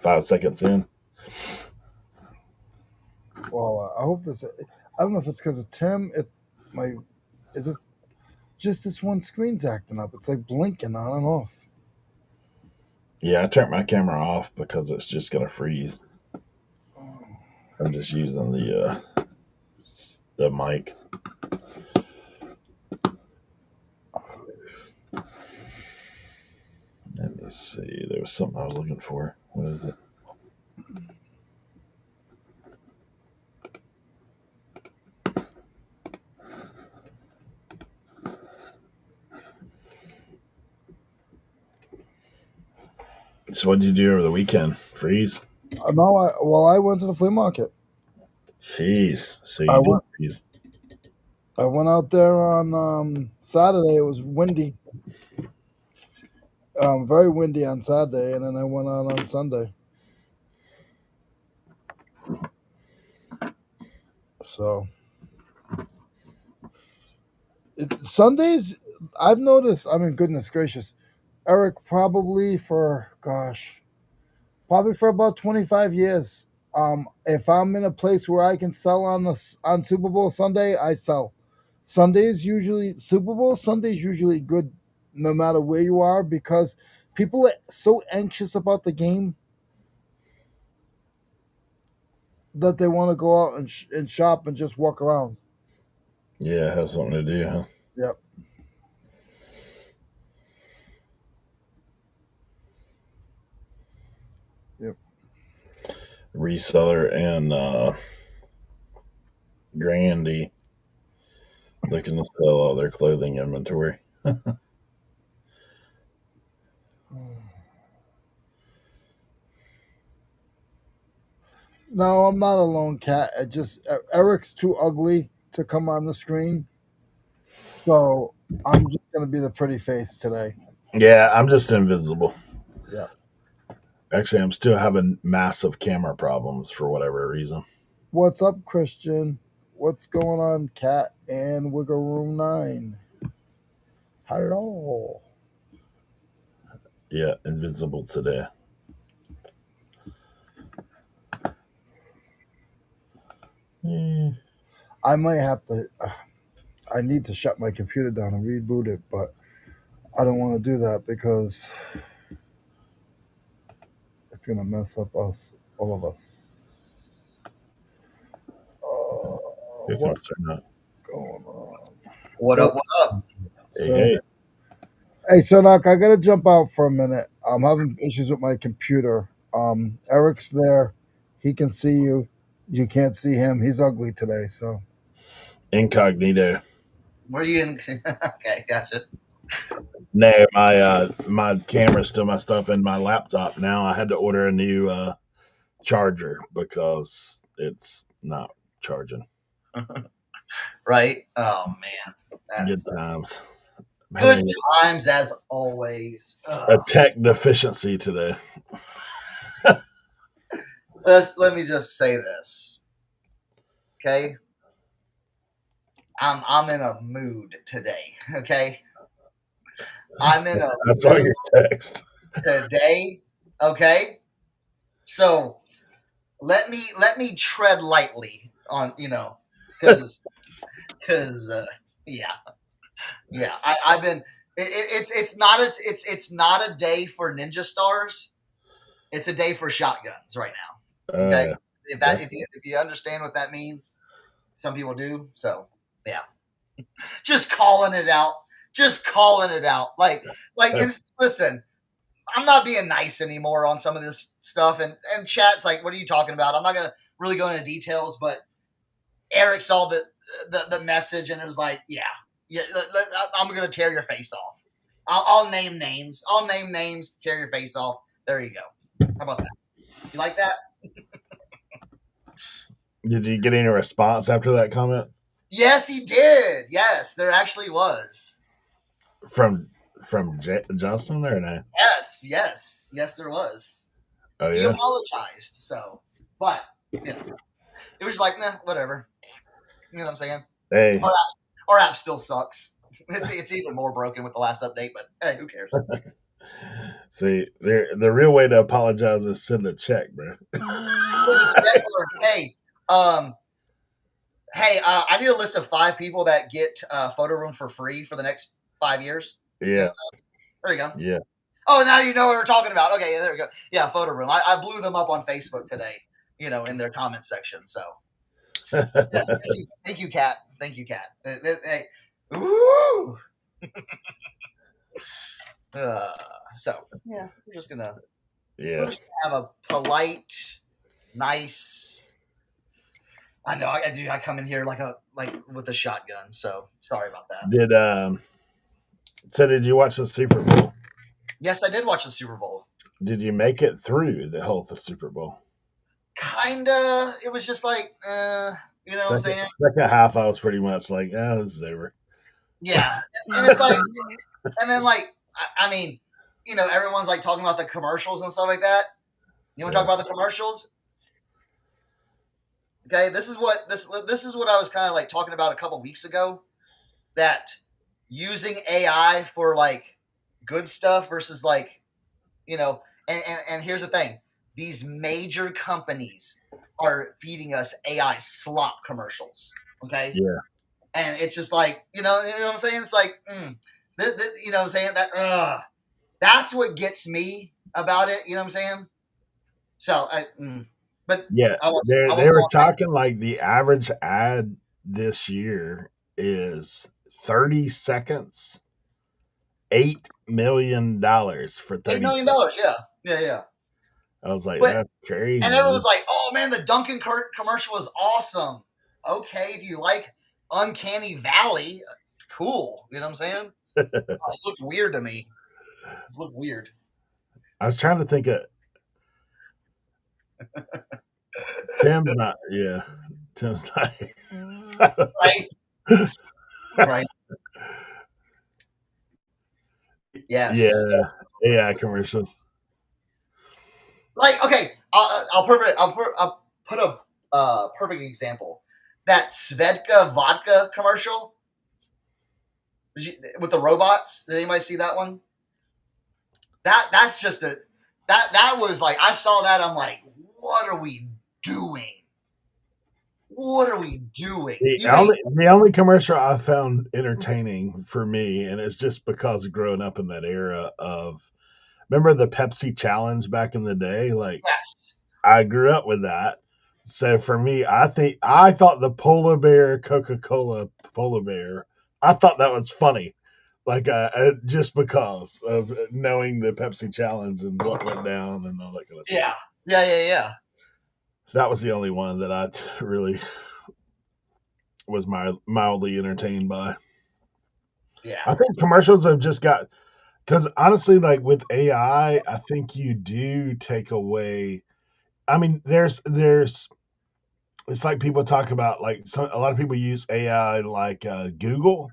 5 seconds in. Well, I hope this. I don't know if it's because of Tim. Is this just this one screen's acting up? It's like blinking on and off. Yeah, I turned my camera off because it's just gonna freeze. I'm just using the mic. Let me see. There was something I was looking for. What is it? So what did you do over the weekend? Freeze? No, I went to the flea market. Jeez. So I you did went. freeze. I went out there on Saturday. It was windy. Very windy on Saturday, and then I went out on Sunday. So Sundays, I've noticed. I mean, goodness gracious, Eric, probably for about 25 years. If I'm in a place where I can sell on Super Bowl Sunday, I sell. Super Bowl Sundays usually good, no matter where you are, because people are so anxious about the game that they want to go out and shop and just walk around. Yeah, have something to do, huh? Yep. Yep. Reseller and Grandy looking to sell all their clothing inventory. No, I'm not a lone cat. Eric's too ugly to come on the screen, so I'm just gonna be the pretty face today. Yeah, I'm just invisible. Yeah. Actually, I'm still having massive camera problems for whatever reason. What's up, Christian? What's going on, Cat and Wiggle Room 9? Hello. Yeah, invisible today. I might have to. I need to shut my computer down and reboot it, but I don't want to do that because it's gonna mess up all of us. Here What's comes Cernoch. going on? What up? What up? Hey, hey. Hey, Cernoch, I gotta jump out for a minute. I'm having issues with my computer. Eric's there. He can see you. You can't see him. He's ugly today, so. Incognito. Where are you in? Okay, gotcha. No, my camera's still messed up in my laptop now. I had to order a new charger because it's not charging. Right? Oh man, Good that's times. good times as always. A tech deficiency today. Let me just say this, okay? I'm in a mood today. Okay, I'm in a I saw your text. today. Okay, so let me tread lightly on because yeah. I've been. It's not a day for ninja stars. It's a day for shotguns right now. Okay, if you understand what that means, some people do. So yeah, just calling it out. Just calling it out. Listen. I'm not being nice anymore on some of this stuff, and chat's like, "What are you talking about?" I'm not gonna really go into details, but Eric saw the message and it was like, yeah, I'm gonna tear your face off. I'll name names. I'll name names. Tear your face off. There you go. How about that? You like that? Did you get any response after that comment? Yes, he did. Yes, there actually was. From Justin or no? Yes, there was. Oh He yeah. apologized. So, but it was like, nah, whatever. You know what I'm saying? Hey. Our app still sucks. It's even more broken with the last update, but hey, who cares? See, the real way to apologize is send a check, bro. Hey, I need a list of 5 people that get Photoroom for free for the next 5 years. Yeah. There you go. Yeah. Oh, now you know what we're talking about. Okay, yeah, there we go. Yeah, Photoroom. I blew them up on Facebook today, in their comment section. So, yes, thank you, Kat. Thank you, Kat. Hey, woo! So, yeah, we're just gonna have a polite, nice. I know I come in here like with a shotgun. So sorry about that. Did you watch the Super Bowl? Yes, I did watch the Super Bowl. Did you make it through the whole Super Bowl? Kinda. It was just like, what I'm saying? Second half, I was pretty much like, this is over. Yeah, and it's like, and then like, I mean, everyone's like talking about the commercials and stuff like that. You want to talk about the commercials? Okay, this is what I was kind of like talking about a couple weeks ago. That using AI for like good stuff versus like, and here's the thing: these major companies are feeding us AI slop commercials. Okay. Yeah. And it's just like, you know what I'm saying? It's like, you know what I'm saying? That's what gets me about it. You know what I'm saying? So, but yeah, they were talking like the average ad this year is 30 seconds, $8 million for 30 $8 million. Yeah. I was like, that's crazy. And everyone's like, oh man, the Dunkin' commercial was awesome. Okay, if you like Uncanny Valley, cool. You know what I'm saying? It looked weird to me. It looked weird. I was trying to think of Tim's not. Yeah, Tim's not. Right. Right. Yes. Yeah. Yes. AI commercials. Like, okay, I'll put a perfect example. That Svedka vodka commercial with the robots. Did anybody see that one? That's just that was like, I saw that. I'm like, what are we doing? What are we doing? The only commercial I found entertaining for me, and it's just because of growing up in that era of, remember the Pepsi challenge back in the day? Like, yes. I grew up with that. So for me, I thought the polar bear Coca-Cola polar bear, I thought that was funny. Like, just because of knowing the Pepsi challenge and what went down and all that kind of stuff. Yeah. That was the only one that I really was mildly entertained by. Yeah. I think commercials have just got, because honestly, like with AI, I think you do take away. I mean, there's it's like people talk about, like, a lot of people use AI like Google,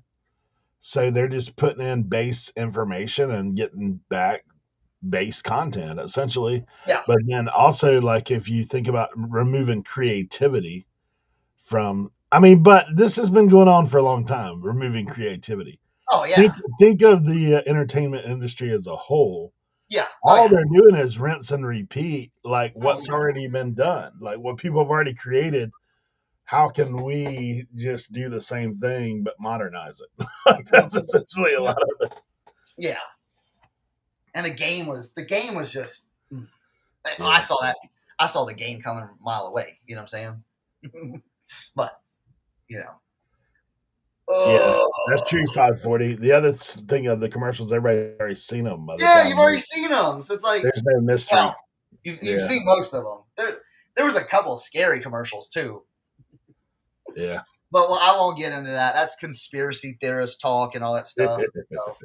so they're just putting in base information and getting back base content essentially. Yeah. But then also, like, if you think about removing creativity from, I mean, but this has been going on for a long time, removing creativity. Oh yeah. Think of the entertainment industry as a whole. Yeah. All they're doing is rinse and repeat, like what's already been done, like what people have already created. How can we just do the same thing but modernize it? Like, that's essentially a lot of it. Yeah. And the game was just. Yeah. I saw that. I saw the game coming a mile away. You know what I'm saying? But yeah, that's true. 540. The other thing of the commercials, everybody's already seen them. Yeah, you've already seen them, so it's like there's no mystery. Well, you've seen most of them. There was a couple of scary commercials too. Yeah, but I won't get into that. That's conspiracy theorist talk and all that stuff. So.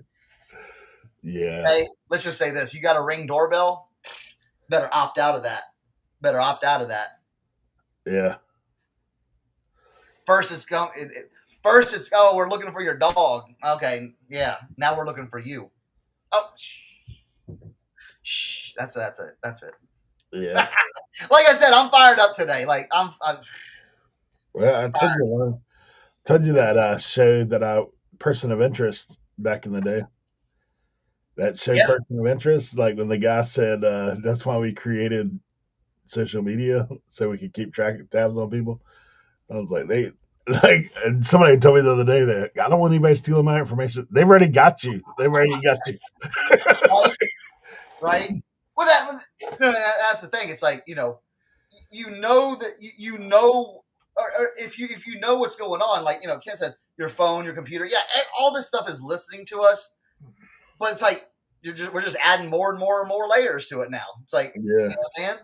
Yeah. Hey, let's just say this: you got a Ring doorbell, better opt out of that. Yeah. First, it's oh, we're looking for your dog. Okay, yeah. Now we're looking for you. Oh, shh. That's it. Yeah. Like I said, I'm fired up today. Like well, I told you that show that person of interest back in the day. that show Yeah. Person of Interest, like when the guy said that's why we created social media so we could keep tabs on people. I was like, they like, and somebody told me the other day that I don't want anybody stealing my information. They've already got you. They've already got you. Right. Right. Well, that's the thing. It's like, you know that or if you know what's going on, like, Ken said, your phone, your computer, all this stuff is listening to us, but it's like we're just adding more and more and more layers to it now. It's like, Yeah. you know what I'm saying?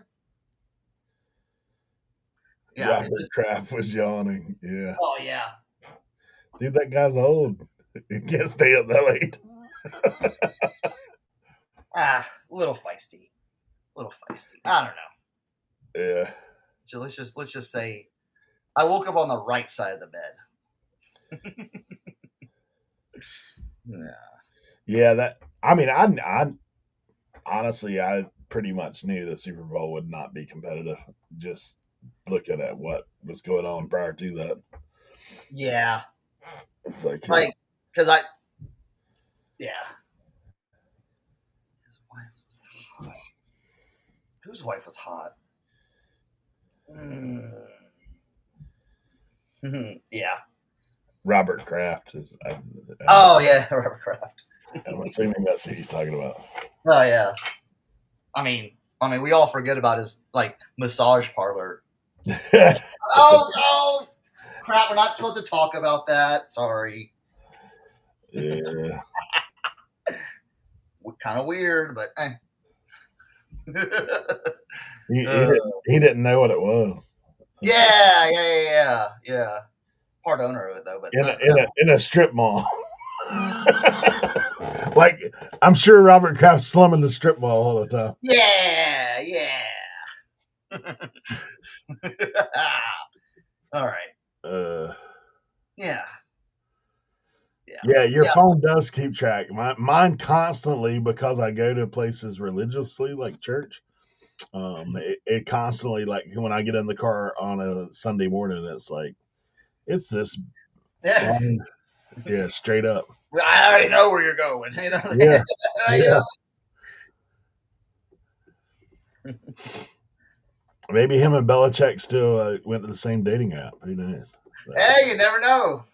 Yeah. Robert Kraft was yawning. Yeah. Oh yeah. Dude, that guy's old. He can't stay up that late. A little feisty. I don't know. Yeah. So let's just say I woke up on the right side of the bed. Yeah. Yeah, that I mean, I honestly I pretty much knew the Super Bowl would not be competitive. Just looking at what was going on prior to that. Yeah. It's like, because yeah. His wife was hot. Whose wife was hot? Yeah. Robert Kraft is. Oh yeah, Robert Kraft. I'm assuming that's who he's talking about. Oh yeah. I mean, we all forget about his massage parlor. Oh crap! We're not supposed to talk about that. Sorry. Yeah. Kind of weird, but. He didn't know what it was. Yeah. Part owner of it though, but in a strip mall. Like, I'm sure Robert Kraft's slumming the strip mall all the time. Yeah. All right. Yeah. Yeah, your phone does keep track. Mine constantly, because I go to places religiously like church. It constantly, like when I get in the car on a Sunday morning, it's like it's this. Yeah, straight up. I already know where you're going. Yeah. Maybe him and Belichick still went to the same dating app. Who knows? Hey, you never know.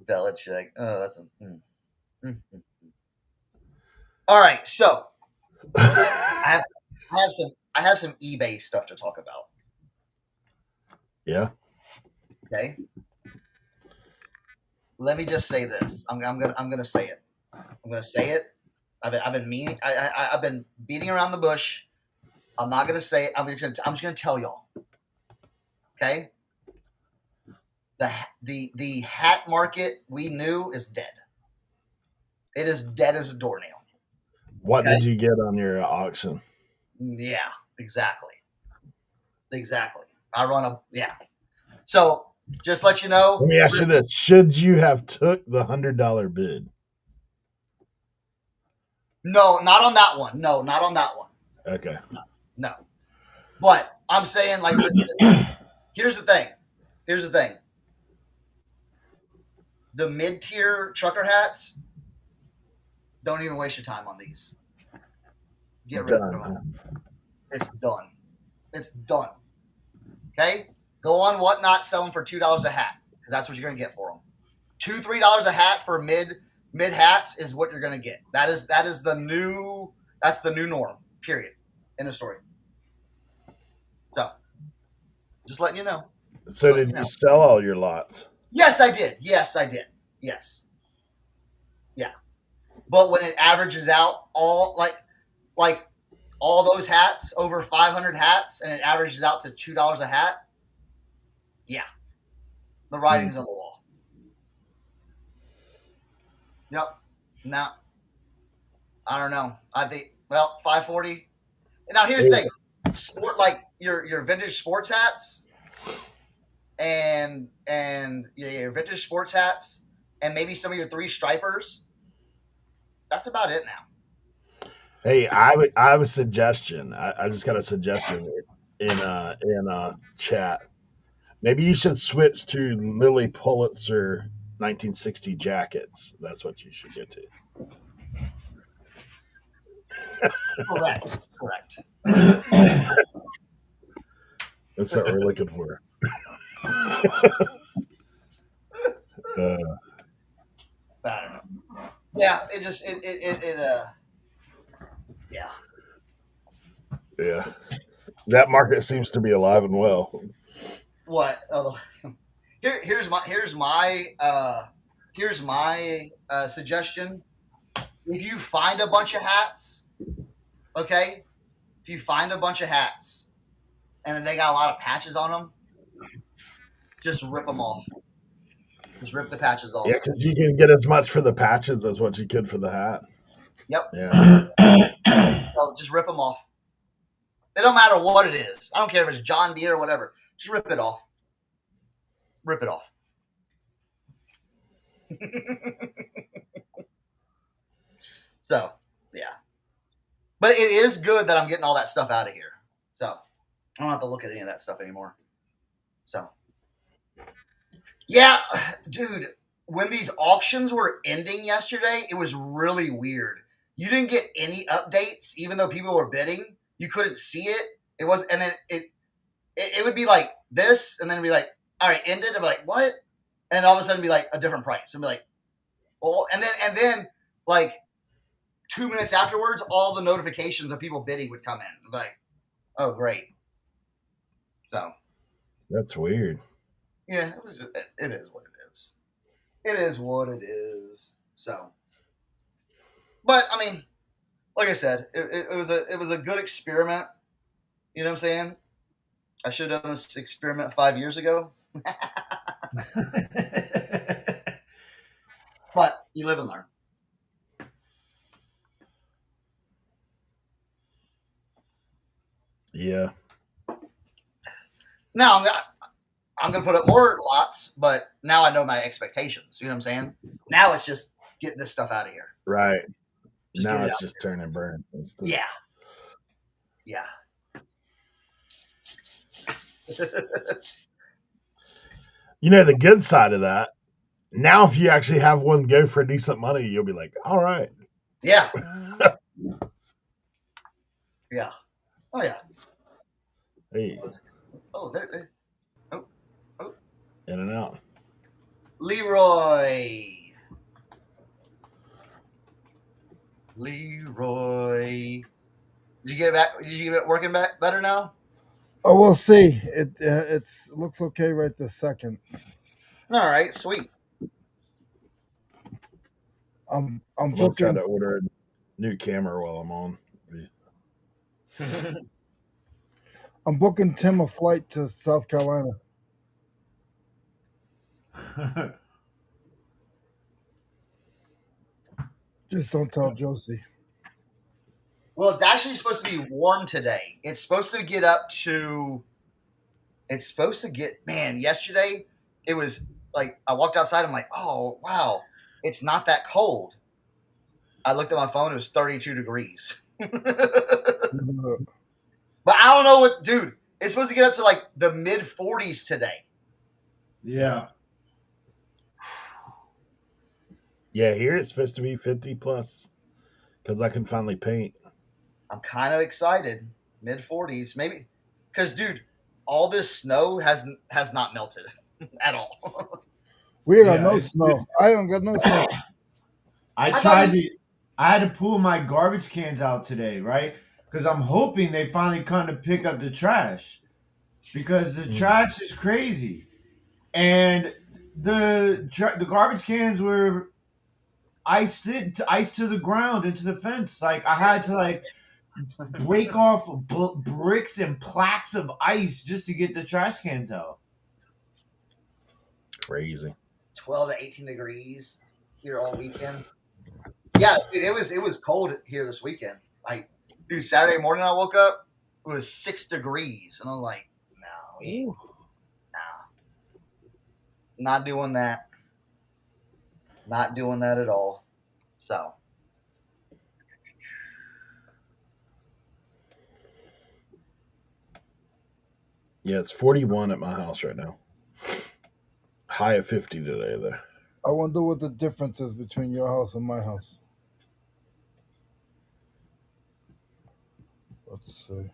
Belichick. Oh, that's all right. So I have some eBay stuff to talk about. Yeah. Okay. Let me just say this. I'm gonna say it. I'm gonna say it. I've been meaning. I've been beating around the bush. I'm not gonna say it. I'm just gonna tell y'all. Okay. The hat market we knew is dead. It is dead as a doornail. What did you get on your auction? Yeah, exactly. I run So just let you know. Let me ask you this: should you have took the $100 bid? No, not on that one. No, not on that one. Okay. No. But I'm saying, here's the thing. The mid-tier trucker hats, don't even waste your time on these. Get rid of them. It's done. Okay? Go on Whatnot, sell them for $2 a hat, because that's what you're going to get for them. $2-3 a hat for mid hats is what you're going to get. That's the new norm. Period. End of story. So, just letting you know. So did you sell all your lots? Yes, I did. Yes. Yeah. But when it averages out all all those hats, over 500 hats, and it averages out to $2 a hat, yeah. The writing's on the wall. Yep. Now, I don't know. I think, $540. Now, here's the thing. Your vintage sports hats and your vintage sports hats and maybe some of your 3 stripers, that's about it now. Hey, I have a suggestion. I just got a suggestion in chat. Maybe you should switch to Lily Pulitzer 1960 jackets. That's what you should go to. Correct. That's what we're looking for. I don't know. Yeah, it just yeah. Yeah, that market seems to be alive and well. What? Oh, here's my suggestion. If you find a bunch of hats, okay. If you find a bunch of hats and they got a lot of patches on them, just rip them off. Just rip the patches off. Yeah, because you can get as much for the patches as what you could for the hat. Yep. Yeah. So just rip them off. It don't matter what it is. I don't care if it's John Deere or whatever. Just rip it off. Rip it off. So, yeah. But it is good that I'm getting all that stuff out of here. So, I don't have to look at any of that stuff anymore. So, yeah, dude, when these auctions were ending yesterday, it was really weird. You didn't get any updates, even though people were bidding. You couldn't see it. It was, and then it would be like this, and then it'd be like, all right, ended. I'd be like, what? And all of a sudden, it'd be like a different price. I'd be like, well, and then like 2 minutes afterwards, all the notifications of people bidding would come in. I'd be like, oh, great. So That's weird. yeah, it is what it is. It is what it is. So, but I mean, like I said, it was a good experiment. You know what I'm saying? I should have done this experiment 5 years ago. But you live and learn. Yeah. Now I'm gonna put up more lots, but now I know my expectations. You know what I'm saying? Now it's just getting this stuff out of here. Right. Just now get it it's out just there. turn and burn. Yeah. You know, the good side of that, now if you actually have one go for decent money, you'll be like, all right. Yeah. Yeah. Oh, yeah. Hey, Oh, there. Oh. in and out. Leroy. Did you get it back? Did you get it working back better now? Oh, we'll see. It looks okay right this second. All right, sweet. I'm I'll try booking. to order a new camera while I'm on. I'm booking Tim a flight to South Carolina. Just don't tell Josie. Well, it's actually supposed to be warm today. It's supposed to get up to. It's supposed to get, man, yesterday it was like I walked outside. I'm like, oh, wow, it's not that cold. I looked at my phone. It was 32 degrees. But I don't know what, dude, it's supposed to get up to like the mid 40s today. Yeah. Yeah, here it's supposed to be 50 plus because I can finally paint. I'm kind of excited. Mid 40s, maybe. Because, dude, all this snow has not melted at all. We got no snow. I don't got no snow. I had to pull my garbage cans out today, right? Because I'm hoping they finally come to pick up the trash. Because the trash is crazy. And the garbage cans were iced to the ground into the fence. Like I had to like break off bricks and plaques of ice just to get the trash cans out. Crazy. 12 to 18 degrees here all weekend. Yeah, dude, it was cold here this weekend. Like, dude, Saturday morning I woke up, it was 6 degrees, and I'm like, no, not doing that. Not doing that at all. So. Yeah, it's 41 at my house right now. High of 50 today, though. I wonder what the difference is between your house and my house. Let's see.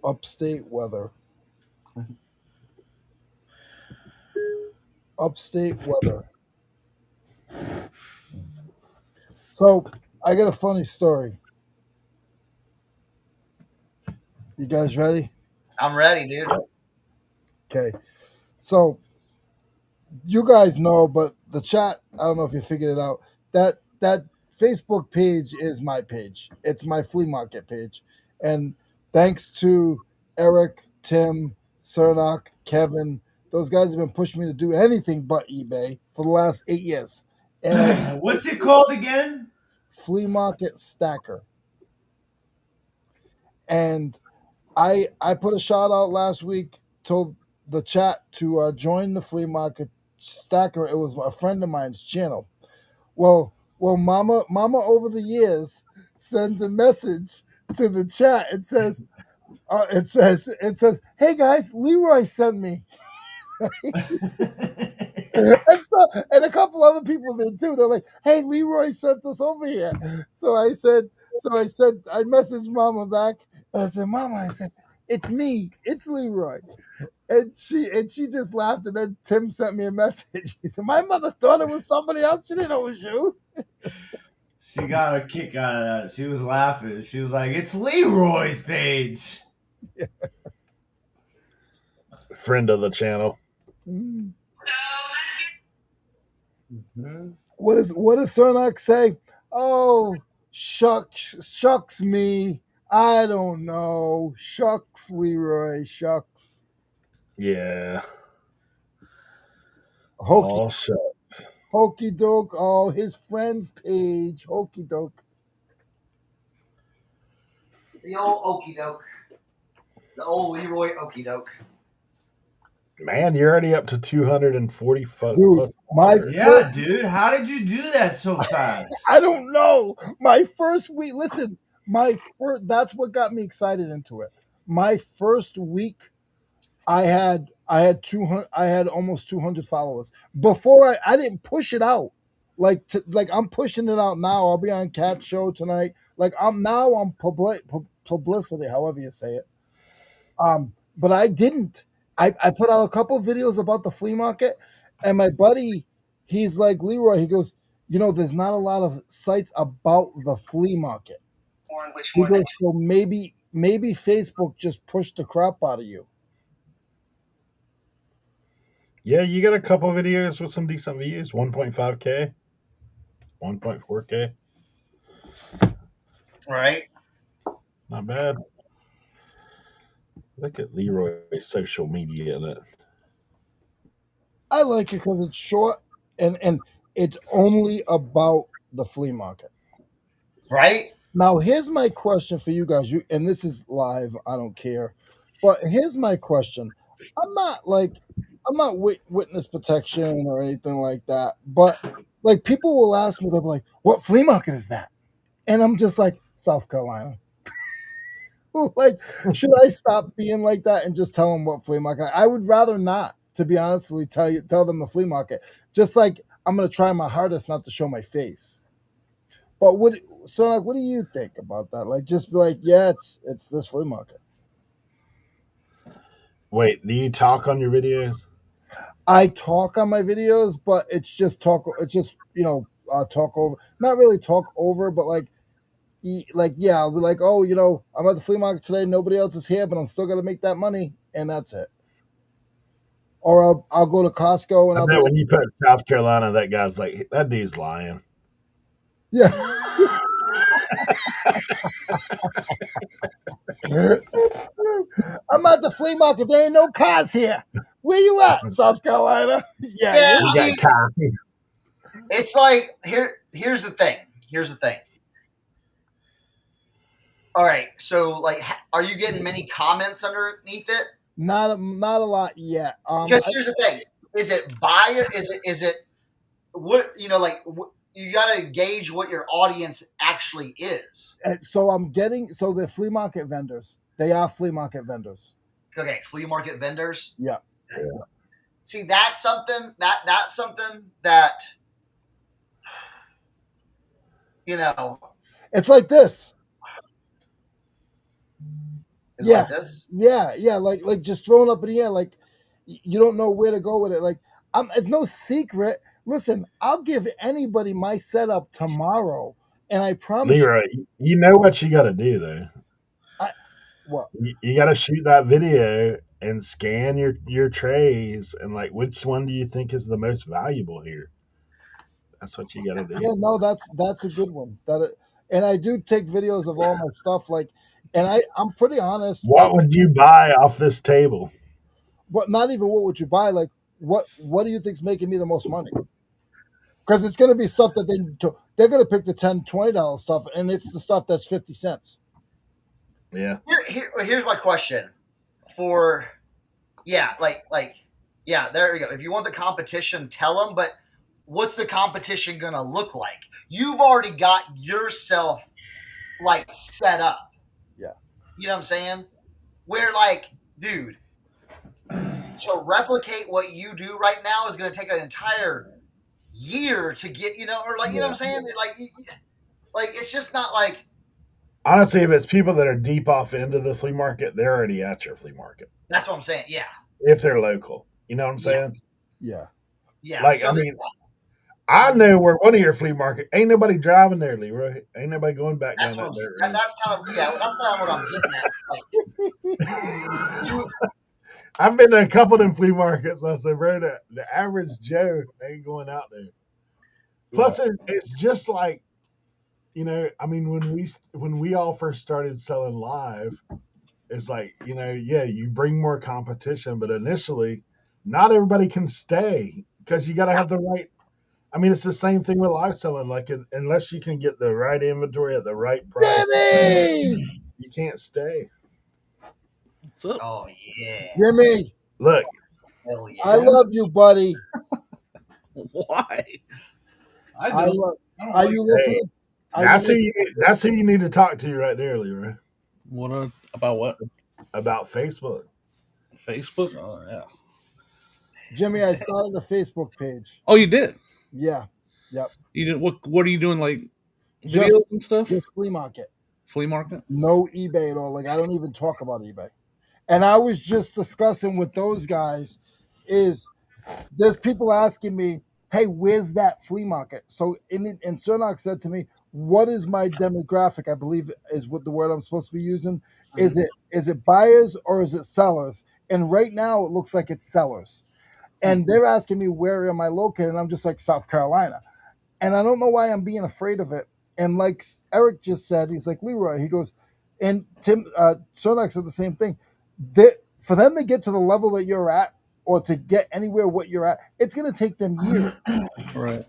Upstate weather. Upstate weather. So I got a funny story. You guys ready? I'm ready, dude. Okay. So you guys know, but the chat, I don't know if you figured it out. That Facebook page is my page. It's my flea market page. And thanks to Eric, Tim, Cernoch, Kevin, those guys have been pushing me to do anything but eBay for the last 8 years. And What's it called again? Flea Market Stacker. And I put a shout out last week, told the chat to join the Flea Market Stacker. It was a friend of mine's channel. Well, Mama over the years sends a message to the chat. It says, "Hey guys, Leroy sent me." And a couple other people did too. They're like, "Hey, Leroy sent us over here." So I messaged Mama back, and I said, "Mama," "it's me, it's Leroy." And she just laughed, and then Tim sent me a message. He said, "My mother thought it was somebody else. She didn't know it was you." She got a kick out of that. She was laughing. She was like, "It's Leroy's page." Friend of the channel. Mm. Mm-hmm. What does Cernoch say? "Oh, shucks me. I don't know. Shucks, Leroy, shucks." Yeah. Hokey, shucks. hokey doke. Oh, his friend's page. Hokey doke. The old okey doke. The old Leroy okey doke. Man, you're already up to 240 Dude, dude, how did you do that so fast? I don't know. My first week, listen, that's what got me excited into it. My first week, I had 200. I had almost 200 followers. Before I didn't push it out. Like I'm pushing it out now. I'll be on Cat Show tonight. Like I'm on publicity, however you say it. But I didn't. I put out a couple of videos about the flea market, and my buddy, he's like, "Leroy," he goes, "there's not a lot of sites about the flea market." He goes, "So maybe Facebook just pushed the crap out of you." Yeah, you got a couple of videos with some decent views, 1.5K, 1.4K. Right. Not bad. Look at Leroy's social media in it. I like it because it's short and it's only about the flea market. Right. Now, here's my question for you guys. And this is live. I don't care. But here's my question. I'm not witness protection or anything like that. But like people will ask me, they'll be like, "What flea market is that?" And I'm just like, "South Carolina." Like, should I stop being like that and just tell them what flea market? I would rather not, to be honestly, tell them the flea market. Just like I'm gonna try my hardest not to show my face. But what do you think about that? Like, just be like, "Yeah, it's this flea market." Wait, do you talk on your videos? I talk on my videos, but it's just talk. It's just talk over. Not really talk over, but I'll be like, "Oh, I'm at the flea market today. Nobody else is here, but I'm still gonna make that money," and that's it. Or I'll go to Costco and I bet when you put South Carolina, that guy's like, "That dude's lying." Yeah. "I'm at the flea market. There ain't no cars here. Where you at, South Carolina?" Yeah, we got coffee. It's like here's the thing. All right, so are you getting many comments underneath it? Not a lot yet. Because here's the thing: is it buyer? Is it what you got to gauge what your audience actually is. So I'm getting the flea market vendors. They are flea market vendors. okay, flea market vendors. Yeah. See, that's something that it's like this. Is like this. Yeah, like just thrown up in the air, like you don't know where to go with it. Like it's no secret. Listen, I'll give anybody my setup tomorrow, and I promise Leroy, you know what you got to do though. What? You got to shoot that video and scan your trays and like which one do you think is the most valuable here? That's what you got to do. Yeah, no, that's a good one. And I do take videos of all my stuff, like, and I'm pretty honest. What would you buy off this table? But not even what would you buy? Like, what do you think's making me the most money? Because it's going to be stuff that they're going to pick the $10, $20 stuff, and it's the stuff that's 50 cents. Yeah. Here's my question for, there you go. If you want the competition, tell them. But what's the competition going to look like? You've already got yourself like set up. Yeah. You know what I'm saying? Where like, dude, to replicate what you do right now is going to take an entire year to get, or like, you know what I'm saying? Like it's just not like. Honestly, if it's people that are deep off into the flea market, they're already at your flea market. That's what I'm saying. Yeah. If they're local, you know what I'm saying? Yeah. Yeah. Like, so I know where one of your flea market ain't nobody driving there, Leroy. Ain't nobody going back down that dirt road. That's kind of what I'm getting at. I've been to a couple of them flea markets. I said, bro, the average Joe ain't going out there. Plus, it's just like, I mean, when we all first started selling live, it's like, you bring more competition, but initially, not everybody can stay because you got to have the right. I mean, it's the same thing with live selling. Like, unless you can get the right inventory at the right price, you can't stay. What's up? Oh yeah, Jimmy. Look, hell yeah. I love you, buddy. Why? Are you listening? That's who you need to talk to right there, Leroy. About what? About Facebook. Facebook? Oh yeah. Jimmy, I started a Facebook page. Oh, you did? Yeah. Yep. You did. What are you doing? Like videos and stuff? Just flea market. Flea market? No eBay at all. Like I don't even talk about eBay. And I was just discussing with those guys is there's people asking me, hey, where's that flea market? So and Cernoch said to me, what is my demographic? I believe is what the word I'm supposed to be using. Is it buyers or is it sellers? And right now it looks like it's sellers. And they're asking me where am I located? And I'm just like South Carolina. And I don't know why I'm being afraid of it. And like Eric just said, he's like, Leroy, he goes, and Tim Cernoch said the same thing. For them to get to the level that you're at or to get anywhere what you're at, it's going to take them years. Right.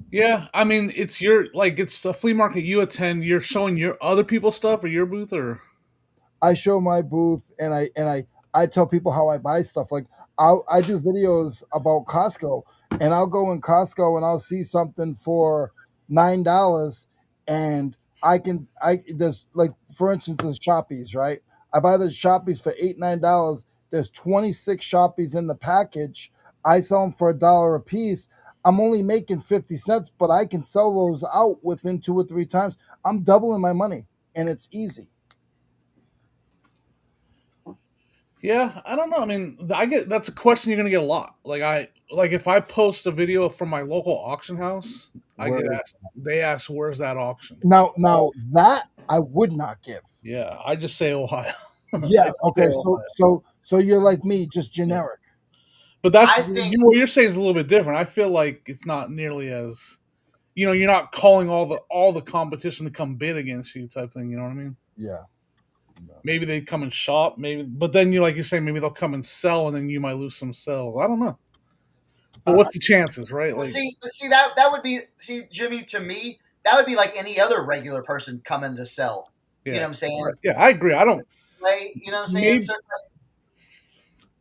Yeah, I mean, it's a flea market you attend. You're showing your other people's stuff or your booth, or I show my booth and I tell people how I buy stuff. Like I do videos about Costco, and I'll go in Costco and I'll see something for $9, and there's like, for instance, there's Shoppies, right? I buy the Shoppies for $8, $9. There's 26 Shoppies in the package. I sell them for $1 a piece. I'm only making 50 cents, but I can sell those out within 2 or 3 times. I'm doubling my money, and it's easy. yeah, I don't know. I mean, that's a question you're gonna get a lot. Like if I post a video from my local auction house, they ask where's that auction. Now that I would not give. Yeah, I just say Ohio. Yeah. Okay. So you're like me, just generic. But what you're saying is a little bit different. I feel like it's not nearly as, you're not calling all the competition to come bid against you type thing. You know what I mean? Yeah. No. Maybe they come and shop, but then like you're saying, maybe they'll come and sell, and then you might lose some sales. I don't know. But what's the chances, right? Like, see that would be, Jimmy, to me that would be like any other regular person coming to sell. Yeah. You know what I'm saying? Right. Yeah, I agree. I don't. You know what I'm saying? So,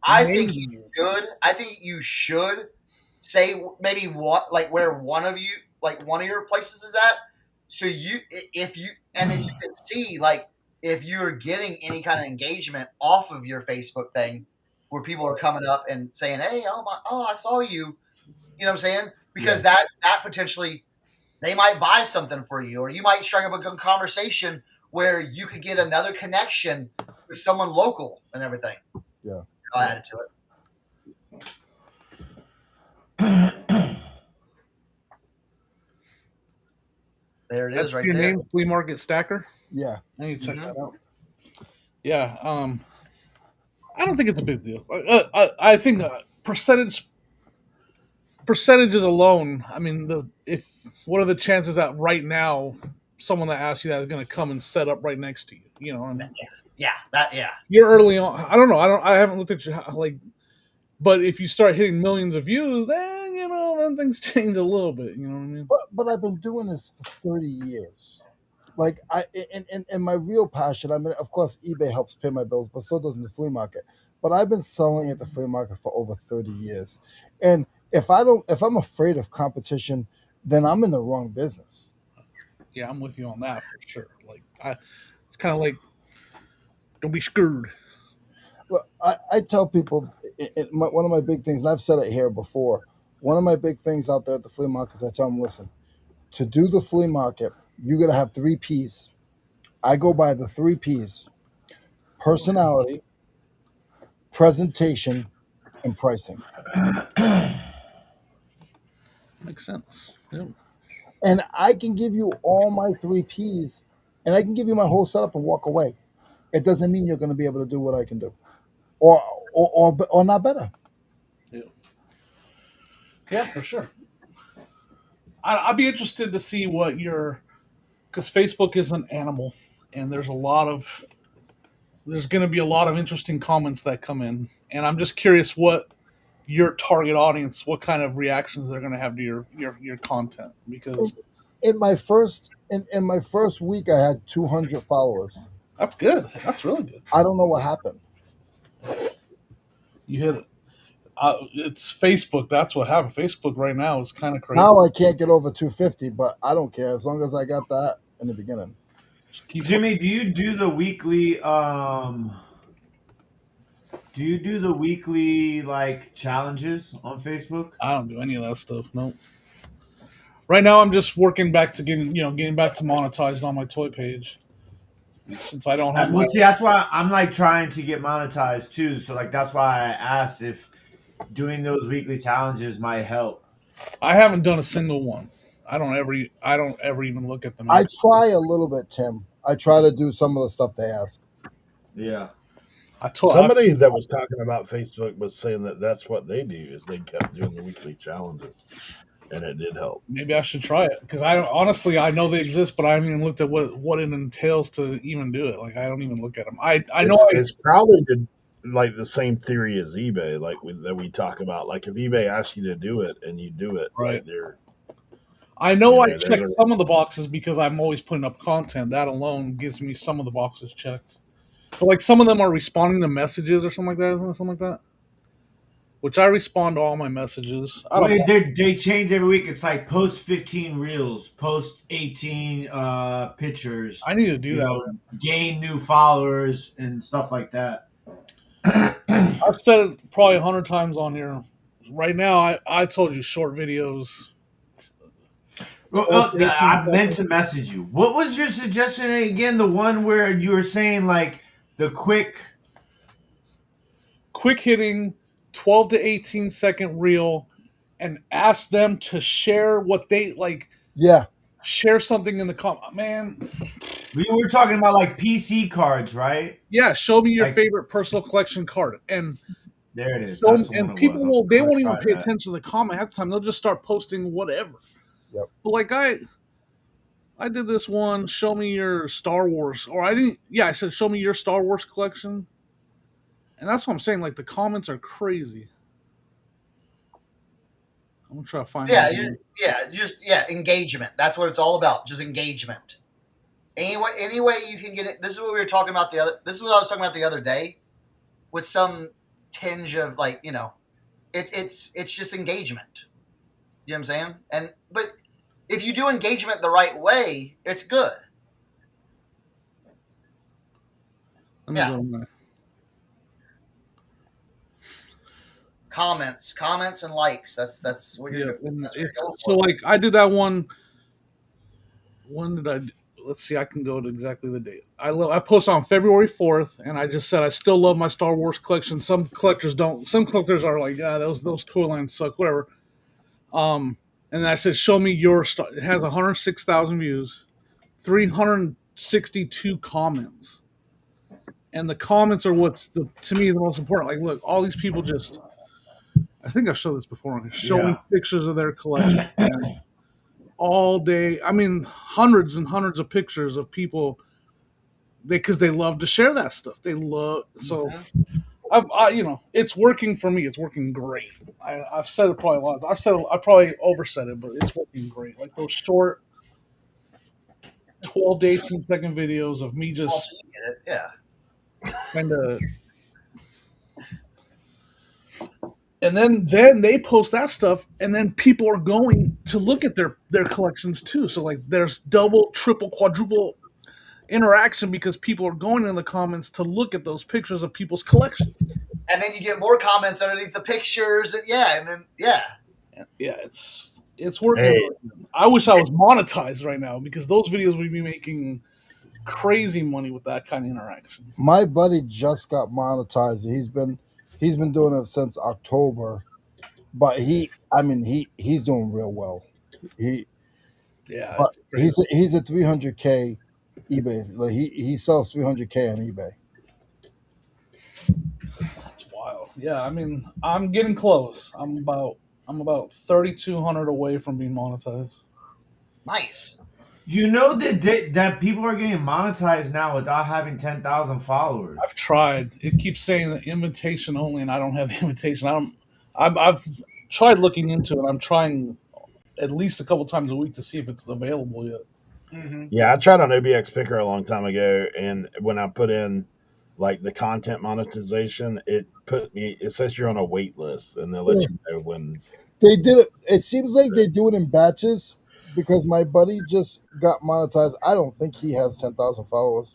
I think you should say maybe where one of your places is at. So then you can see like if you're getting any kind of engagement off of your Facebook thing, where people are coming up and saying, "Hey, I saw you," you know what I'm saying? Because that potentially they might buy something for you, or you might strike up a good conversation where you could get another connection with someone local and everything. Yeah, I'll add it to it. There it is, right your there. name, Flea Market Stacker. yeah. I need to check that out. Yeah, I don't think it's a big deal. I think percentages alone. I mean, what are the chances that right now someone that asks you that is going to come and set up right next to you? You know, Yeah. You're early on. I don't know. I haven't looked at your but if you start hitting millions of views, then then things change a little bit. You know what I mean? But I've been doing this for 30 years. Like and my real passion. I mean, of course, eBay helps pay my bills, but so doesn't the flea market. But I've been selling at the flea market for over 30 years, and if I'm afraid of competition, then I'm in the wrong business. Yeah, I'm with you on that for sure. Like, it's kind of like, don't be screwed. Look, I tell people one of my big things, and I've said it here before. One of my big things out there at the flea market is I tell them, listen, to do the flea market, you got to have 3 P's. I go by the 3 P's: personality, presentation, and pricing. Makes sense. Yeah. And I can give you all my 3 P's, and I can give you my whole setup and walk away. It doesn't mean you're going to be able to do what I can do, or not better. Yeah, for sure. I'd be interested to see what because Facebook is an animal, and there's going to be a lot of interesting comments that come in, and I'm just curious what your target audience, what kind of reactions they're going to have to your content, because in my first week, I had 200 followers. That's good. That's really good. I don't know what happened. You hit it. It's Facebook. That's what happened. Facebook right now is kind of crazy. Now I can't get over 250, but I don't care as long as I got that in the beginning. Jimmy, do you do the weekly? Do you do the weekly like challenges on Facebook? I don't do any of that stuff. Nope. Right now, I'm just working back to getting back to monetized on my toy page. Since I don't have. See, that's why I'm like trying to get monetized too. So like that's why I asked if doing those weekly challenges might help. I haven't done a single one. I don't ever even look at them. I try a little bit, Tim. I try to do some of the stuff they ask. Yeah. Somebody that was talking about Facebook was saying that that's what they do is they kept doing the weekly challenges, and it did help. Maybe I should try it because I know they exist, but I haven't even looked at what it entails to even do it. Like I don't even look at them. I know it's probably like the same theory as eBay, like that we talk about. Like if eBay asks you to do it and you do it, right? There. I know I check some of the boxes because I'm always putting up content. That alone gives me some of the boxes checked. But like some of them are responding to messages or something like that, isn't it? Something like that. Which I respond to all my messages. They change every week. It's like post 15 reels, post 18 pictures. I need to do that. Gain new followers and stuff like that. I've said it probably 100 times on here. Right now, I told you short videos. I meant to message you. What was your suggestion again? The one where you were saying like the quick hitting 12 to 18 second reel and ask them to share what they like. Yeah. Share something in the comment. Man. We were talking about like PC cards, right? Yeah. Show me your favorite personal collection card. And there it is. And people won't even pay attention to the comment half the time. They'll just start posting whatever. Yep. But like I did this one, show me your Star Wars, or I said show me your Star Wars collection. And that's what I'm saying, like the comments are crazy. I'm gonna try to find engagement. That's what it's all about, just engagement. Any way you can get it. This is what we were talking about this is what I was talking about the other day with some tinge of like, it's just engagement. You know what I'm saying? But if you do engagement the right way, it's good. Let me go in there. Comments and likes. That's what you're going for. So like I did that one. When did I? Let's see. I can go to exactly the date. I posted on February 4th, and I just said I still love my Star Wars collection. Some collectors don't. Some collectors are like, those toy lines suck. Whatever. And I said, show me your Star. It has 106,000 views, 362 comments, and the comments are what's to me the most important. Like, look, all these people just. I think I've showed this before. Showing pictures of their collection. All day. I mean, hundreds and hundreds of pictures of people because they love to share that stuff. They love it's working for me. It's working great. I've said it probably a lot. I probably oversaid it, but it's working great. Like those short 12 to 18 second videos of me just kind of. And then they post that stuff, and then people are going to look at their collections too. So like there's double, triple, quadruple interaction because people are going in the comments to look at those pictures of people's collections. And then you get more comments underneath the pictures, and it's working. Hey. I wish I was monetized right now because those videos would be making crazy money with that kind of interaction. My buddy just got monetized. He's been doing it since October, but he's doing real well. He's a 300K eBay. Like he sells 300K on eBay. That's wild. Yeah, I mean, I'm getting close. I'm about 3,200 away from being monetized. Nice. You know that people are getting monetized now without having 10,000 followers. I've tried. It keeps saying the invitation only, and I don't have the invitation. I've tried looking into it. I'm trying at least a couple times a week to see if it's available yet. Mm-hmm. Yeah, I tried on Obxpicker a long time ago, and when I put in like the content monetization, it says you're on a wait list, and they'll let you know when they did it. It seems like they do it in batches. Because my buddy just got monetized. I don't think he has 10,000 followers.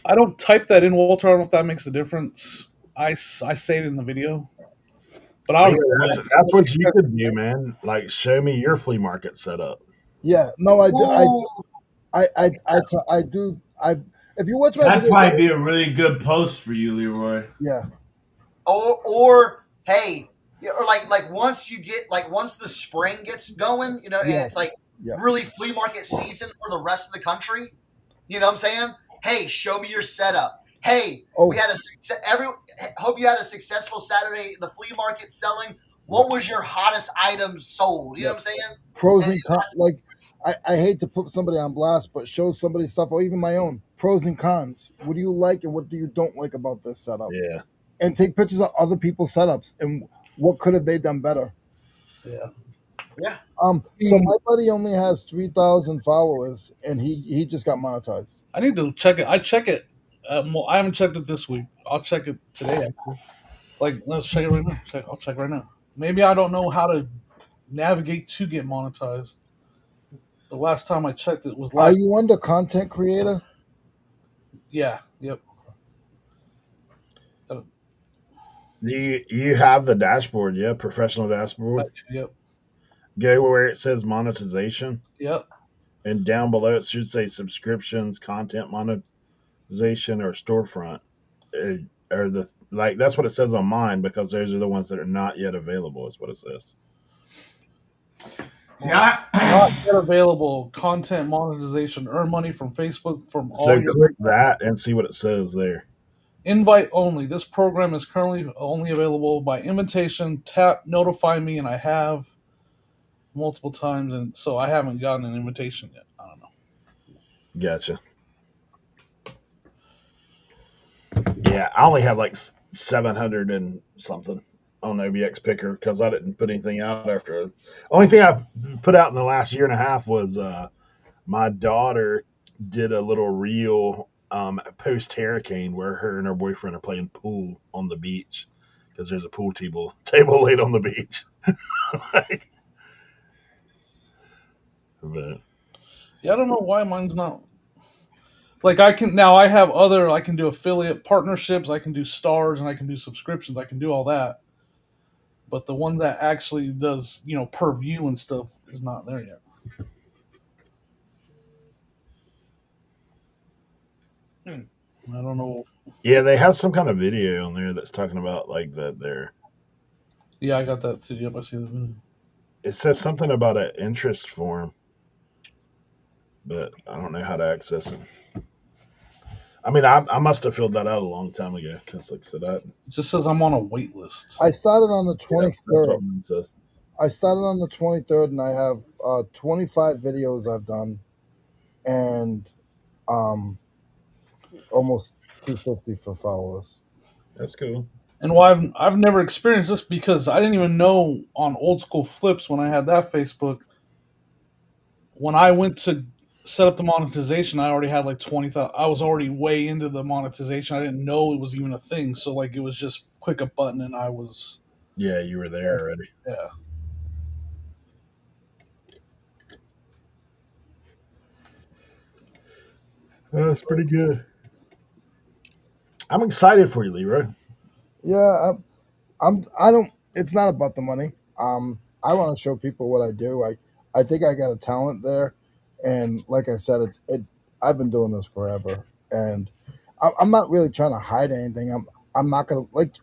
I don't type that in, Walter. I don't know if that makes a difference. I say it in the video. But I don't that's what you could do, man. Like, show me your flea market setup. Yeah. No, I do. I do. If you watch my that'd probably be a really good post for you, Leroy. Yeah. Or hey, or like once the spring gets going, and it's like really flea market season for the rest of the country. You know what I'm saying? Hey, show me your setup. Hey, we had hope you had a successful Saturday at the flea market selling. What was your hottest item sold? You know what I'm saying? Pros and cons. Like I hate to put somebody on blast, but show somebody stuff or even my own pros and cons. What do you like and what do you don't like about this setup? Yeah. And take pictures of other people's setups and what could have they done better? Yeah. So my buddy only has 3,000 followers, and he just got monetized. I need to check it. I check it. I haven't checked it this week. I'll check it today. Actually, let's check it right now. I'll check right now. Maybe I don't know how to navigate to get monetized. The last time I checked it was last. Are you under content creator? Yeah. Yep. Do you have the dashboard? Yeah, professional dashboard. Yep. Go where it says monetization. Yep. And down below it should say subscriptions, content monetization, or storefront. That's what it says on mine because those are the ones that are not yet available. Is what it says. Yeah. Not yet available. Content monetization. Earn money from Facebook from all. So click that and see what it says there. Invite only. This program is currently only available by invitation. Tap notify me, and I have multiple times, and so I haven't gotten an invitation yet. I don't know. Gotcha. Yeah, I only have like 700 and something on Obxpicker because I didn't put anything out after. Only thing I've put out in the last year and a half was my daughter did a little reel post hurricane where her and her boyfriend are playing pool on the beach because there's a pool table laid on the beach. Yeah, I don't know why mine's not. Like I can do affiliate partnerships, I can do stars, and I can do subscriptions. I can do all that. But the one that actually does, per view and stuff is not there yet. I don't know. Yeah, they have some kind of video on there that's talking about like that there. Yeah, I got that too. Yep, I see the video. It says something about an interest form, but I don't know how to access it. I mean, I must have filled that out a long time ago because, like I said, it just says I'm on a wait list. I started on the 23rd. Yeah, I started on the 23rd, and I have 25 videos I've done, and almost 250 for followers. That's cool. And why I've never experienced this because I didn't even know on Old School Flips when I had that Facebook. When I went to set up the monetization, I already had like 20,000. I was already way into the monetization. I didn't know it was even a thing. So like it was just click a button and I was. Yeah, you were there already. Yeah. That's pretty good. I'm excited for you, Leroy. Yeah, I don't. It's not about the money. I want to show people what I do. I think I got a talent there, and like I said, I've been doing this forever, and I'm not really trying to hide anything. I'm not gonna like.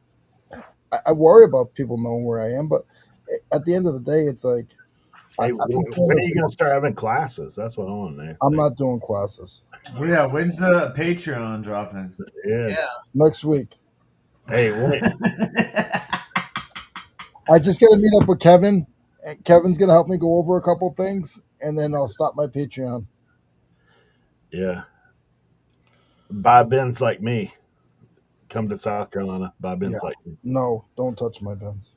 I worry about people knowing where I am, but at the end of the day, it's like. Hey, when are you gonna start having classes? That's what I want to know. I'm not doing classes. Well, yeah, when's the Patreon dropping? Yeah. Next week. Hey, wait. I just got to meet up with Kevin. And Kevin's going to help me go over a couple things, and then I'll stop my Patreon. Yeah. Buy bins like me. Come to South Carolina. Buy bins like me. No, don't touch my bins.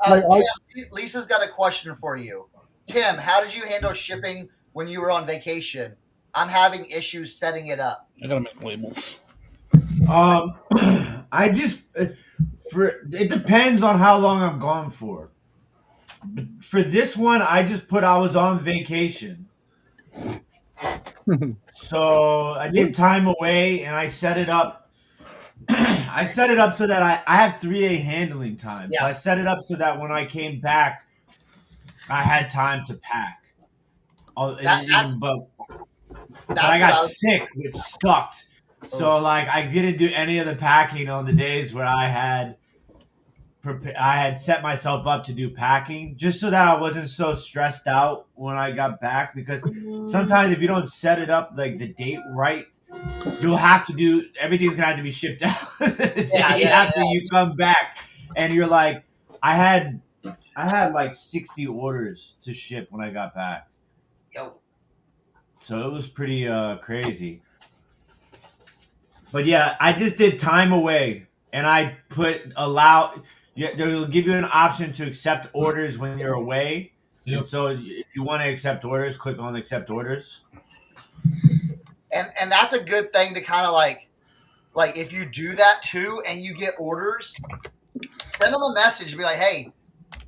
Tim, Lisa's got a question for you. Tim, how did you handle shipping when you were on vacation? I'm having issues setting it up. I gotta make labels. I just it depends on how long I'm gone for. For this one, I just put I was on vacation. So I did time away and I set it up. I set it up so that I have 3-day handling time. Yeah. So I set it up so that when I came back, I had time to pack. But I got sick, which sucked. So like I didn't do any of the packing on the days where I had set myself up to do packing, just so that I wasn't so stressed out when I got back. Because sometimes if you don't set it up like the date right, you'll have to do everything's gonna have to be shipped out after you come back, and you're like, I had like 60 orders to ship when I got back. So it was pretty crazy. But yeah, I just did time away, and I put they'll give you an option to accept orders when you're away. Yep. And so if you want to accept orders, click on accept orders. And that's a good thing to kind of like if you do that too and you get orders, send them a message and be like, hey,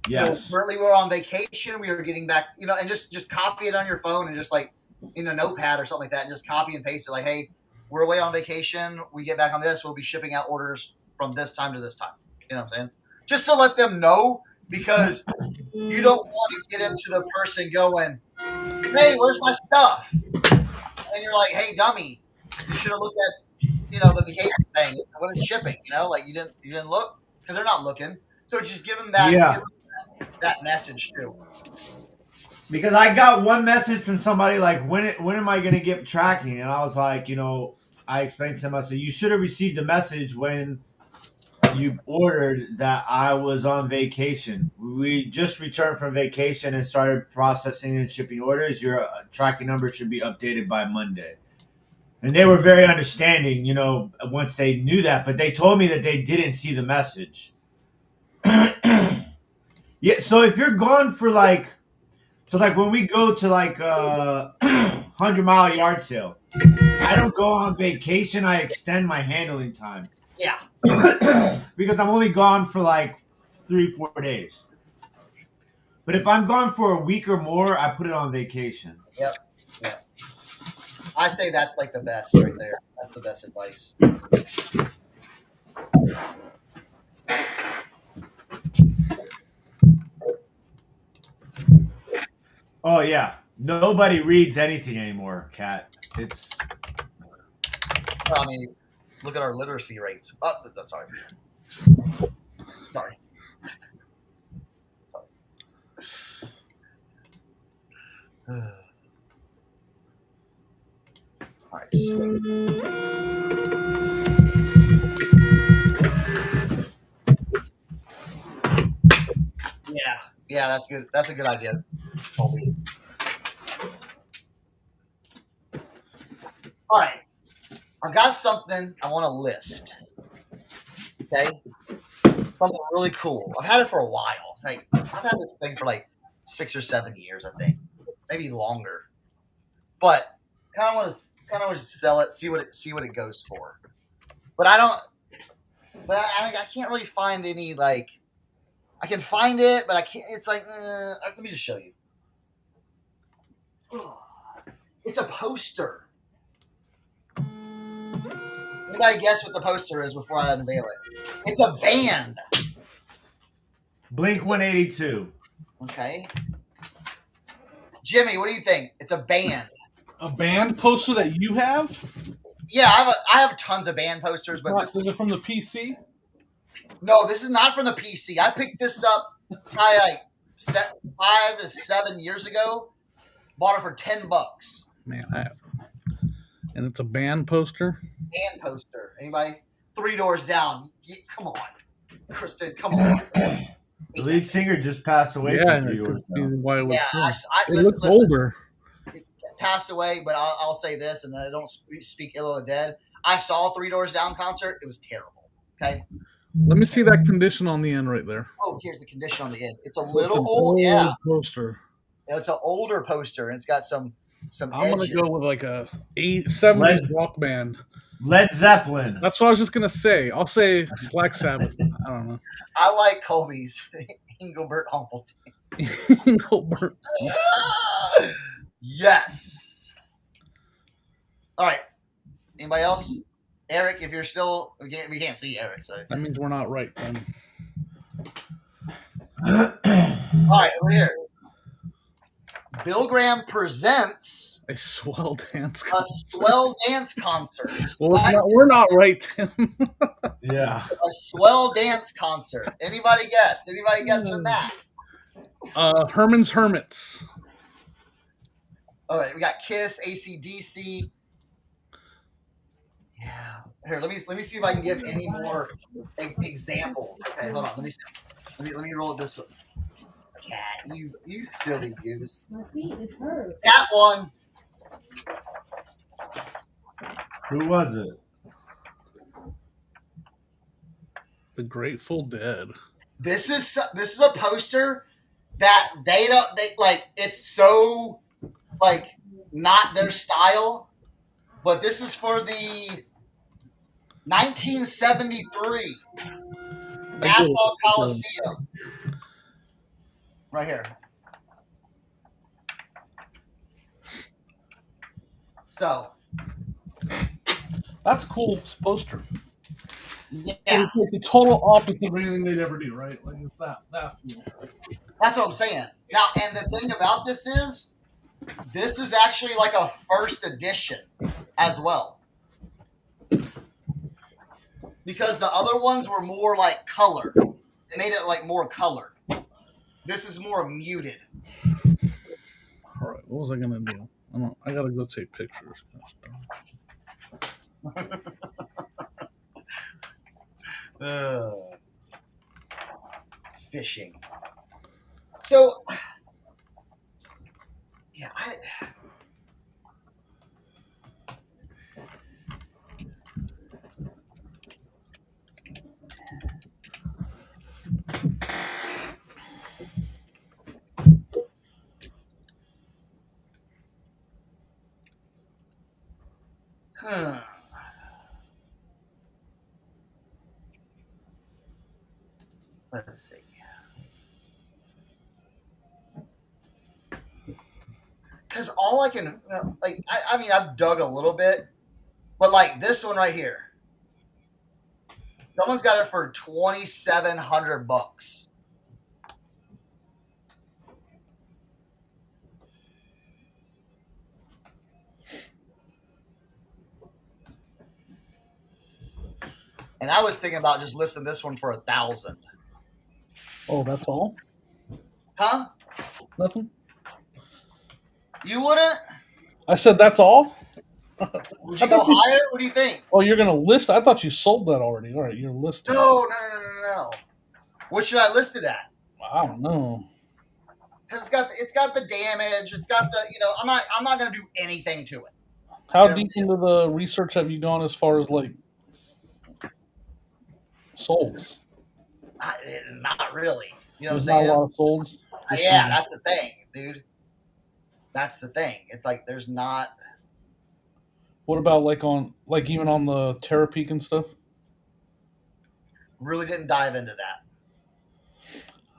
yes, currently we're on vacation, we are getting back, and just copy it on your phone and just like in a notepad or something like that and just copy and paste it like, hey, we're away on vacation, we get back on this, we'll be shipping out orders from this time to this time. You know what I'm saying? Just to let them know, because you don't want to get into the person going, hey, where's my stuff? And you're like, hey, dummy, you should have looked at, the vacation thing. What is shipping? Like you didn't look, because they're not looking. So just give them that, that message too. Because I got one message from somebody like, when am I going to get tracking? And I was like, I explained to them, I said, you should have received a message when you ordered that I was on vacation. We just returned from vacation and started processing and shipping orders. Your tracking number should be updated by Monday. And they were very understanding, once they knew that. But they told me that they didn't see the message. Yeah, so if you're gone for like when we go to like 100-mile yard sale, I don't go on vacation. I extend my handling time. Yeah. Because I'm only gone for like 3-4 days. But if I'm gone for a week or more, I put it on vacation. Yep. I say that's like the best right there. That's the best advice. Oh yeah, nobody reads anything anymore, Kat. It's. Well, I mean, look at our literacy rates. Oh, sorry. All right, sweet. Yeah, that's good. That's a good idea, Colby. All right, I've got something I want to list. Okay, something really cool. I've had it for a while. Like I've had this thing for like 6 or 7 years, I think, maybe longer. But kind of want to sell it, see what it goes for. But I don't. But I can't really find any like. I can find it, but I can't. It's like let me just show you. It's a poster. Anybody guess what the poster is before I unveil it? It's a band. Blink 182. Okay. Jimmy, what do you think? It's a band. A band poster that you have? Yeah, I have tons of band posters, but Is it from the PC? No, this is not from the PC. I picked this up probably like 5 to 7 years ago. Bought it for $10. Man, and it's a band poster. Band poster. Anybody? 3 Doors Down. Come on, Kristen. Come on. The lead singer just passed away. Yeah, for 3 Doors Down. Why it was it looks older. It passed away, but I'll say this, and I don't speak ill of the dead. I saw 3 Doors Down concert. It was terrible. Okay. Let me see that condition on the end right there. Oh, here's the condition on the end. It's a little old. Yeah. Poster. It's an older poster, and it's got some. I'm gonna go with like a 70s rock band. Led Zeppelin. That's what I was just gonna say. I'll say Black Sabbath. I don't know. I like Colby's Engelbert Humperdinck. Engelbert. Yes. All right. Anybody else? Eric, if you're still, we can't see Eric, so that means we're not right then. All right, over here. Bill Graham presents a swell dance concert. Well, we're not right, Tim. Yeah. A swell dance concert. Anybody guess? Anybody guess from that? Herman's Hermits. All right, we got Kiss, AC/DC. Yeah. Here, let me see if I can give any more examples. Okay, hold on. Let me see. Let me roll this up. Cat, you silly goose. That one. Who was it? The Grateful Dead. This is a poster that they like. It's so like not their style, but this is for the 1973 Nassau Coliseum. Right here. So that's a cool poster. Yeah, it's like the total opposite of anything they'd ever do, right? Like it's that feel. That's what I'm saying. Now, and the thing about this is actually like a first edition as well, because the other ones were more like color. They made it like more color. This is more muted. All right, what was I gonna do? I gotta go take pictures. Fishing. So, yeah, let's see. because all I can like, I mean, I've dug a little bit, but like this one right here, someone's got it for $2,700. And I was thinking about just listing this one for $1,000. Oh, that's all? Huh? Nothing? You wouldn't? I said that's all? Would you go higher? What do you think? Oh, you're going to list? I thought you sold that already. All right, you're listing. No. What should I list it at? I don't know. Because it's got the damage. It's got the, I'm not going to do anything to it. How deep into the research have you gone as far as like solds? Not really. You know There's what I'm saying? not a lot of solds. Yeah, that's the thing, dude. That's the thing. It's like there's not. What about even on the Terapeak and stuff? Really didn't dive into that.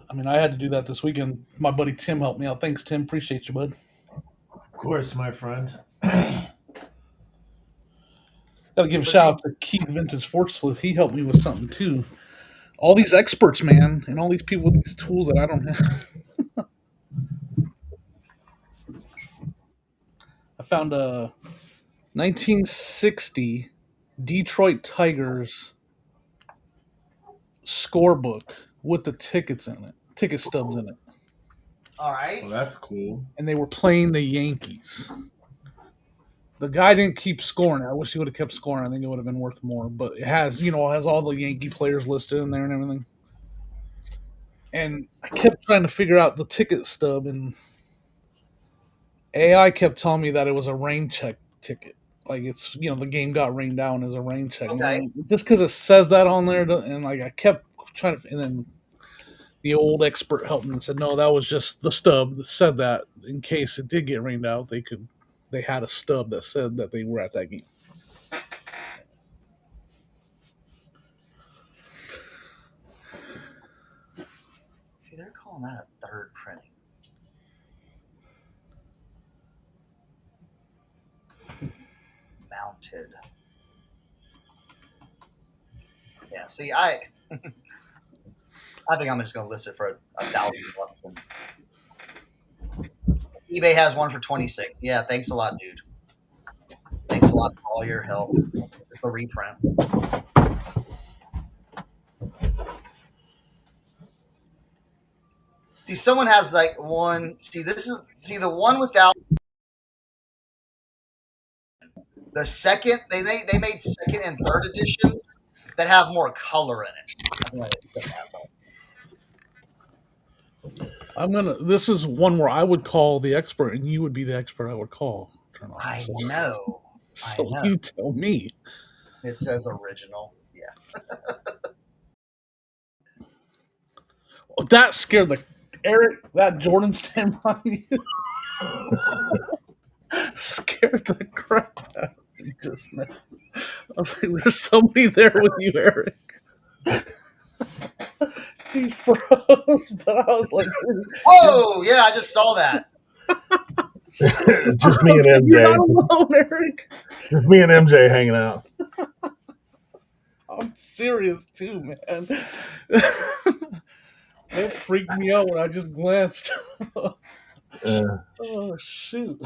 I mean, I had to do that this weekend. My buddy Tim helped me out. Thanks, Tim. Appreciate you, bud. Of course, my friend. Gotta give a shout out to Keith Vintage Force. He helped me with something too. All these experts, man, and all these people with these tools that I don't have. I found a 1960 Detroit Tigers scorebook with the ticket stubs in it. All right. Well, that's cool. And they were playing the Yankees. The guy didn't keep scoring. I wish he would have kept scoring. I think it would have been worth more. But it has all the Yankee players listed in there and everything. And I kept trying to figure out the ticket stub, and AI kept telling me that it was a rain check ticket. Like it's, the game got rained down as a rain check. Okay. Just because it says that on there, and like I kept trying to, and then the old expert helped me and said, no, that was just the stub that said that in case it did get rained out, they had a stub that said that they were at that game. They're calling that a third printing. Mounted. Yeah, see, I think I'm just going to list it for $1,000. eBay has one for 26. Yeah, thanks a lot, dude. Thanks a lot for all your help. It's a reprint. See, someone has like one. See, the one without the second. They made second and third editions that have more color in it. This is one where I would call the expert, and you would be the expert I would call. I know. So you tell me. It says original. Yeah. That scared Eric, that Jordan stand by you. Scared the crap out of me just now. I was like, there's somebody there with you, Eric. He froze, but I was like, whoa, yeah, I just saw that. Just me and MJ. You're not alone, Eric. Just me and MJ hanging out. I'm serious too, man. It freaked me out when I just glanced. Oh shoot!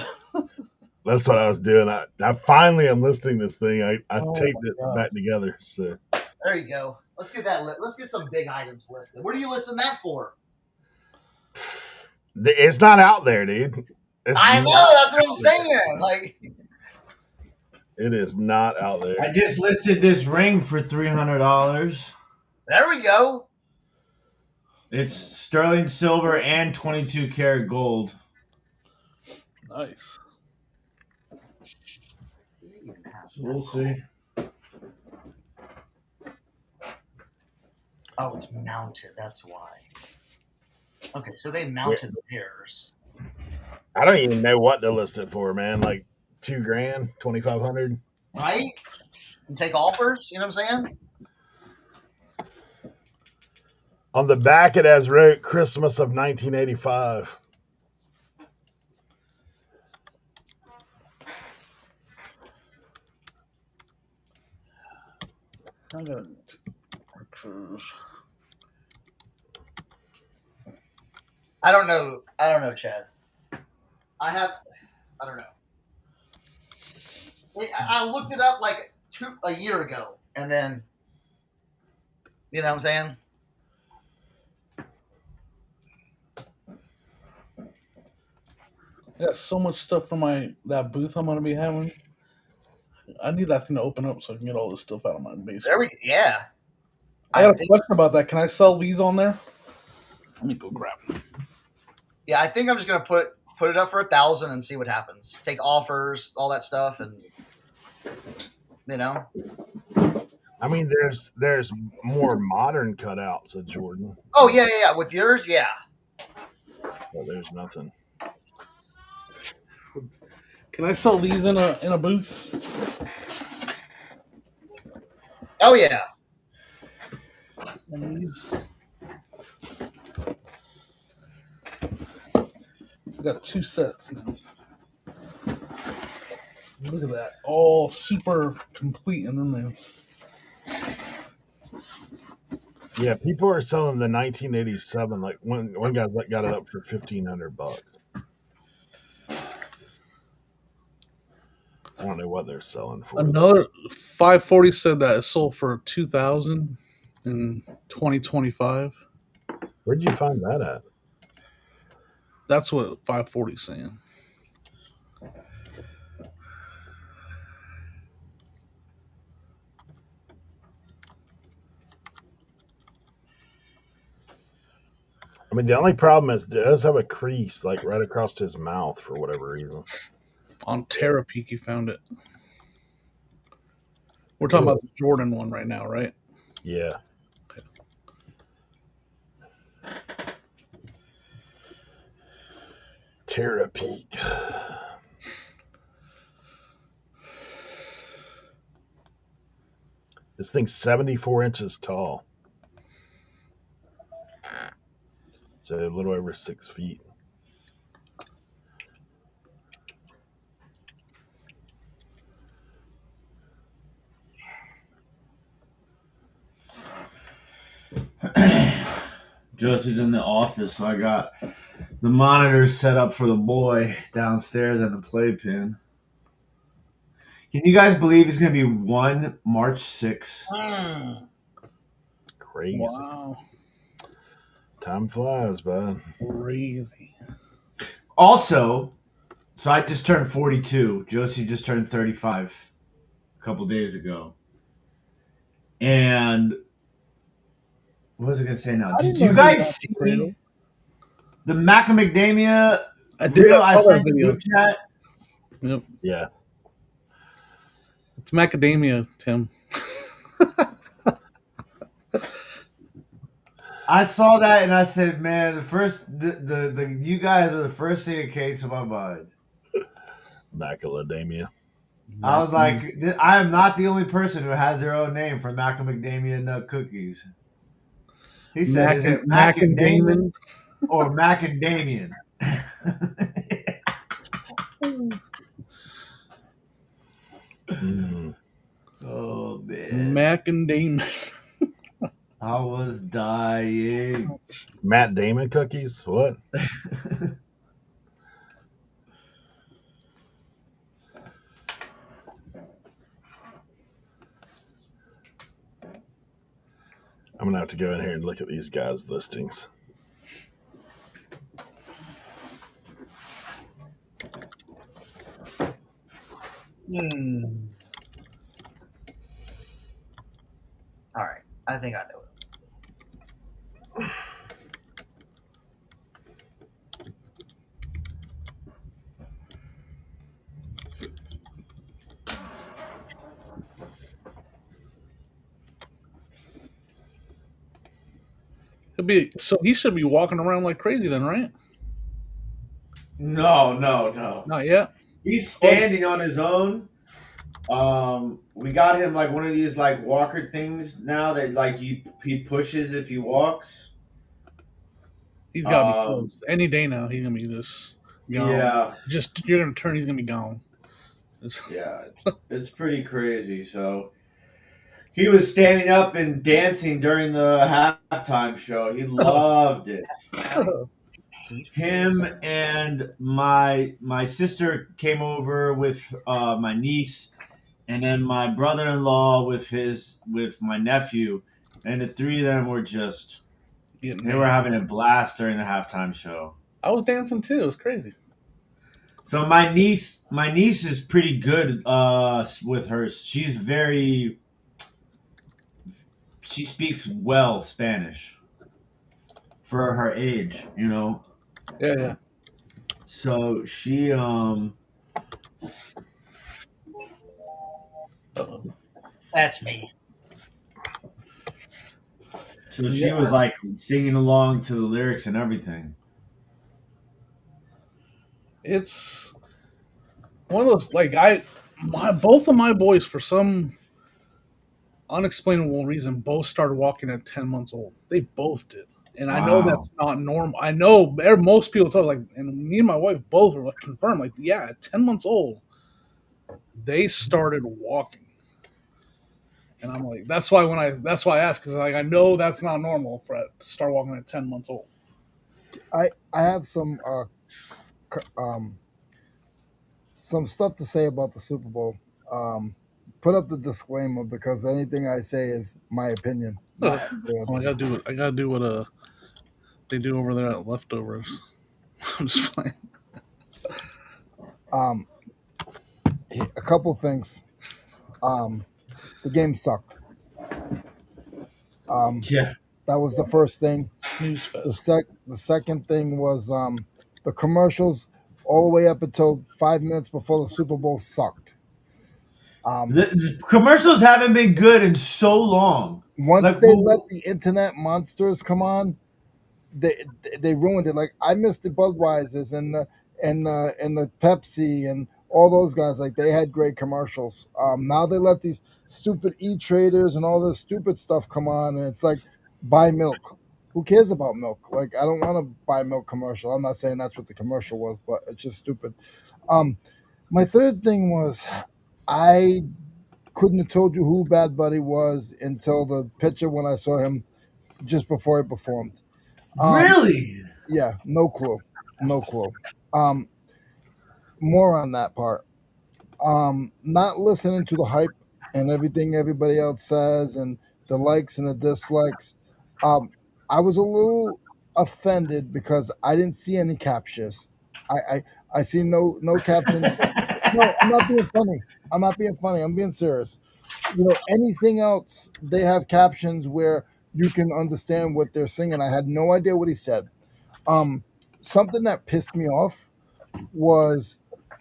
That's what I was doing. I finally am listing this thing. I taped it back together. So there you go. Let's get that. Let's get some big items listed. What are you listing that for? It's not out there, dude. I know. That's what I'm saying. Like, it is not out there. I just listed this ring for $300. There we go. It's sterling silver and 22 karat gold. Nice. We'll see. Oh, it's mounted. That's why. Okay, so they mounted theirs. I don't even know what to list it for, man. Like $2,000, $2,500. Right? And take offers. You know what I'm saying? On the back, it has wrote Christmas of 1985. I got pictures. I don't know, Chad. I don't know. I looked it up like a year ago, and then, you know what I'm saying? I got so much stuff for that booth I'm gonna be having. I need that thing to open up so I can get all this stuff out of my basement. Yeah. I got a question about that. Can I sell these on there? Let me go grab them. Yeah, I think I'm just gonna put it up for 1,000 and see what happens. Take offers, all that stuff, and you know. I mean, there's more modern cutouts of Jordan. Oh yeah. With yours, yeah. Well, there's nothing. Can I sell these in a booth? Oh yeah. And these. I got 2 sets now. Look at that. All super complete and in there. Yeah, people are selling the 1987. Like one guy got it up for $1,500. I don't know what they're selling for. Another 540 said that it sold for 2,000 in 2025. Where'd you find that at? That's what 540 is saying. I mean, the only problem is it does have a crease like right across his mouth for whatever reason. On Terapeak, you found it. We're talking about the Jordan one right now, right? Yeah. Okay. Terapeak. This thing's 74 inches tall. So a little over 6 feet. Josie's in the office, so I got the monitors set up for the boy downstairs and the playpen. Can you guys believe it's going to be 1 March 6th? Crazy. Wow. Time flies, bud. Crazy. Also, so I just turned 42. Josie just turned 35 a couple days ago. And what was I going to say now? Did you guys see the Macadamia reel I sent in the group chat? Yep. Yeah. It's macadamia, Tim. I saw that and I said, man, the you guys are the first thing that came to my mind. Macadamia. I was like, I am not the only person who has their own name for macadamia nut cookies. He said, is it Macadamian or Macadamian? Oh, man. Macadamia. I was dying. Matt Damon cookies? What? I'm going to have to go in here and look at these guys' listings. All right. I think I know it. So he should be walking around like crazy then, right? No. Not yet. He's standing on his own. We got him like one of these like walker things now that like he pushes if he walks. He's got to be close. Any day now, he's gonna be this. Gone. Yeah. Just you're gonna turn. He's gonna be gone. Yeah, it's pretty crazy. So He was standing up and dancing during the halftime show. He loved it. Him and my sister came over with my niece, and then my brother-in-law with my nephew, and the three of them were just they were having a blast during the halftime show. I was dancing too. It was crazy. So my niece is pretty good with hers. She speaks well Spanish for her age, you know. Yeah. So she That's me. So she was like singing along to the lyrics and everything. It's one of those both of my boys, for some unexplainable reason, both started walking at 10 months old. They both did. And I know Wow. that's not normal. I know most people tell, like, and me and my wife both are confirmed, like, yeah, at 10 months old, they started walking. And I'm like, that's why I asked, because like I know that's not normal for it to start walking at 10 months old. I have some stuff to say about the Super Bowl. Put up the disclaimer because anything I say is my opinion. I gotta do what they do over there at Leftovers. I'm just playing. A couple things. The game sucked. Yeah. That was the first thing. Snooze fest. The second thing was the commercials all the way up until 5 minutes before the Super Bowl sucked. The commercials haven't been good in so long. Once they let the internet monsters come on, they ruined it. Like I missed the Budweisers and the Pepsi and all those guys. Like they had great commercials. Now they let these stupid e-traders and all this stupid stuff come on, and it's like buy milk. Who cares about milk? Like I don't want to buy milk commercial. I'm not saying that's what the commercial was, but it's just stupid. My third thing was I couldn't have told you who Bad Buddy was until the picture when I saw him just before he performed. Really? Yeah, no clue. More on that part. Not listening to the hype and everything everybody else says and the likes and the dislikes. I was a little offended because I didn't see any captures. I see no caption. No, I'm not being funny. I'm being serious. Anything else, they have captions where you can understand what they're singing. I had no idea what he said. Something that pissed me off was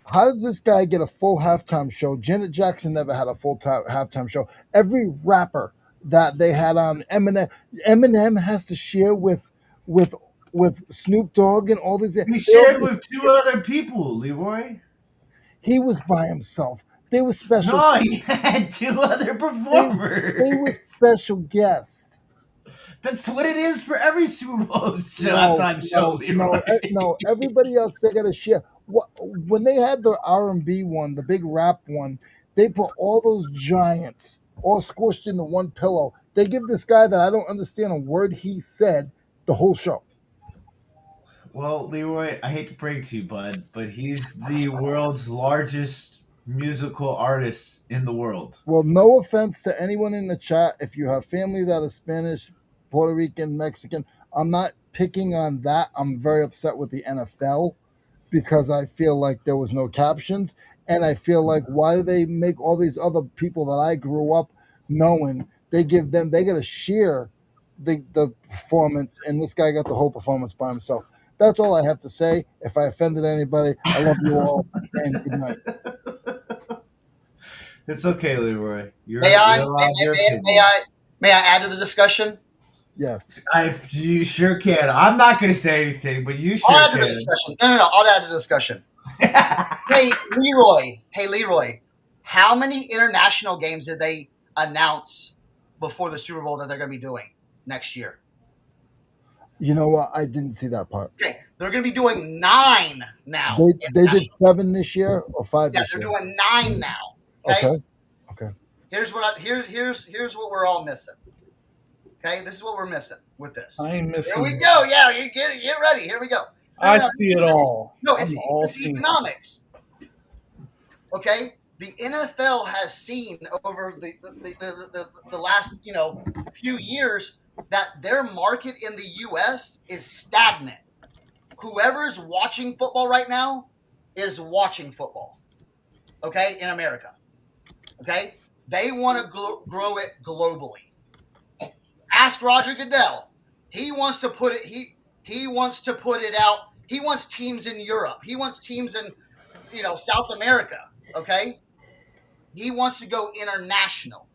how does this guy get a full halftime show? Janet Jackson never had a full halftime show. Every rapper that they had on Eminem has to share with Snoop Dogg and all these. He shared with two other people, Leroy. He was by himself. They were special. No, he had two other performers. They were special guests. That's what it is for every Super Bowl halftime show. No. Everybody else they got to share. When they had the R&B one, the big rap one, they put all those giants all squished into one pillow. They give this guy that I don't understand a word he said the whole show. Well, Leroy, I hate to break to you, bud, but he's the world's largest musical artist in the world. Well, no offense to anyone in the chat. If you have family that is Spanish, Puerto Rican, Mexican, I'm not picking on that. I'm very upset with the NFL because I feel like there was no captions. And I feel like, why do they make all these other people that I grew up knowing, they got to share the performance, and this guy got the whole performance by himself. That's all I have to say. If I offended anybody, I love you all, and good night. It's okay, Leroy. May I add to the discussion? Yes. You sure can. I'm not going to say anything, but you sure I'll add can. to the discussion. No, I'll add to the discussion. Hey, Leroy, how many international games did they announce before the Super Bowl that they're going to be doing next year? You know what? I didn't see that part. Okay, they're going to be doing 9 now. They did 7 this year or 5 this year? Yeah, they're doing 9 now. Okay. Here's what we're all missing. Okay, this is what we're missing with this. I ain't missing. Here we go. Yeah, you get ready. Here we go. I see it all. No, it's economics. Okay, the NFL has seen over the last few years that their market in the U.S. is stagnant. Whoever's watching football right now is watching football. Okay, in America. Okay, they want to grow it globally. Ask Roger Goodell. He wants to put it. He wants to put it out. He wants teams in Europe. He wants teams in South America. Okay, he wants to go international.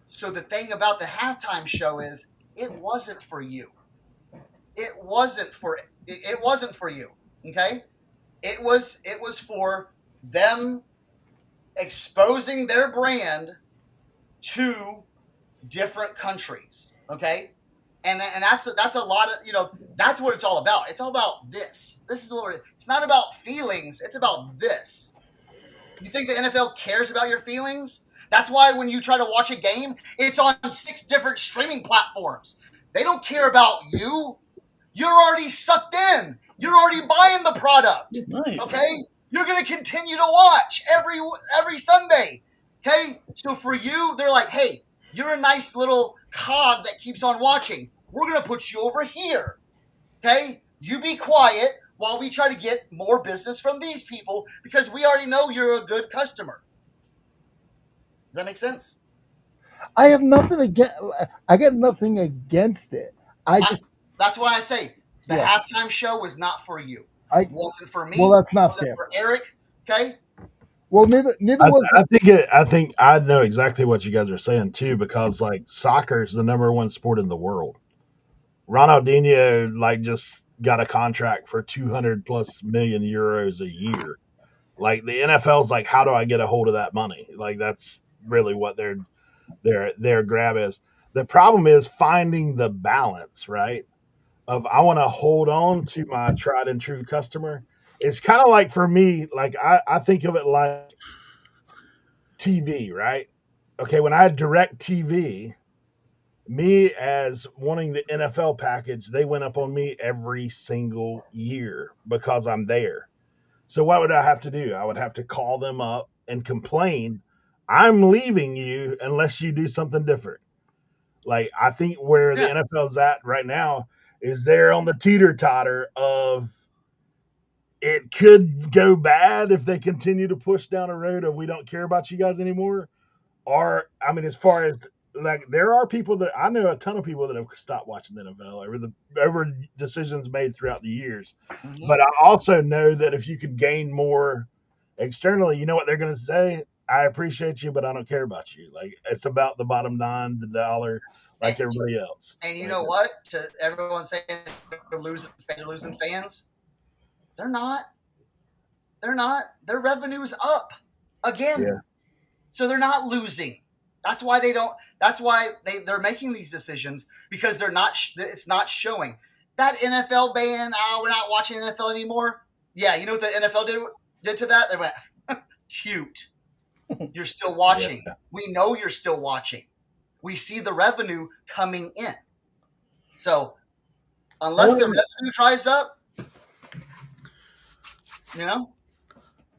So the thing about the halftime show is it wasn't for you. It wasn't for you. Okay, it was for them exposing their brand to different countries. Okay, and that's a lot of that's what it's all about. It's all about this. This is what it's not about feelings. It's about this. You think the NFL cares about your feelings? That's why when you try to watch a game, it's on 6 different streaming platforms. They don't care about you. You're already sucked in. You're already buying the product. Nice. Okay? You're going to continue to watch every Sunday. Okay? So for you, they're like, hey, you're a nice little cog that keeps on watching. We're going to put you over here. Okay? You be quiet while we try to get more business from these people because we already know you're a good customer. Does that make sense? I have nothing against. I got nothing against it. That's why I say the halftime show was not for you. It wasn't for me. Well, that's not fair. For Eric, okay? Well, neither was. I think I know exactly what you guys are saying too, because like soccer is the #1 sport in the world. Ronaldinho just got a contract for 200+ million euros a year. Like the NFL's like, how do I get a hold of that money? Like that's really what their grab is. The problem is finding the balance, right? Of I want to hold on to my tried and true customer. It's kind of like for me, like I think of it like TV, right? Okay, when I had direct TV, me as wanting the NFL package, they went up on me every single year because I'm there. So what would I have to do? I would have to call them up and complain, I'm leaving you unless you do something different. Like I think where the NFL's at right now is they're on the teeter-totter of it could go bad if they continue to push down a road of we don't care about you guys anymore. Or I mean, as far as like there are people that I know a ton of people that have stopped watching the NFL over decisions made throughout the years. Mm-hmm. But I also know that if you could gain more externally, you know what they're going to say? I appreciate you, but I don't care about you. Like it's about the bottom line, the dollar, like everybody else. And you know what? To everyone saying they're losing fans, they're not. They're not. Their revenue's up again. Yeah. So they're not losing. That's why they don't. That's why they're making these decisions because they're not. It's not showing that NFL ban. Oh, we're not watching NFL anymore. Yeah, you know what the NFL did to that? They went cute. You're still watching. Yeah. We know you're still watching. We see the revenue coming in. So unless the revenue dries up,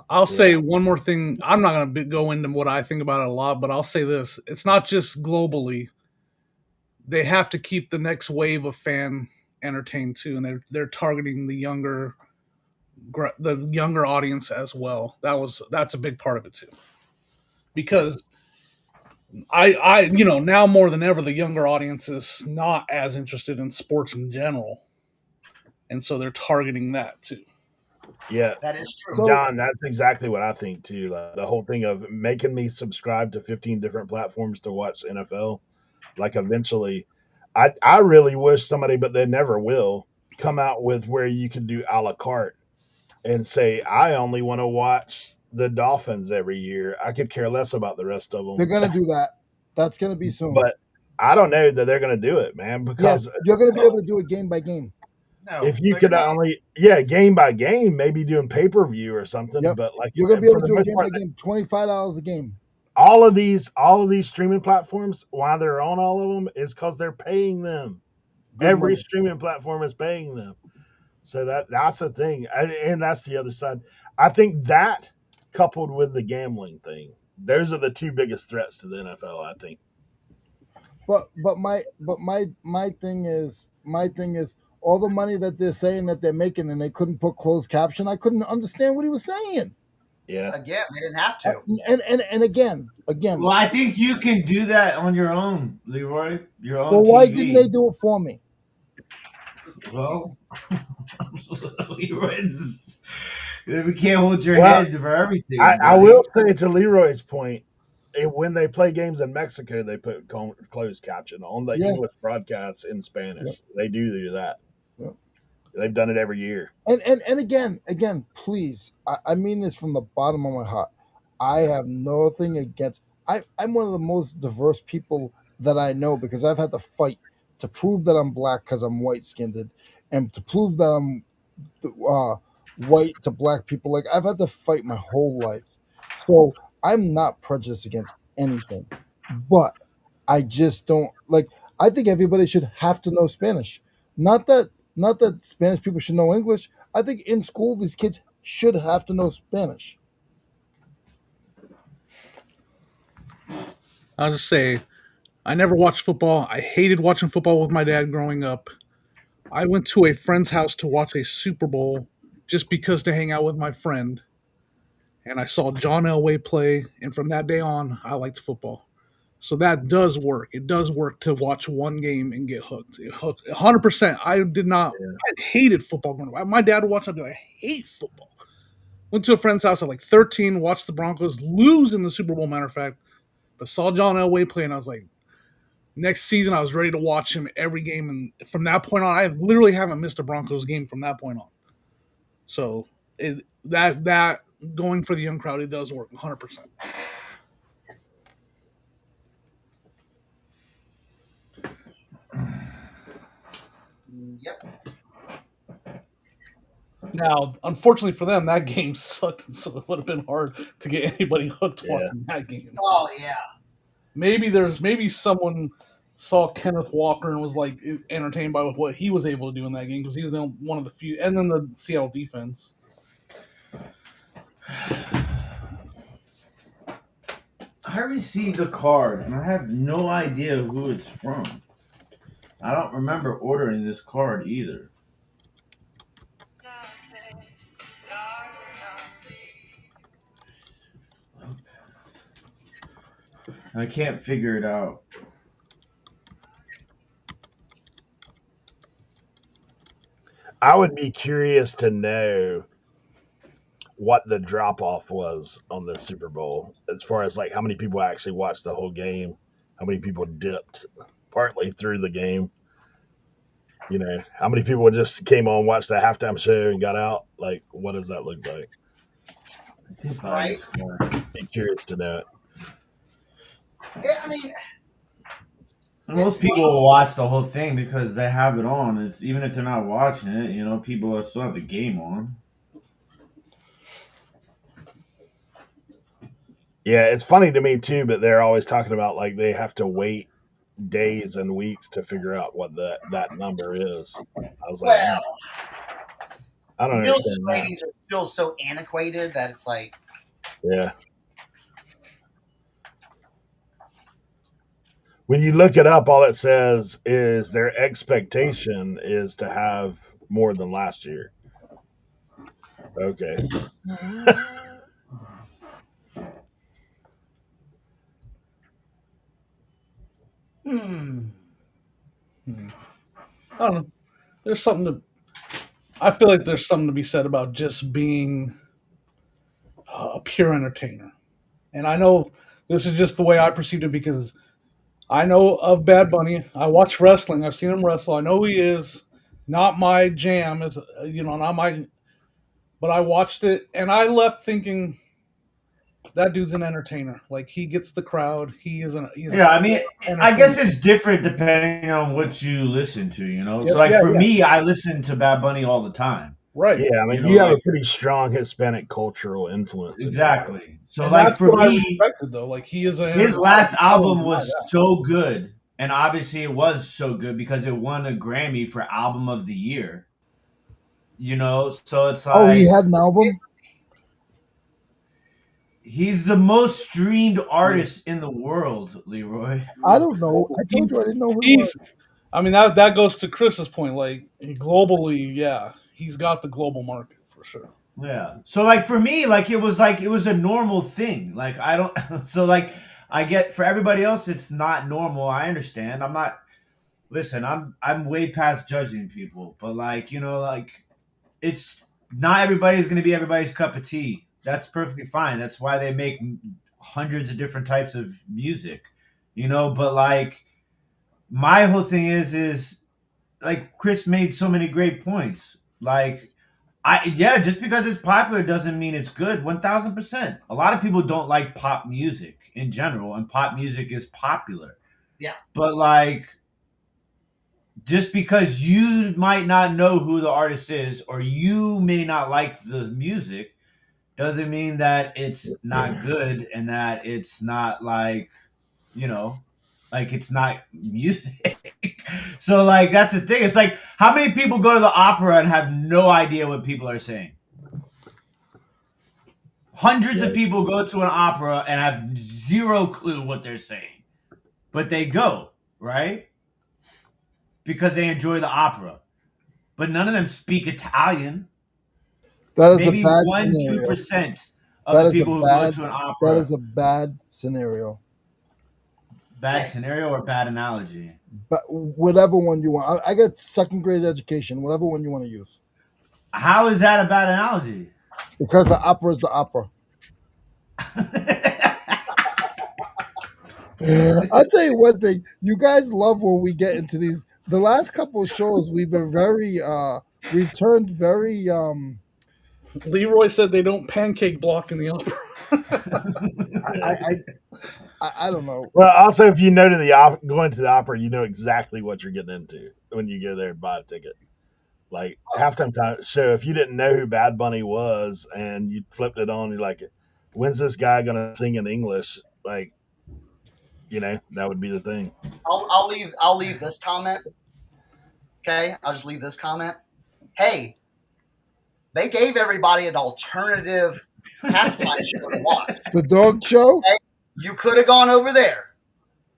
I'll say one more thing. I'm not going to go into what I think about it a lot, but I'll say this. It's not just globally. They have to keep the next wave of fan entertained too, and they're targeting the younger audience as well. That's a big part of it too. Because I now more than ever, the younger audience is not as interested in sports in general. And so they're targeting that too. Yeah, that is true. John, that's exactly what I think too. The whole thing of making me subscribe to 15 different platforms to watch NFL, like eventually, I really wish somebody, but they never will, come out with where you can do a la carte and say, I only want to watch the Dolphins every year. I could care less about the rest of them. They're going to do that. That's going to be soon. But I don't know that they're going to do it, man, because you're going to be able to do it game by game. No, if you could only, game by game, maybe doing pay-per-view or something. Yep. But like you're going to be able to do it game by game, $25 a game. all of these streaming platforms, why they're on all of them is because they're paying them. Good Every money. streaming platform is paying them. So that's the thing, and that's the other side. I think that coupled with the gambling thing, those are the two biggest threats to the NFL. I think. But my thing is all the money that they're saying that they're making and they couldn't put closed caption. I couldn't understand what he was saying. Yeah. Again, they didn't have to. And again. Well, I think you can do that on your own, Leroy. Your own Well, TV. why didn't they do it for me? Well, Leroy's, we can't hold your head for everything. I will say to Leroy's point, when they play games in Mexico, they put closed caption on the English broadcasts in Spanish. Yep. They do that. Yep. They've done it every year. And again, please, I mean this from the bottom of my heart. I have nothing against. I'm one of the most diverse people that I know because I've had to fight to prove that I'm black because I'm white skinned, and to prove that I'm white to black people. Like I've had to fight my whole life, so I'm not prejudiced against anything. But I just don't like. I think everybody should have to know Spanish. Not that Spanish people should know English. I think in school these kids should have to know Spanish. I'll just say, I never watched football. I hated watching football with my dad growing up. I went to a friend's house to watch a Super Bowl just because to hang out with my friend. And I saw John Elway play, and from that day on, I liked football. So that does work. It does work to watch one game and get hooked. 100%. I did not. Yeah. I hated football growing up. My dad would watch it. I'd be like, I hate football. Went to a friend's house at like 13, watched the Broncos lose in the Super Bowl, matter of fact. But saw John Elway play, and I was like, next season I was ready to watch him every game. And from that point on, I literally haven't missed a Broncos game from that point on. So that going for the young crowd, it does work 100%. Yep. Now, unfortunately for them, that game sucked, so it would have been hard to get anybody hooked watching that game. Oh yeah. Maybe someone saw Kenneth Walker and was like entertained by what he was able to do in that game because he was one of the few, and then the Seattle defense. I received a card and I have no idea who it's from. I don't remember ordering this card either. I can't figure it out. I would be curious to know what the drop off was on the Super Bowl, as far as like how many people actually watched the whole game, how many people dipped partly through the game. You know, how many people just came on, watched the halftime show, and got out? Like, what does that look like? Right. Be curious to know it. Yeah, I mean, most people will watch the whole thing because they have it on. Even if they're not watching it, you know, people still have the game on. Yeah, it's funny to me too, but they're always talking about like they have to wait days and weeks to figure out what that number is. I was like, well, I don't Nielsen understand ratings are still so antiquated that it's like, yeah. When you look it up, all it says is their expectation is to have more than last year. Okay. I don't know. There's something to. I feel like there's something to be said about just being a pure entertainer, and I know this is just the way I perceived it because I know of Bad Bunny. I watch wrestling. I've seen him wrestle. I know who he is. Not my jam, is not my. But I watched it and I left thinking that dude's an entertainer. Like he gets the crowd. I mean, I guess it's different depending on what you listen to. You know, so like for me, I listen to Bad Bunny all the time. Right. Yeah, I mean, you have a pretty strong Hispanic cultural influence. Exactly. So, and like, that's for what I me, respected, though. Like, he is his last album was so good. And obviously it was so good because it won a Grammy for Album of the Year. You know, so it's like... Oh, he had an album? He's the most streamed artist in the world, Leroy. I don't know. I told you I didn't know who he was. I mean, that goes to Chris's point. Like, globally, yeah, he's got the global market for sure. Yeah. So, like, for me, like, it was a normal thing. Like, I don't... So, like, I get... For everybody else, it's not normal. I understand. I'm not... Listen, I'm way past judging people. But, like, you know, like, it's... Not everybody's going to be everybody's cup of tea. That's perfectly fine. That's why they make hundreds of different types of music, you know. But like, my whole thing is like Chris made so many great points. Like, just because it's popular doesn't mean it's good. 1000%. A lot of people don't like pop music in general, and pop music is popular. Yeah. But like, just because you might not know who the artist is, or you may not like the music, doesn't mean that it's not good and that it's not like, you know, like it's not music. So like, that's the thing. It's like, how many people go to the opera and have no idea what people are saying? Hundreds of people go to an opera and have zero clue what they're saying, but they go, right? Because they enjoy the opera, but none of them speak Italian. That is Maybe a bad 1-2% of the people who go to an opera. That is a bad scenario. Bad scenario or bad analogy? But whatever one you want. I got second grade education. Whatever one you want to use. How is that a bad analogy? Because the opera is the opera. I'll tell you one thing. You guys love when we get into these. The last couple of shows, we've been very, we've turned very. Leroy said they don't pancake block in the opera. I don't know. Well, also, if you know going to the opera, you know exactly what you're getting into when you go there and buy a ticket. Like halftime show, if you didn't know who Bad Bunny was and you flipped it on, you're like, when's this guy gonna sing in English? Like, you know, that would be the thing. I'll leave this comment. Okay, I'll just leave this comment. Hey, they gave everybody an alternative halftime show to watch. The dog show? Okay? You could have gone over there.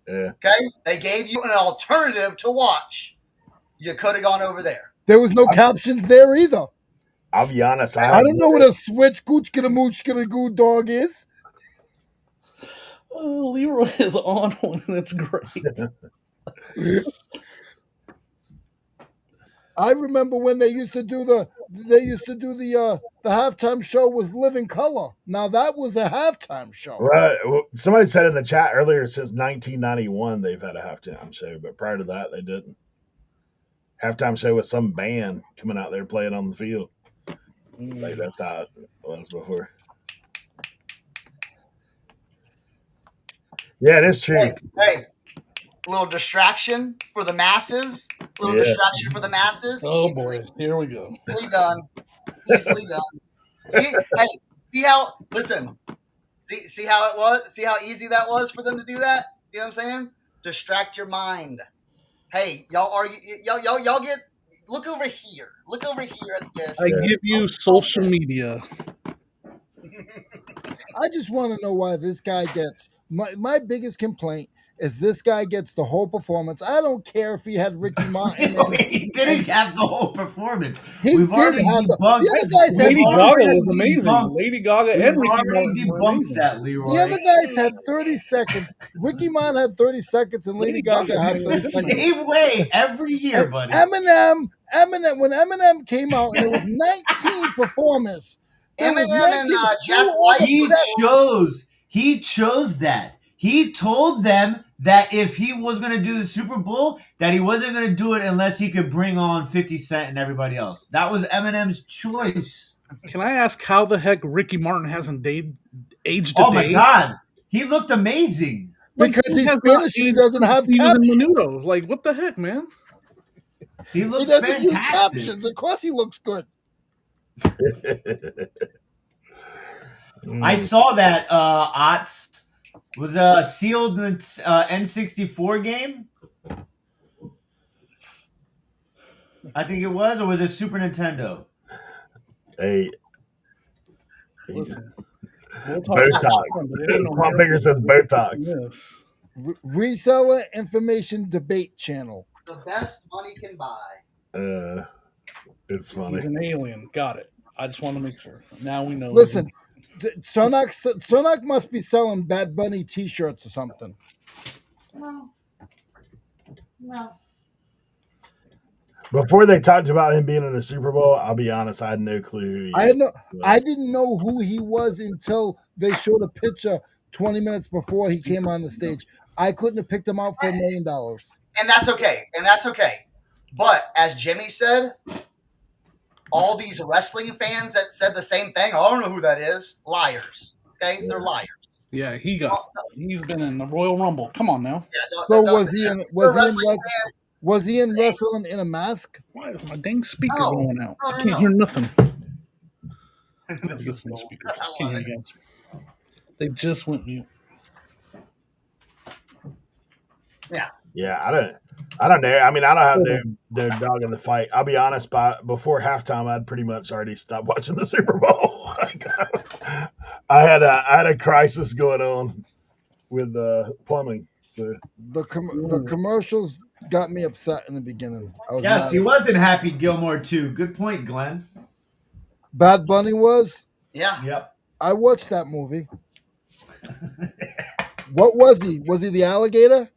Yeah. Okay? They gave you an alternative to watch. You could have gone over there. There was no captions there either. I'll be honest. I don't know what a switch gooch gonna mooch gonna goo dog is. Leroy is on one, and it's great. I remember when they used to do the halftime show was Living Color. Now that was a halftime show. Right. Well, somebody said in the chat earlier, since 1991 they've had a halftime show, but prior to that they didn't. Halftime show with some band coming out there playing on the field. Like that's how it was before. Yeah, it is true. Hey, a little distraction for the masses. Distraction for the masses. Oh boy, here we go. Easily done. Easily done. See how it was? See how easy that was for them to do that? You know what I'm saying? Distract your mind. Hey, y'all get look over here. Look over here at this. I give you social media. I just want to know why this guy gets my biggest complaint is this guy gets the whole performance. I don't care if he had Ricky Martin. He didn't have the whole performance. We've already have the other guys had Lady Gaga was amazing. Lady Gaga and Ricky Martin debunked that, Leroy. The other guys had 30 seconds. Ricky Martin had 30 seconds, and Lady Gaga had 30 seconds. Same way every year, buddy. Eminem, when Eminem came out, and there was 19 performers. Eminem and Jack White. He chose that. He told them that if he was going to do the Super Bowl, that he wasn't going to do it unless he could bring on 50 Cent and everybody else. That was Eminem's choice. Can I ask how the heck Ricky Martin hasn't aged a day? Oh my God. He looked amazing. Because he's Spanish, he doesn't have captions. Menudo. Like, what the heck, man? He doesn't use captions. Of course he looks good. I saw that Ots was sealed in the N64 game. I think it was, or was it Super Nintendo? Hey, Listen, Botox. Swamp Finger says Botox. Reseller Information Debate Channel. The best money can buy. It's funny. He's an alien. Got it. I just want to make sure. Now we know. Listen, Cernoch must be selling Bad Bunny T-shirts or something. No. Before they talked about him being in the Super Bowl, I'll be honest, I had no clue who he was. I didn't know who he was until they showed a picture 20 minutes before he came on the stage. I couldn't have picked him out for $1 million. And that's okay. But as Jimmy said, all these wrestling fans that said the same thing, I don't know who that is. Liars. Okay? Yeah. They're liars. Yeah, he's been in the Royal Rumble. Come on now. Yeah, so was he in wrestling in a mask? Why is my dang speaker going out? I can't hear nothing. They just went mute. Yeah, I don't know. I mean, I don't have no dog in the fight. I'll be honest. Before halftime, I'd pretty much already stopped watching the Super Bowl. I had a crisis going on with plumbing. So the commercials got me upset in the beginning. Yes, he was in Happy Gilmore too. Good point, Glenn. Bad Bunny was? Yeah. Yep. I watched that movie. What was he? Was he the alligator?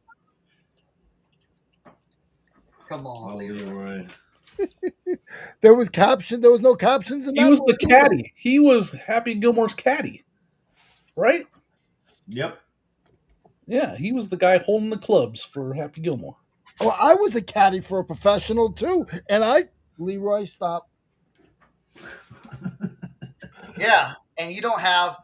Come on, Leroy. There was no captions in that. He was the caddy. He was Happy Gilmore's caddy. Right? Yep. Yeah, he was the guy holding the clubs for Happy Gilmore. Well, I was a caddy for a professional too, and Leroy, stop. Yeah, and you don't have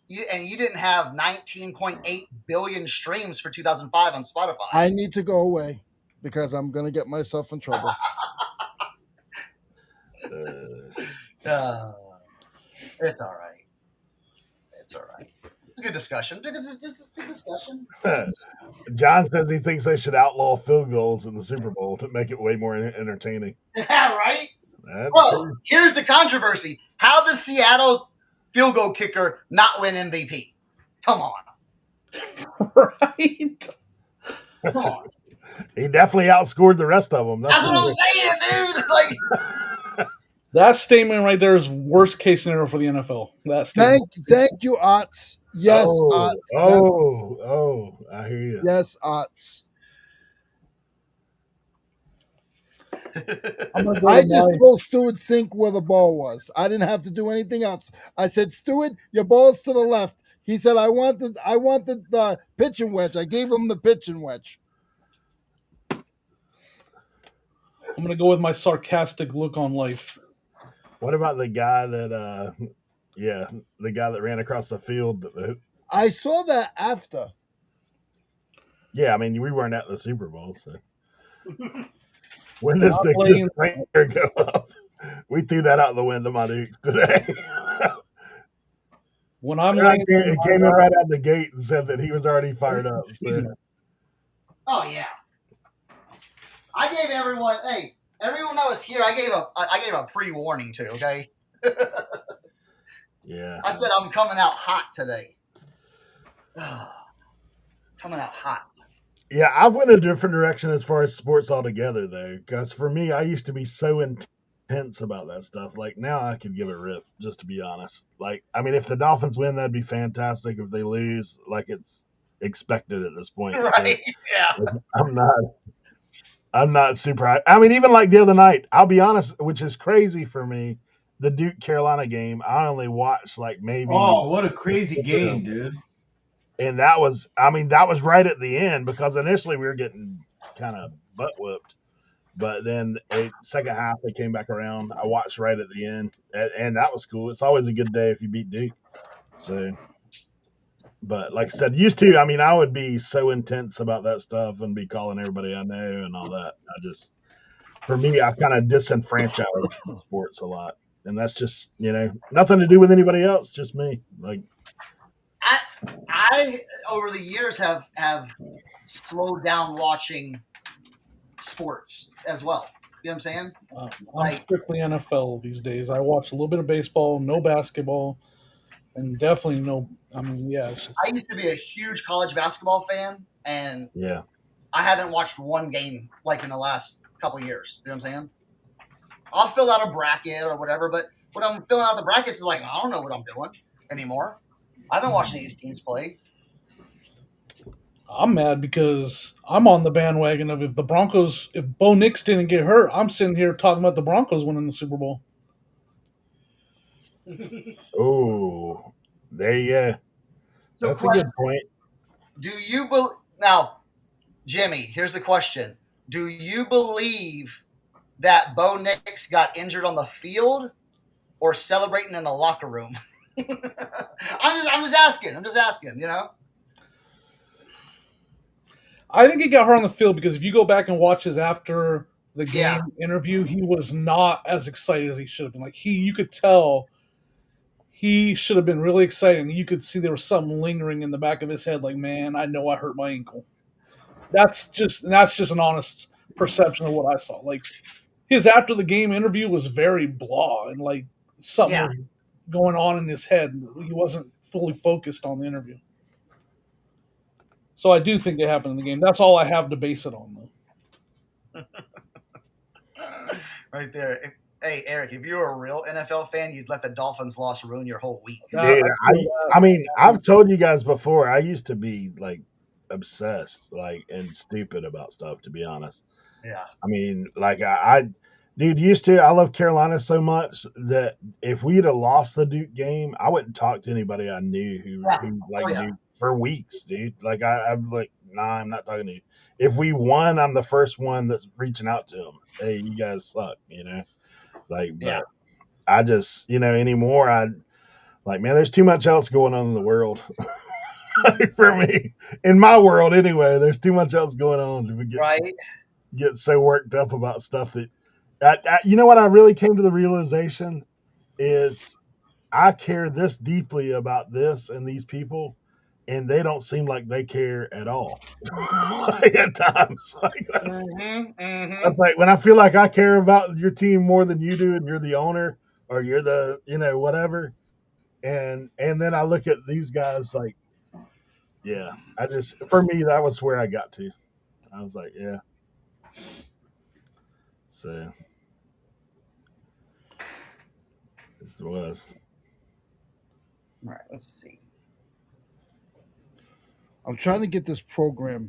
you didn't have 19.8 billion streams for 2005 on Spotify. I need to go away because I'm gonna get myself in trouble. It's all right. It's all right. It's a good discussion. Good discussion. John says he thinks they should outlaw field goals in the Super Bowl to make it way more entertaining. Yeah, right? Well, here's the controversy. How does Seattle field goal kicker not win MVP? Come on. Right? Come on. He definitely outscored the rest of them. That's what I'm saying, dude. That statement right there is worst case scenario for the NFL. Thank you, Ots. Yes, Ots. I hear you. Yes, Ots. I just told Stewart Sink where the ball was. I didn't have to do anything else. I said, Stewart, your ball's to the left. He said, I want the pitching wedge. I gave him the pitching wedge. I'm going to go with my sarcastic look on life. What about the guy that, the guy that ran across the field? I saw that after. Yeah, I mean, we weren't at the Super Bowl, so. When does the finger go up? We threw that out the window, my dudes, today. When I'm it came in right out the gate and said that he was already fired up. So. Oh yeah. I gave everyone that was here, I gave a pre-warning to, okay? Yeah. I said I'm coming out hot today. Coming out hot. Yeah, I went a different direction as far as sports altogether, though, because for me, I used to be so intense about that stuff. Like, now I could give a rip, just to be honest. Like, I mean, if the Dolphins win, that'd be fantastic. If they lose, like, it's expected at this point. Right, so, yeah. I'm not super. I mean, even like the other night, I'll be honest, which is crazy for me, the Duke Carolina game, I only watched like maybe. Oh, what a crazy game, dude. And that was right at the end because initially we were getting kind of butt whooped. But then second half, they came back around. I watched right at the end, and that was cool. It's always a good day if you beat Duke. So, but like I said, used to, I mean, I would be so intense about that stuff and be calling everybody I know and all that. For me, I've kind of disenfranchised from sports a lot. and that's just nothing to do with anybody else, just me. Like I over the years have slowed down watching sports as well. You know what I'm saying? I'm strictly NFL these days. I watch a little bit of baseball, no basketball, and definitely no. I mean, yeah. I used to be a huge college basketball fan, and yeah, I haven't watched one game like in the last couple of years. You know what I'm saying? I'll fill out a bracket or whatever, but when I'm filling out the brackets, it's like I don't know what I'm doing anymore. I haven't watched any of these teams play. I'm mad because I'm on the bandwagon of if Bo Nix didn't get hurt, I'm sitting here talking about the Broncos winning the Super Bowl. Oh, there you go. So that's a good point. Do you now, Jimmy? Here's the question: do you believe that Bo Nix got injured on the field or celebrating in the locker room? I'm just asking. I think he got hurt on the field because if you go back and watch his after the game interview, he was not as excited as he should have been. Like you could tell he should have been really excited, and you could see there was something lingering in the back of his head. Like, man, I know I hurt my ankle. That's just an honest perception of what I saw. Like his after the game interview was very blah and like something was going on in his head. He wasn't fully focused on the interview. So I do think it happened in the game. That's all I have to base it on, though. Right there. Hey, Eric, if you were a real NFL fan, you'd let the Dolphins loss ruin your whole week. Dude, I mean, I've told you guys before, I used to be like obsessed, like, and stupid about stuff, to be honest. Yeah. I mean, like I love Carolina so much that if we'd have lost the Duke game, I wouldn't talk to anybody I knew who knew for weeks, dude. Like I'm like, nah, I'm not talking to you. If we won, I'm the first one that's reaching out to them. Hey, you guys suck, Like, but I just, anymore, man, there's too much else going on in the world. For me, in my world anyway, there's too much else going on to get so worked up about stuff that you know what I really came to the realization is I care this deeply about this and these people, and they don't seem like they care at all. Like at times, that's like when I feel like I care about your team more than you do, and you're the owner or you're the whatever, and then I look at these guys like, yeah, for me that was where I got to. I was like, yeah. So it was. All right, let's see. I'm trying to get this program.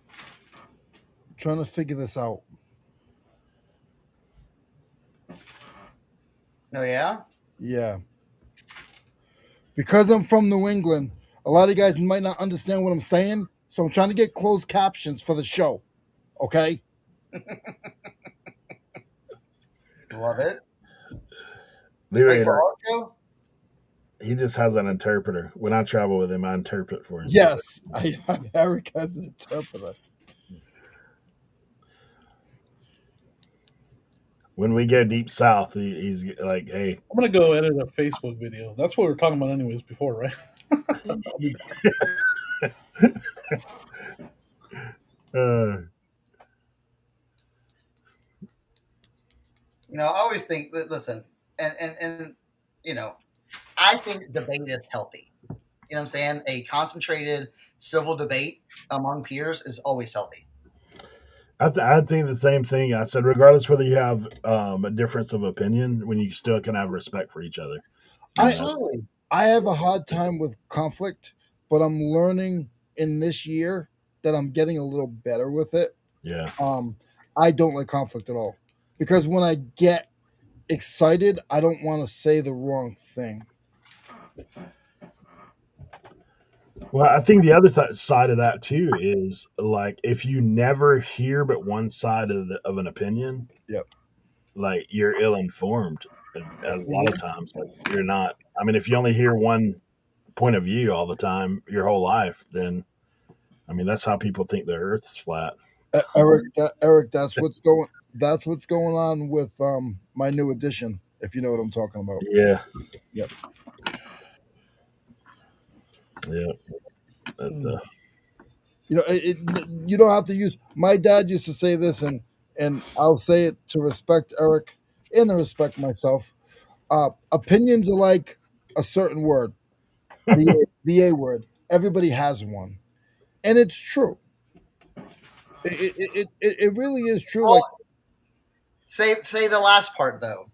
I'm trying to figure this out. Oh, yeah? Yeah. Because I'm from New England, a lot of you guys might not understand what I'm saying, so I'm trying to get closed captions for the show. Okay? Love it. Leroy, he just has an interpreter. When I travel with him, I interpret for him. Yes, I have Eric as an interpreter. When we go deep south, he's like, hey. I'm going to go edit a Facebook video. That's what we were talking about anyways before, right? I always think that, listen, and I think debate is healthy. You know what I'm saying? A concentrated civil debate among peers is always healthy. I think the same thing. I said, regardless whether you have a difference of opinion, when you still can have respect for each other. Absolutely. I have a hard time with conflict, but I'm learning in this year that I'm getting a little better with it. Yeah. I don't like conflict at all because when I get excited, I don't want to say the wrong thing. Well, I think the other side of that too is like if you never hear but one side of an opinion, yep, like you're ill-informed. A lot of times, like you're not. I mean, if you only hear one point of view all the time, your whole life, then I mean that's how people think the Earth is flat. Eric, that's what's going. that's what's going on with my new edition. If you know what I'm talking about. Yeah. Yep. Yeah. That's, You know, you don't have to use. My dad used to say this, and I'll say it to respect Eric and to respect myself. Opinions are like a certain word, the A word. Everybody has one, and it's true. It really is true. Well, Like say the last part though.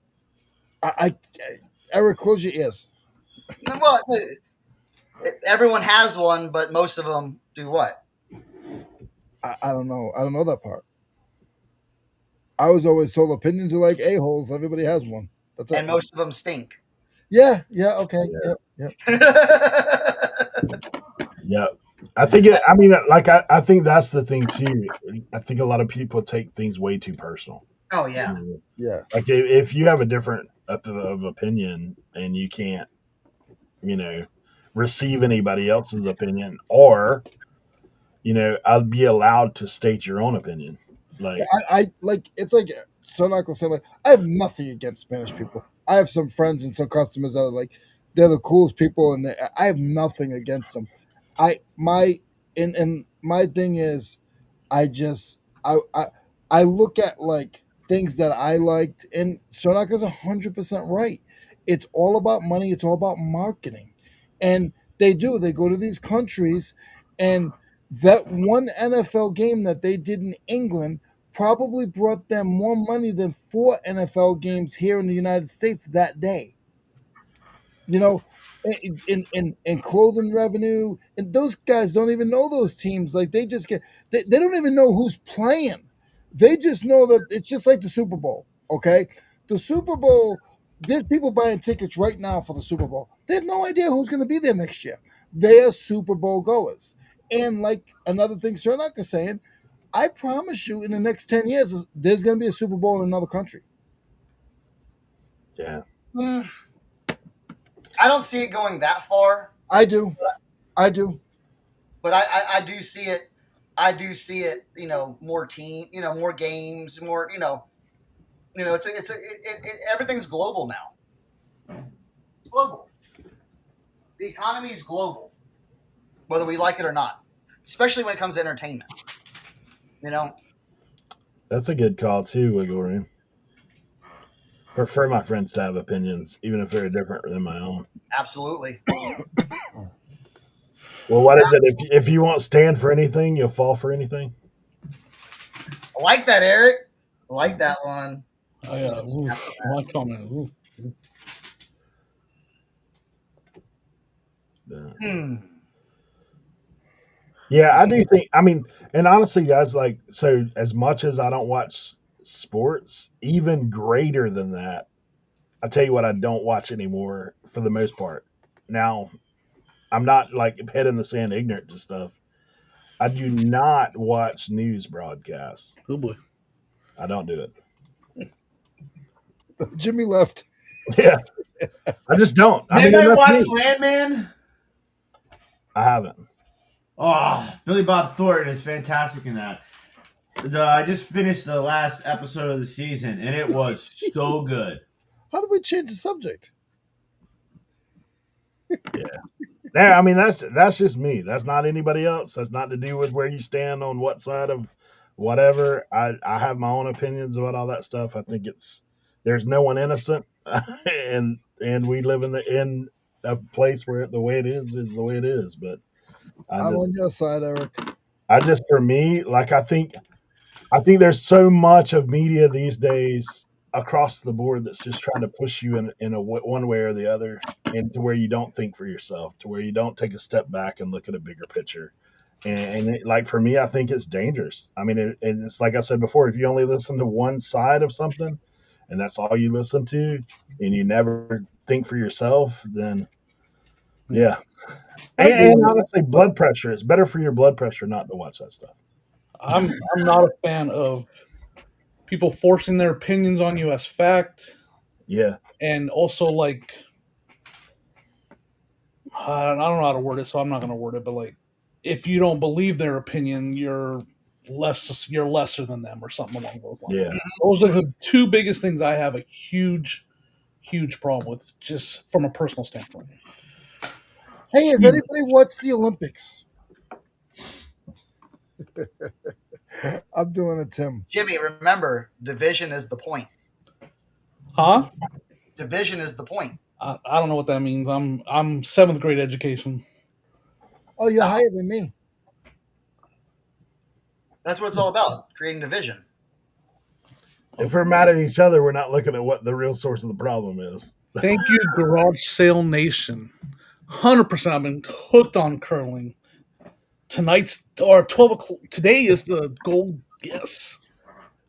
I Eric, close your ears. Well, everyone has one, but most of them do what? I don't know. I don't know that part. I was always told opinions are like a holes. Everybody has one. That's it. And most of them stink. Yeah. Yeah. Okay. Yeah. Yep. yeah. I think I mean, like I think that's the thing too. I think a lot of people take things way too personal. Oh yeah. Yeah. Like if you have a different of opinion and you can't, receive anybody else's opinion, or I'll be allowed to state your own opinion. Like I like it's like Cernoch will say like I have nothing against Spanish people. I have some friends and some customers that are like they're the coolest people, and I have nothing against them. I my and my thing is I just I look at like things that I liked, and Cernoch is 100% right. It's all about money. It's all about marketing, and they go to these countries, and that one NFL game that they did in England probably brought them more money than 4 NFL games here in the United States that day. You know, in clothing revenue, and those guys don't even know those teams. Like they don't even know who's playing. They just know that it's just like the Super Bowl. Okay, the Super Bowl. There's people buying tickets right now for the Super Bowl. They have no idea who's going to be there next year. They are Super Bowl goers. And like another thing Cernoch is saying, I promise you, in the next 10 years, there's going to be a Super Bowl in another country. yeah. I don't see it going that far. I do. But I do see it. I do see it. More more games, more. Everything's global now. It's global. The economy is global, whether we like it or not. Especially when it comes to entertainment. That's a good call too, Wiggle Room. Prefer my friends to have opinions, even if they're different than my own. Absolutely. Well, what is it? If you won't stand for anything, you'll fall for anything. I like that, Eric. I like that one. Oh yeah, my comment. Ooh. Yeah, I do think. I mean, and honestly, guys, like, so as much as I don't watch sports, even greater than that, I tell you what, I don't watch anymore for the most part. Now, I'm not like head in the sand, ignorant to stuff. I do not watch news broadcasts. Oh boy, I don't do it. Jimmy left. Yeah, I just don't. Anybody watch Landman? I haven't. Oh, Billy Bob Thornton is fantastic in that. I just finished the last episode of the season, and it was so good. How do we change the subject? Yeah, I mean that's just me. That's not anybody else. That's not to do with where you stand on what side of whatever. I have my own opinions about all that stuff. I think there's no one innocent, and we live in a place where the way it is the way it is. But I'm on your side, Eric. For me, like I think there's so much of media these days across the board that's just trying to push you in a one way or the other, and to where you don't think for yourself, to where you don't take a step back and look at a bigger picture. And like for me, I think it's dangerous. I mean, it's like I said before, if you only listen to one side of something, and that's all you listen to, and you never think for yourself, then yeah. And honestly, blood pressure. It's better for your blood pressure not to watch that stuff. I'm not a fan of people forcing their opinions on you as fact. Yeah. And also, like, I don't know how to word it, so I'm not going to word it, but like, if you don't believe their opinion, you're you're lesser than them or something along those lines. Yeah. Those are the two biggest things I have a huge problem with, just from a personal standpoint. Hey, has anybody watched the Olympics? I'm doing it, Tim. Jimmy, remember, division is the point. Huh? Division is the point. I don't know what that means. I'm 7th grade education. Oh, you're higher than me. That's what it's all about, creating division. If we're mad at each other, we're not looking at what the real source of the problem is. Thank you, Garage Sale Nation. 100%. I've been hooked on curling. Tonight's or 12 o'clock. Today is the gold. Yes.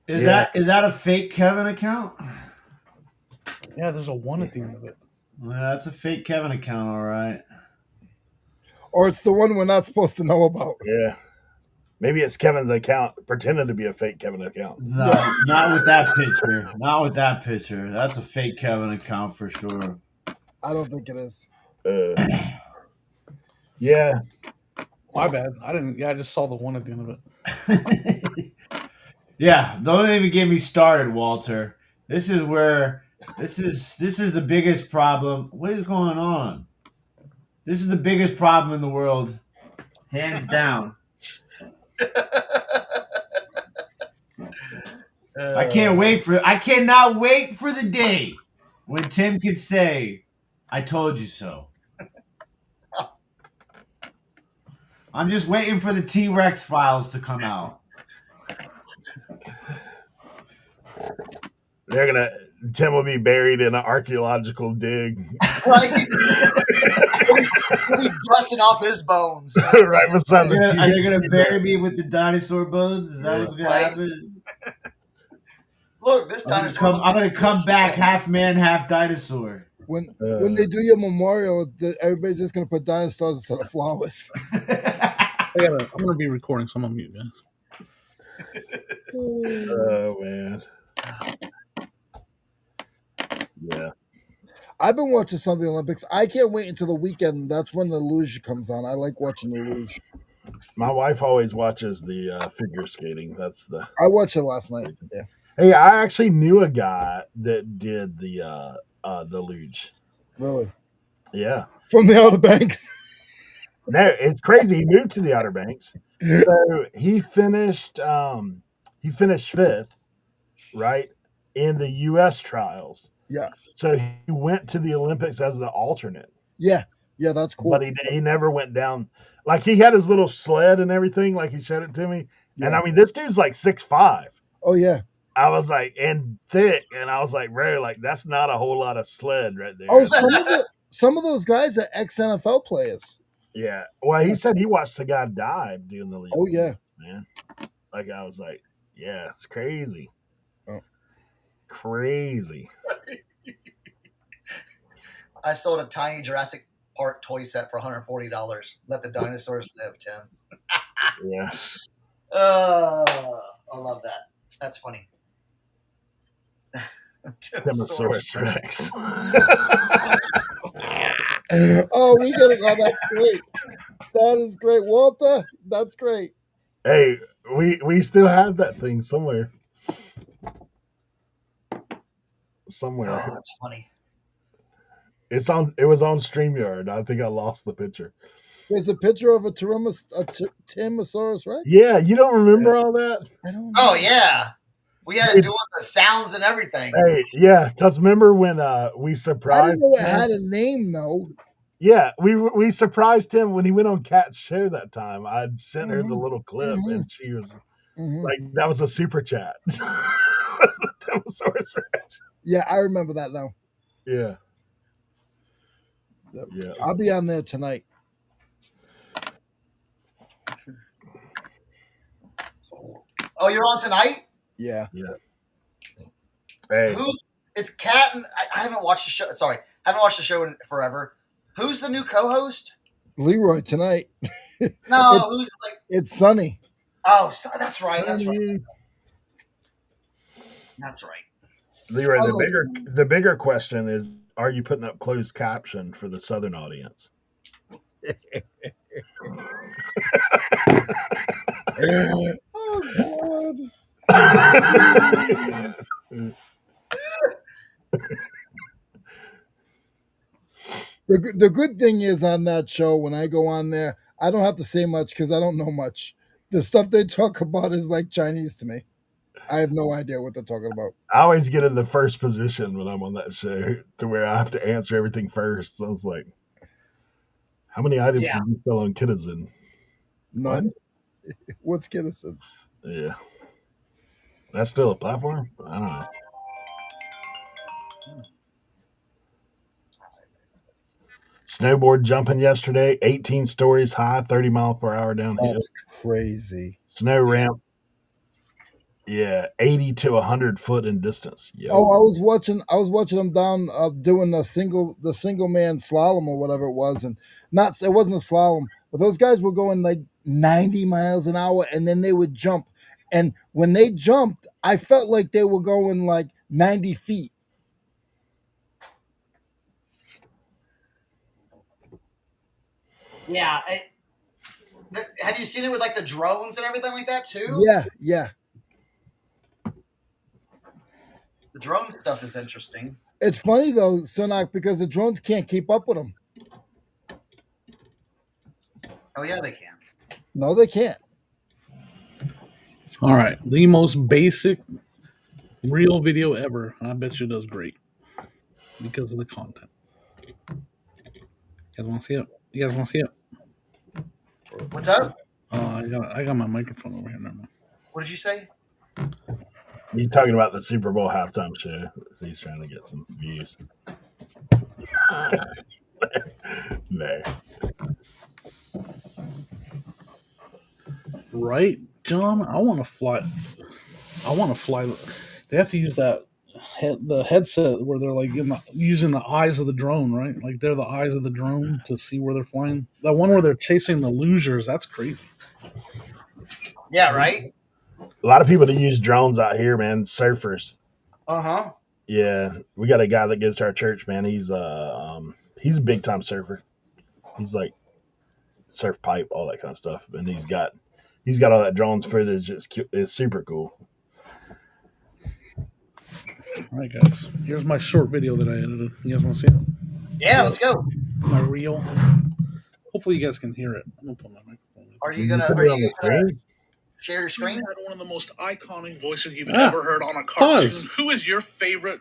Is that a fake Kevin account? Yeah, there's a 1 at the end of it. Well, that's a fake Kevin account, all right. Or it's the one we're not supposed to know about. Yeah. Maybe it's Kevin's account pretending to be a fake Kevin account. No, not with that picture. Not with that picture. That's a fake Kevin account for sure. I don't think it is. Yeah. My bad. I didn't. Yeah, I just saw the 1 at the end of it. Yeah, don't even get me started, Walter. This is the biggest problem. What is going on? This is the biggest problem in the world, hands down. I cannot wait for the day when Tim can say, "I told you so." I'm just waiting for the T-Rex files to come out. Tim will be buried in an archaeological dig. Right? He'll be dusting off his bones. Right beside the Are T-Rex. you going to bury me with the dinosaur bones? Is that what's going to happen? Look, this I'm dinosaur. going to come back half man, half dinosaur. When they do your memorial, everybody's just going to put dinosaurs instead of flowers. I'm going to be recording, so I'm on mute, guys. Oh, man. Yeah. I've been watching some of the Olympics. I can't wait until the weekend. That's when the luge comes on. I like watching the luge. My wife always watches the figure skating. I watched it last night. Yeah. Hey, I actually knew a guy that did the luge. Really? Yeah. From the Outer Banks. No, it's crazy. He moved to the Outer Banks. So he finished 5th, right, in the U.S. trials. Yeah. So he went to the Olympics as the alternate. Yeah. Yeah, that's cool. But he never went down. Like, he had his little sled and everything, like he showed it to me. Yeah. And I mean, this dude's like 6'5". Oh, yeah. I was like, and thick. And I was like, bro, like, that's not a whole lot of sled right there. Oh, some of those guys are ex-NFL players. Yeah. Well, he said he watched the guy die doing the lead. Oh, yeah. Man. Like, I was like, yeah, it's crazy. Oh. Crazy. I sold a tiny Jurassic Park toy set for $140. Let the dinosaurs live, Tim. Yeah. I love that. That's funny. Timosaurus Rex. Oh, we get it. Oh, that's great. That is great. Walter, that's great. Hey, we still have that thing somewhere. Somewhere. Oh, that's funny. It was on StreamYard. I think I lost the picture. There's a picture of a Timosaurus Rex? Yeah, you don't remember all that? I don't know. Oh, yeah. We had to do the sounds and everything. Hey, yeah, because remember when we surprised I didn't know it had a name, though. Yeah, we surprised him when he went on Kat's show that time. I'd sent her the little clip, and she was like, that was a super chat. The Timosaurus Rex. Yeah, I remember that now. Yeah. Yep. Yeah. I'll be on there tonight. Oh, you're on tonight? Yeah. Yeah. Hey. It's Kat and I haven't watched the show. Sorry, haven't watched the show in forever. Who's the new co-host? Leroy tonight. No, who's like? It's Sunny. Oh, that's right. That's right. That's right. Leroy, the bigger question is, are you putting up closed caption for the Southern audience? Oh The good thing is on that show, when I go on there, I don't have to say much because I don't know much. The stuff they talk about is like Chinese to me. I have no idea what they're talking about. I always get in the first position when I'm on that show to where I have to answer everything first. So I was like, how many items Yeah. did you sell on Kinnison? None. What's Kinnison? Yeah. That's still a platform? I don't know. Snowboard jumping yesterday, 18 stories high, 30 mile per hour downhill. That's crazy. Snow ramp, yeah, 80 to 100 foot in distance. Yo. Oh, I was watching them down doing the single man slalom or whatever it was, and it wasn't a slalom, but those guys were going like 90 miles an hour, and then they would jump, and when they jumped, I felt like they were going like 90 feet. Yeah. Have you seen it with like the drones and everything like that too? Yeah. The drone stuff is interesting. It's funny though, Cernoch, because the drones can't keep up with them. Oh yeah, they can. No, they can't. All right, the most basic real video ever. I bet you it does great because of the content. You guys want to see it? You guys want to see it? What's up? I got my microphone over here. Never mind. What did you say? He's talking about the Super Bowl halftime show. So he's trying to get some views. No. Right, John? I want to fly. They have to use the headset where they're like using the eyes of the drone, right? Like they're the eyes of the drone to see where they're flying. That one where they're chasing the losers, that's crazy. Yeah, right? A lot of people that use drones out here, man, surfers. Uh-huh. Yeah, we got a guy that goes to our church, man. He's a big time surfer. He's like surf pipe, all that kind of stuff, and he's got all that drones footage. It's super cool. All right, guys. Here's my short video that I edited. You guys want to see it? Yeah, let's go. My reel. Hopefully, you guys can hear it. I'm gonna put my microphone. Are you gonna share your screen? Had one of the most iconic voices you've ever heard on a cartoon. Pause. Who is your favorite?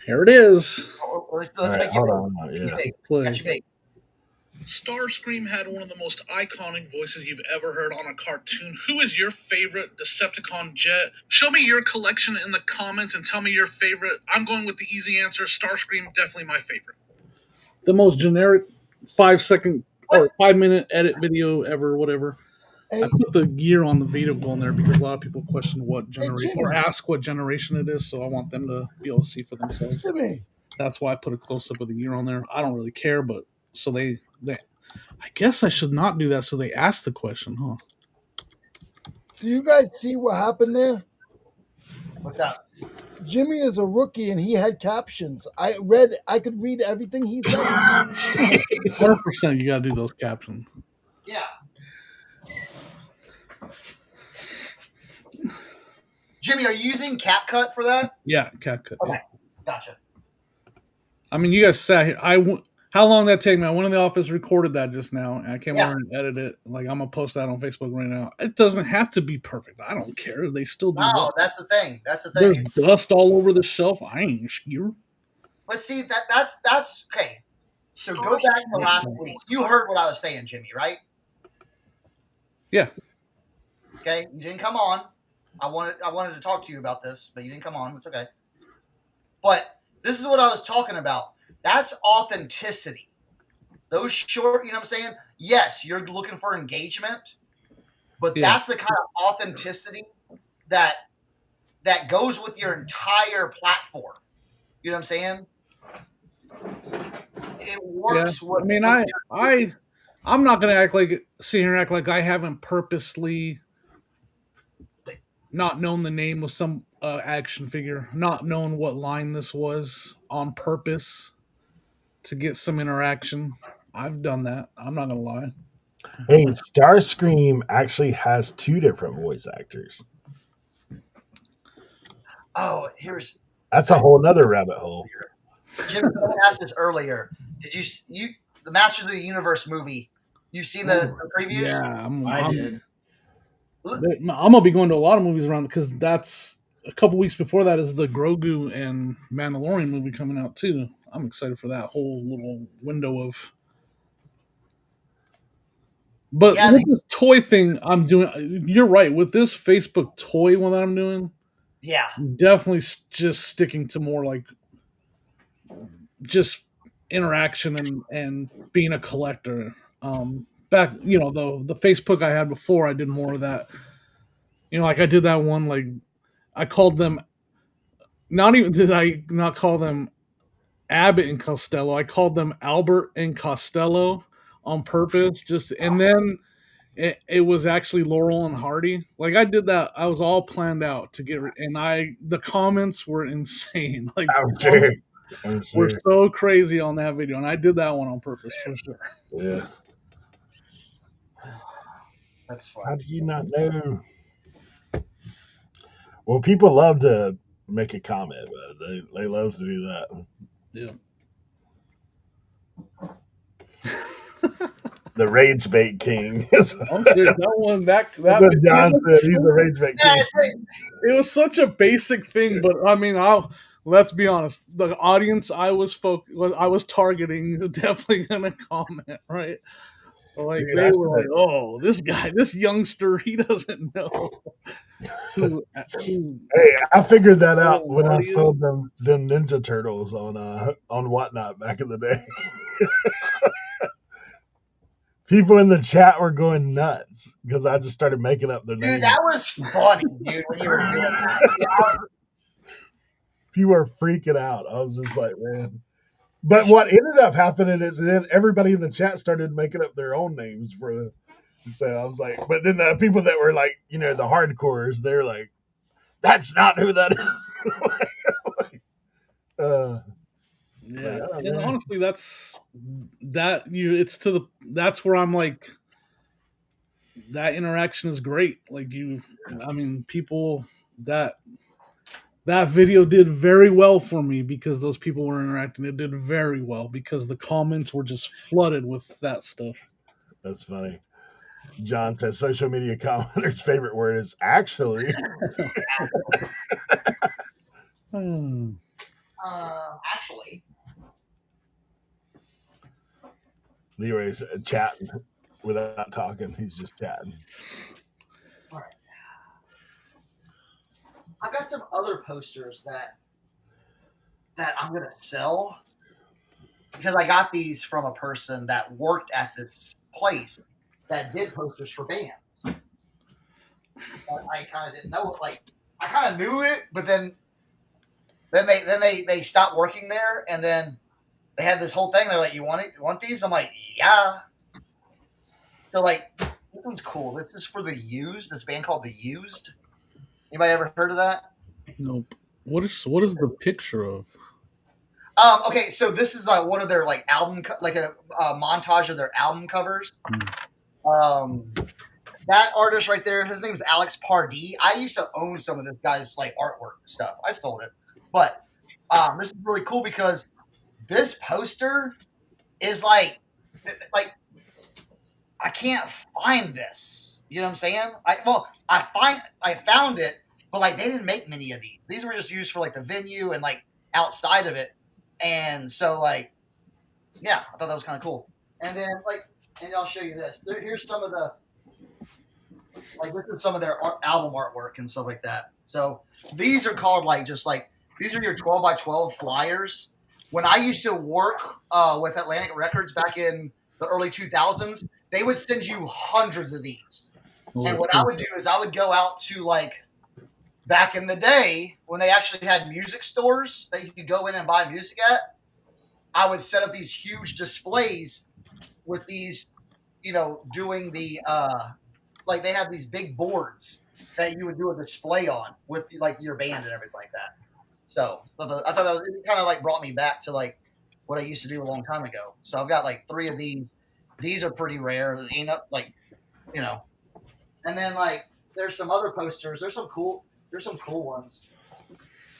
Here it is. Let's make it big. Starscream had one of the most iconic voices you've ever heard on a cartoon. Who is your favorite Decepticon jet? Show me your collection in the comments and tell me your favorite. I'm going with the easy answer. Starscream, definitely my favorite. The most generic 5-second or 5-minute edit video ever, whatever. Hey. I put the year on the vehicle in there because a lot of people question what generation or ask what generation it is, so I want them to be able to see for themselves. That's why I put a close up of the year on there. I don't really care, but so they I guess I should not do that. So they asked the question, huh? Do you guys see what happened there? What's up? Jimmy is a rookie and he had captions. I could read everything he said. 100% you gotta do those captions. Yeah. Jimmy, are you using CapCut for that? Yeah, CapCut. Okay, yeah. Gotcha. I mean, you guys sat here. How long did that take me? I went in the office, recorded that just now, and I came over and edited it. Like, I'm going to post that on Facebook right now. It doesn't have to be perfect. I don't care. They still do. No, that's the thing. There's dust all over the shelf. I ain't scared. But see, that's okay. So go back to last week. You heard what I was saying, Jimmy, right? Yeah. Okay, you didn't come on. I wanted to talk to you about this, but you didn't come on. It's okay. But this is what I was talking about. That's authenticity. Those short, you know what I'm saying? Yes, you're looking for engagement, but that's the kind of authenticity that goes with your entire platform. You know what I'm saying? It works. Yeah. I mean, I'm not going to sit here and act like I haven't purposely not known the name of some action figure, not known what line this was on purpose to get some interaction. I've done that. I'm not going to lie. Hey, Starscream actually has 2 different voice actors. Oh, that's a whole nother rabbit hole. Jim, someone asked this earlier. Did you the Masters of the Universe movie? You've seen the previews? Yeah, I did. I'm gonna be going to a lot of movies around because that's a couple weeks before that is the Grogu and Mandalorian movie coming out too. I'm excited for that whole little window of. But Yeah, with this toy thing, I'm doing. You're right. With this Facebook toy one that I'm doing, yeah. definitely just sticking to more like just interaction and being a collector. Back, the Facebook I had before, I did more of that. Like I did that one. Like I called them. Not even did I not call them Abbott and Costello. I called them Albert and Costello on purpose. And then it was actually Laurel and Hardy. Like I did that. I was all planned out to get, and the comments were insane. Like I'm sure. We're so crazy on that video, and I did that one on purpose for sure. Yeah. That's fun. How do you not know? Well, people love to make a comment, but they love to do that. Yeah. The rage bait king. I'm serious. That one, that John said he's the rage bait king. It was such a basic thing, but I mean, let's be honest. The audience I was targeting is definitely gonna comment, right? Like they were like, "Oh, this guy, this youngster, he doesn't know." Hey, I figured that out when I sold them Ninja Turtles on Whatnot back in the day. People in the chat were going nuts because I just started making up their names. Dude, that was funny, dude, when you were doing that. People were freaking out. I was just like, man. But what ended up happening is then everybody in the chat started making up their own names for. So I was like, but then the people that were like, the hardcores, they're like, that's not who that is. Yeah, and honestly, that's where I'm like, that interaction is great. Like people that video did very well for me because those people were interacting. It did very well because the comments were just flooded with that stuff. That's funny. John says social media commenters' favorite word is actually. Actually. Leroy's chatting without talking. He's just chatting. All right. I've got some other posters that I'm gonna sell because I got these from a person that worked at this place that did posters for bands. But I kind of didn't know it. Like I kind of knew it, but then they stopped working there, and then they had this whole thing. They're like, "You want these?" I'm like, "Yeah." So like, this one's cool. This is for the Used. This band called the Used. Anybody ever heard of that? Nope. What is the picture of? Okay, so this is like one of their like album, like a montage of their album covers. That artist right there, his name is Alex Pardee. I used to own some of this guy's like artwork stuff. I sold it, but this is really cool because this poster is like I can't find this. You know what I'm saying? I found it, but like they didn't make many of these. These were just used for like the venue and like outside of it. And so like, yeah, I thought that was kind of cool. And then and I'll show you this. Here's some of the this is some of their album artwork and stuff like that. So these are called these are your 12 by 12 flyers. When I used to work with Atlantic Records back in the early 2000s, they would send you hundreds of these. And what I would do is I would go out to back in the day when they actually had music stores that you could go in and buy music at. I would set up these huge displays with these, doing the they have these big boards that you would do a display on with your band and everything like that. So I thought it kind of brought me back to what I used to do a long time ago. So I've got 3 of these. These are pretty rare. Like, you know. And then like there's some other posters. There's some cool ones.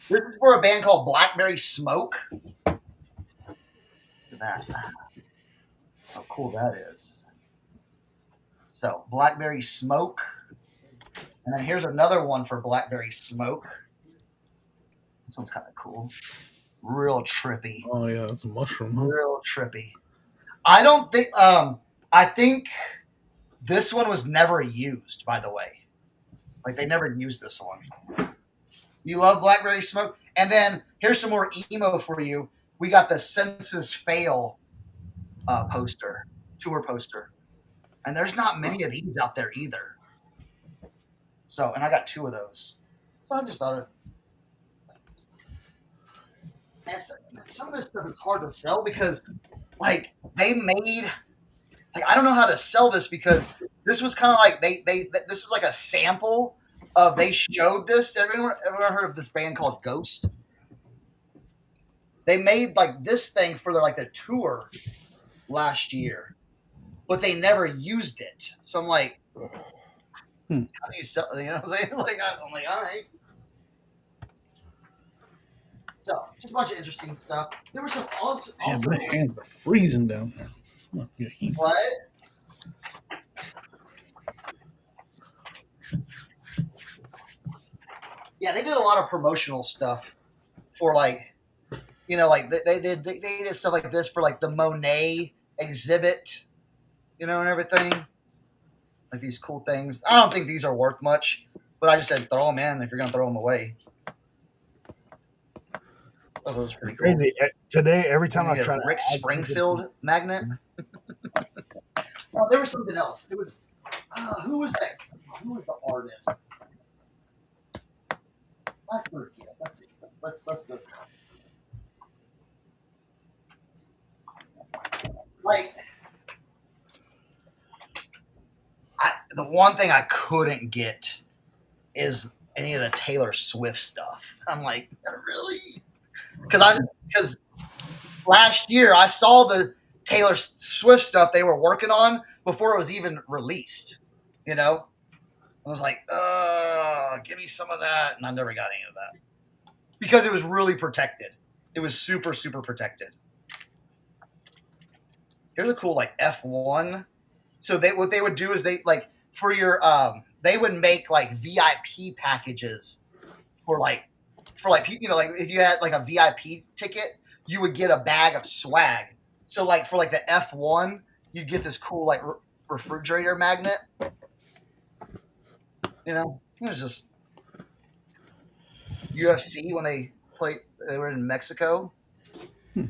This is for a band called Blackberry Smoke. Look at that. How cool that is. So Blackberry Smoke. And then here's another one for Blackberry Smoke. This one's kind of cool. Real trippy. Oh yeah, it's a mushroom. Huh? Real trippy. I don't think I think this one was never used, by the way. Like they never used this one. You love Blackberry Smoke? And then here's some more emo for you. We got the Census Fail poster, tour poster. And there's not many of these out there either. So, and I got 2 of those. So I just thought some of this stuff is hard to sell because, like, they made, like, I don't know how to sell this because this was kind of like this was like a sample of, they showed this. Everyone heard of this band called Ghost? They made like this thing for the tour last year, but they never used it. So I'm like, how do you sell? You know what I'm saying? Like, I'm like, all right. So, just a bunch of interesting stuff. There was some also. Man, my hands are freezing down there. What? Yeah, they did a lot of promotional stuff for like, like they did stuff like this for like the Monet exhibit, and everything. Like these cool things. I don't think these are worth much, but I just said throw them in if you're gonna throw them away. Oh, that was pretty cool. Crazy. Today, every time I try Rick Springfield magnet. Oh, there was something else. It was who was that? Who was the artist? I forget. Let's see. Let's go. Like, the one thing I couldn't get is any of the Taylor Swift stuff. I'm like, really? Because last year I saw the Taylor Swift stuff they were working on before it was even released. I was like, give me some of that. And I never got any of that. Because it was really protected. It was super, super protected. Here's a cool, like, F1. So what they would do is they, like, for your, they would make, like, VIP packages for, like, like, if you had, like, a VIP ticket, you would get a bag of swag. So, like, for, like, the F1, you'd get this cool, like, refrigerator magnet. It was just UFC when they were in Mexico. Let's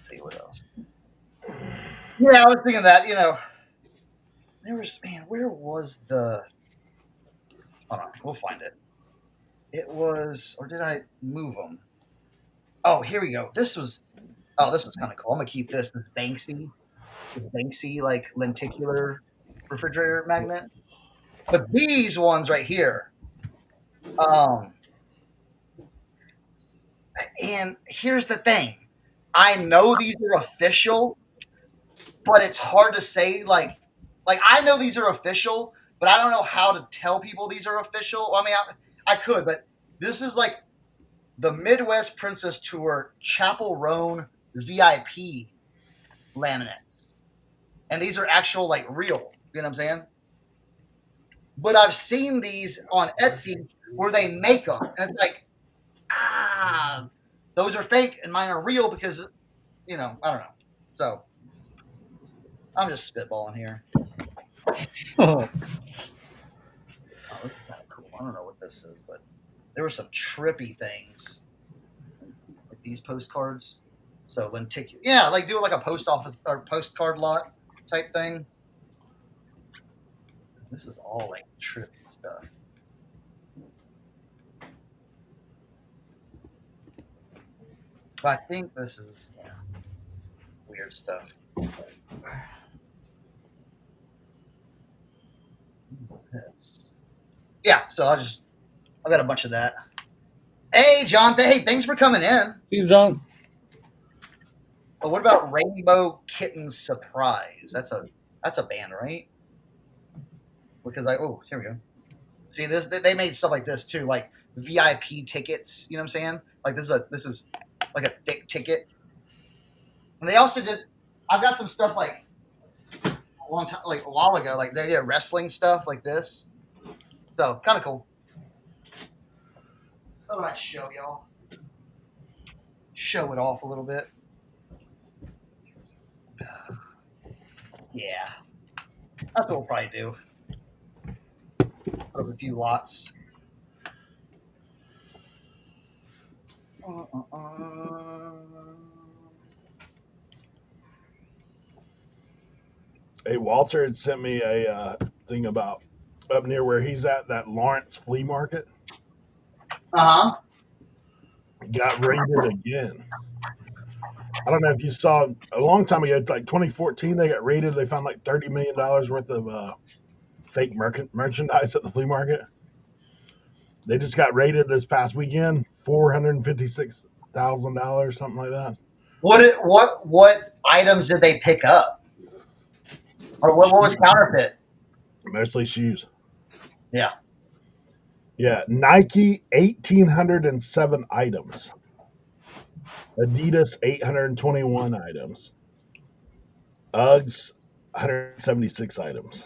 see what else. Yeah, I was thinking that, there was, where was the, hold on, we'll find it. It was, or did I move them? Oh, here we go. This was kind of cool. I'm going to keep this Banksy, like, lenticular refrigerator magnet. But these ones right here, and here's the thing. I know these are official, but it's hard to say, like I know these are official, but I don't know how to tell people these are official. I mean, I could, but this is like the Midwest Princess Tour Chapel Roan VIP laminates. And these are actual, like, real. You know what I'm saying? But I've seen these on Etsy where they make them. And it's like, those are fake and mine are real because, I don't know. So, I'm just spitballing here. Oh, this is kind of cool. I don't know what this is, but there were some trippy things. Like these postcards. So, lenticular. Yeah, like do like a post office or postcard lot type thing. This is all like trippy stuff. But I think this is weird stuff. This. Yeah, so I got a bunch of that. Hey, John. Hey, thanks for coming in. See you, John. But what about Rainbow Kitten Surprise? That's a band, right? Because here we go. See this? They made stuff like this too, like VIP tickets. You know what I'm saying? Like this is like a thick ticket. And they also did. I've got some stuff like a long time, like a while ago. Like they did wrestling stuff like this. So kind of cool. Thought I'd show y'all. Show it off a little bit. Yeah, that's what we'll probably do. Put up a few lots. Hey, Walter had sent me a thing about up near where he's at, that Lawrence flea market. Got raided again. I don't know if you saw a long time ago, like 2014, they got raided. They found like $30 million worth of fake merchandise at the flea market. They just got raided this past weekend, $456,000, something like that. What items did they pick up? Or what was counterfeit? Mostly shoes. Yeah. Yeah, Nike 1,807 items. Adidas 821 items. Uggs 176 items.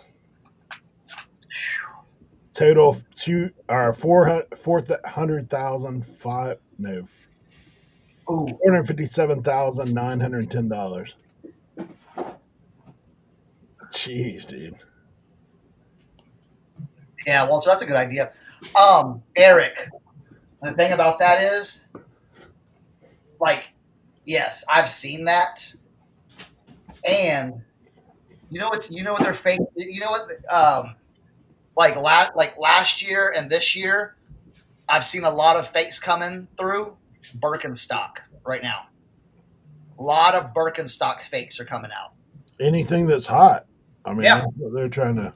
Total $457,910. Jeez, dude. Yeah, well, so that's a good idea. Eric, the thing about that is, like, yes, I've seen that, and you know what they're fake. You know what? Like last year and this year, I've seen a lot of fakes coming through Birkenstock right now. A lot of Birkenstock fakes are coming out. Anything that's hot. I mean, Yeah. that's what they're trying to.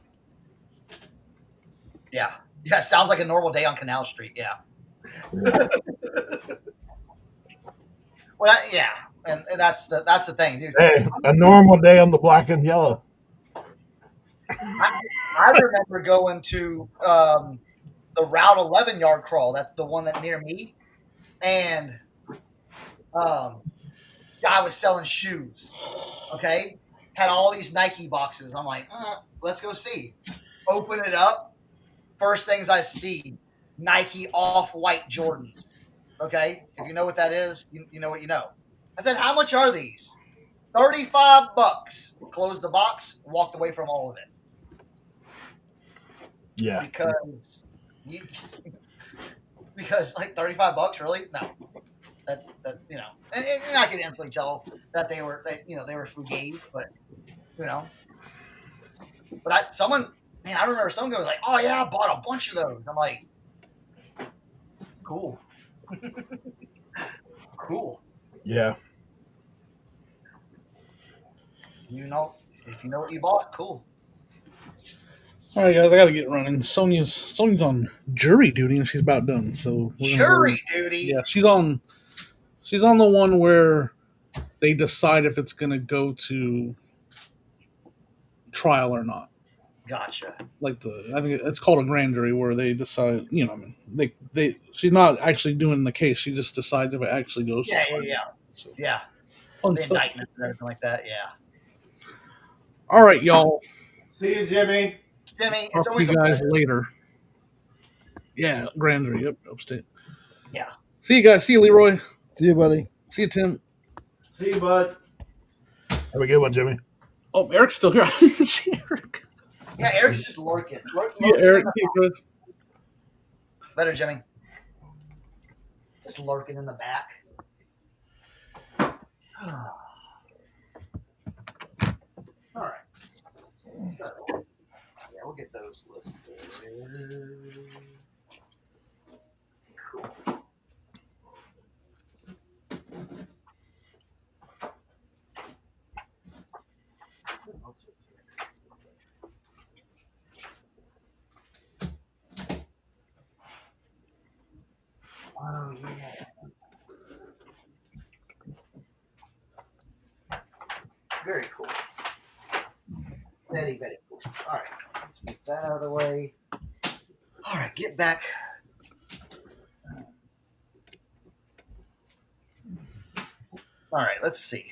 Yeah. Yeah, sounds like a normal day on Canal Street. Yeah. Well, yeah, and that's the thing, dude. Hey, a normal day on the black and yellow. I remember going to the Route 11 yard crawl. That's the one that near me, and guy was selling shoes. Okay, had all these Nike boxes. I'm like, let's go see. Open it up. First things I see, Nike Off-White Jordans. Okay, if you know what that is, you know what you know. I said, how much are these? $35. Closed the box, walked away from all of it. Yeah. Because like $35, really? No. That you know, and I could instantly tell that they were fugazi, but you know. But I remember someone going like, "Oh yeah, I bought a bunch of those." I'm like, cool. Cool. Yeah. If you know what you bought, cool. All right, guys, I gotta get running. Sonia's on jury duty, and she's about done. So jury duty. Yeah, she's on the one where they decide if it's gonna go to trial or not. Gotcha. Like I think it's called a grand jury, where they decide. You know, I mean, she's not actually doing the case. She just decides if it actually goes. Yeah, to trial. yeah. So, yeah. The indictment and everything like that. Yeah. All right, y'all. See you, Jimmy. Jimmy, it's always you guys later. Yeah, grand jury. Yep, upstate. Yeah. See you guys. See you, Leroy. See you, buddy. See you, Tim. See you, bud. Have a good one, Jimmy. Oh, Eric's still here. I didn't see Eric. Yeah, Eric's just lurking. Yeah, Eric. See you, Chris. Better, Jimmy. Just lurking in the back. All right. So, yeah, we'll get those listed. Cool. Oh, yeah. Very cool. Very, very cool. All right. Let's move that out of the way. All right. Get back. All right. Let's see.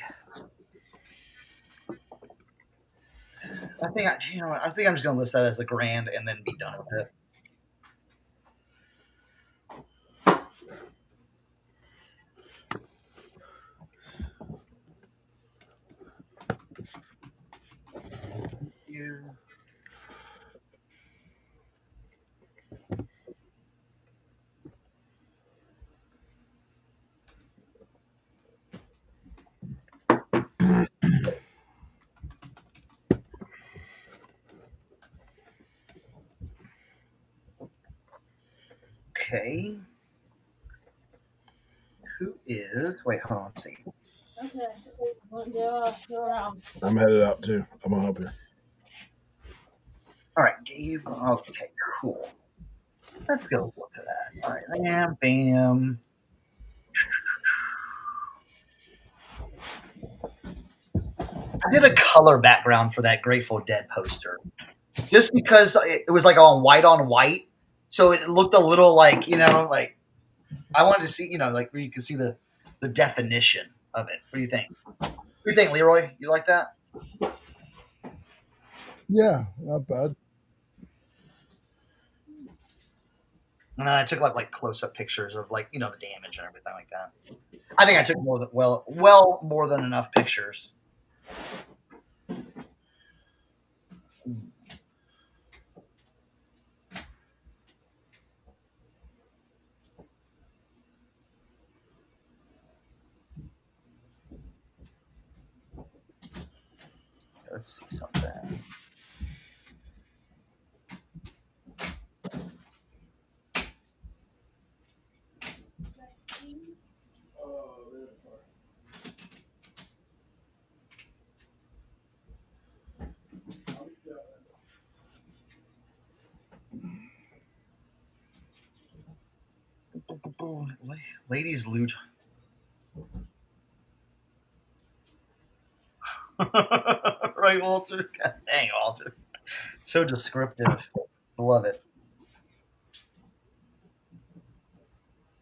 I think I'm just going to list that as a grand and then be done with it. Okay. Who is? Wait, hold on. Let's see. Okay. Go around. I'm headed out too. I'm gonna help you. All right, Gabe. Okay, cool. Let's go look at that. All right, bam, bam. I did a color background for that Grateful Dead poster, just because it was like on white, so it looked a little like like I wanted to see like where you can see the definition of it. What do you think? What do you think, Leroy? You like that? Yeah, not bad. And then I took like close up pictures of like the damage and everything like that. I think I took more than more than enough pictures. Let's see something. Ladies loot. Right, Walter? God dang, Walter. So descriptive. Love it.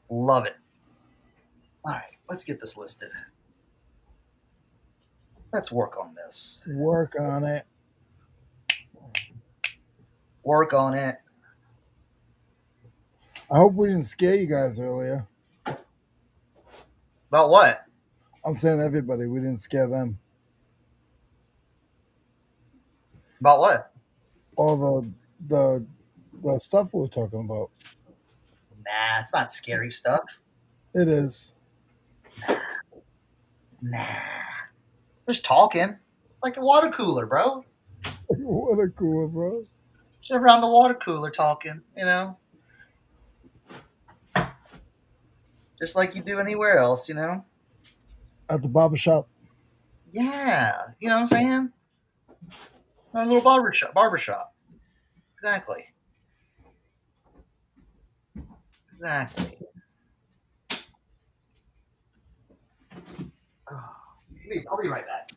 Love it. All right, let's get this listed. Let's work on this. Work on it. Work on it. I hope we didn't scare you guys earlier. About what? I'm saying everybody. We didn't scare them. About what? All the stuff we were talking about. Nah, it's not scary stuff. It is. Nah. Just talking. It's like the water cooler, bro. What a cool, bro. Just around the water cooler talking, Just like you do anywhere else, At the barbershop. Yeah. You know what I'm saying? Our little barbershop. Exactly. Exactly. I'll be right back.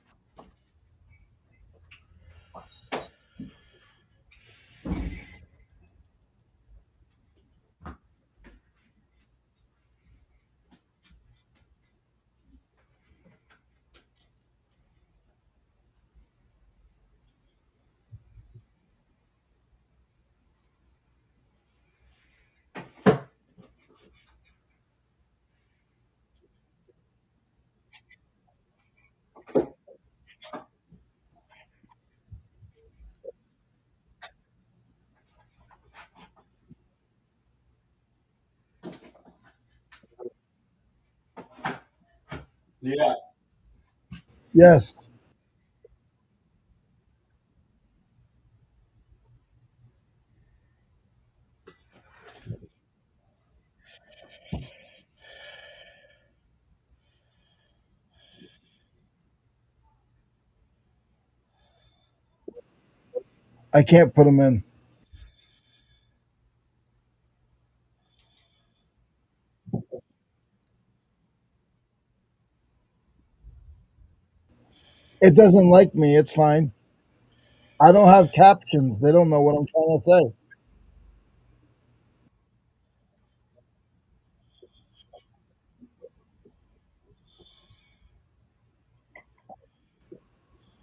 Yeah. Yes. I can't put them in. It doesn't like me. It's fine. I don't have captions. They don't know what I'm trying to say.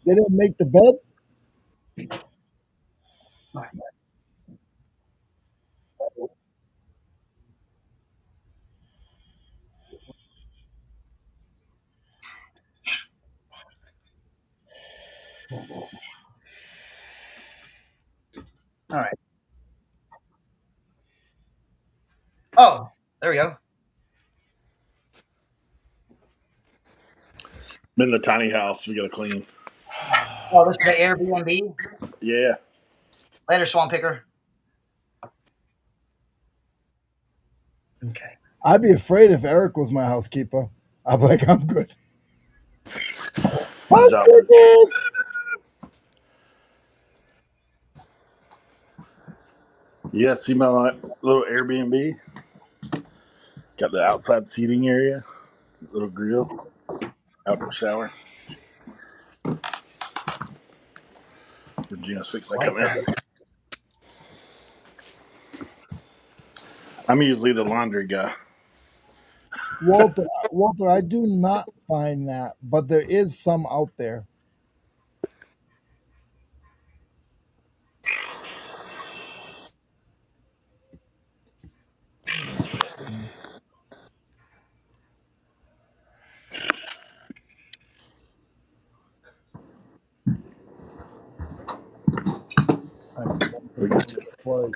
They didn't make the bed. All right. Oh, there we go. I'm in the tiny house. We got to clean. Oh, this is the Airbnb. Yeah. Later, Swan Picker. Okay. I'd be afraid if Eric was my housekeeper. I'm like, I'm good. My job is. Housekeeping! Yeah, see my little Airbnb? Got the outside seating area, little grill, outdoor shower. Regina's fixing to come in. I'm usually the laundry guy. Walter, I do not find that, but there is some out there. I need one We got you. potato plate.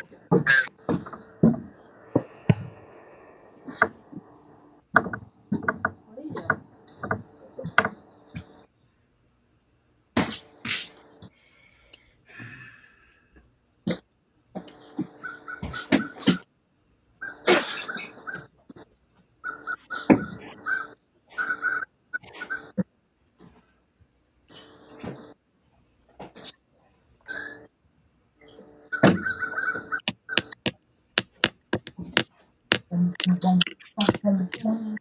What are you doing?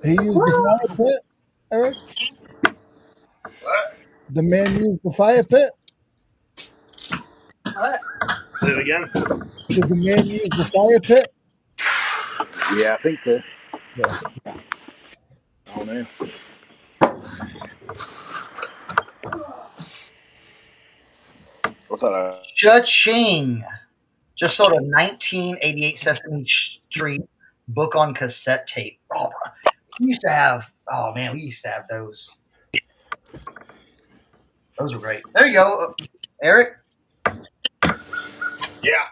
He used the fire pit, Eric? The man used the fire pit? What? Say it again? Did the man use the fire pit? Yeah, I think so. Yeah. I don't know. I thought Cha-ching. Just sold a 1988 Sesame Street book on cassette tape. Oh, we used to have, oh man, we used to have those. Those were great. There you go, Eric. Yeah.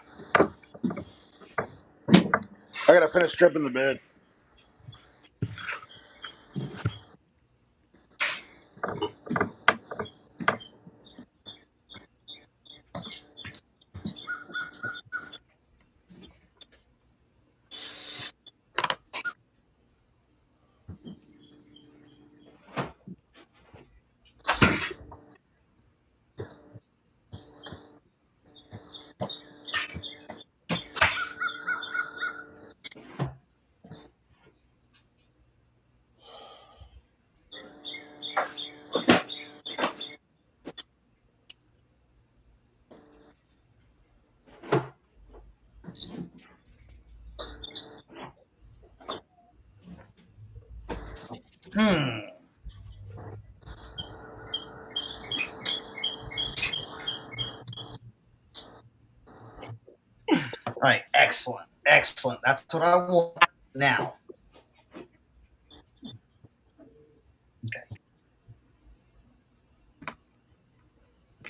I gotta finish stripping the bed. Hmm. All right, excellent, excellent. That's what I want now. Okay,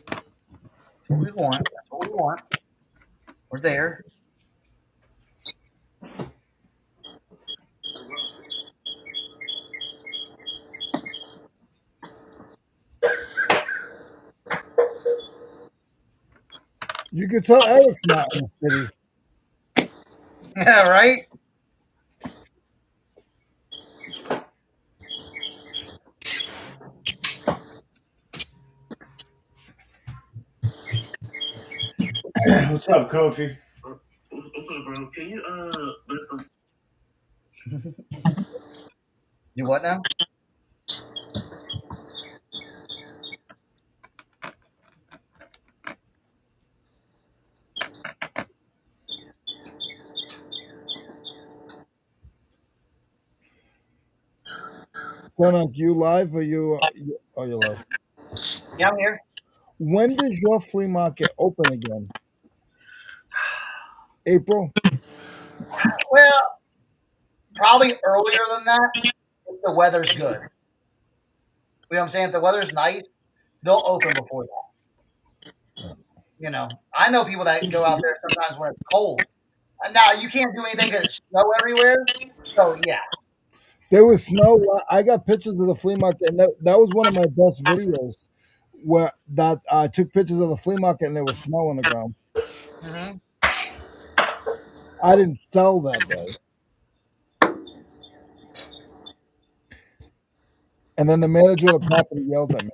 that's what we want. That's what we want. We're there. You could tell Eric's not in the city. Yeah, right. What's up, Kofi? What's up, bro? Can you Do what now? Cernoch, you live or you live? Yeah, I'm here. When does your flea market open again? April? Well, probably earlier than that if the weather's good. You know what I'm saying? If the weather's nice, they'll open before that. You know, I know people that go out there sometimes when it's cold. Now you can't do anything because it's snow everywhere. So yeah, There was snow. I got pictures of the flea market, and that was one of my best videos where that I took pictures of the flea market and there was snow on the ground. mm-hmm. I didn't sell that day. And then the manager of the property yelled at me.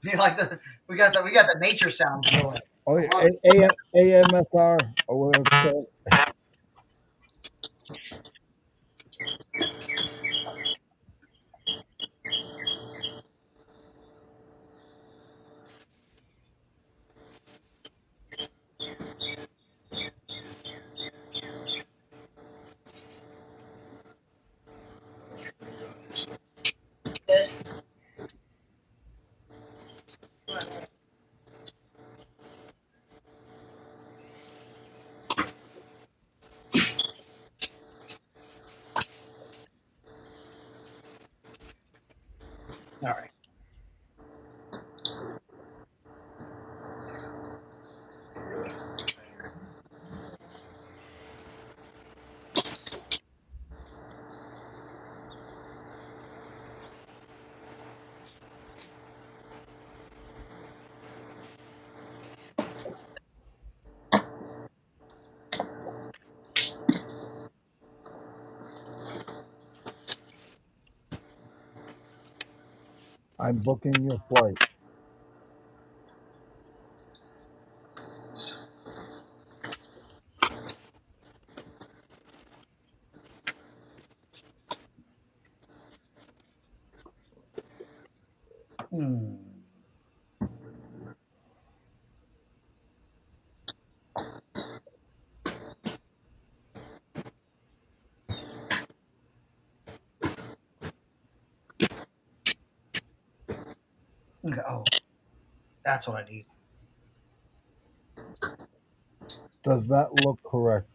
You like we got the nature sounds going. Oh, I love it. AMSR or what it's called. All right. I'm booking your flight. Hmm. Okay. Oh, that's what I need. Does that look correct?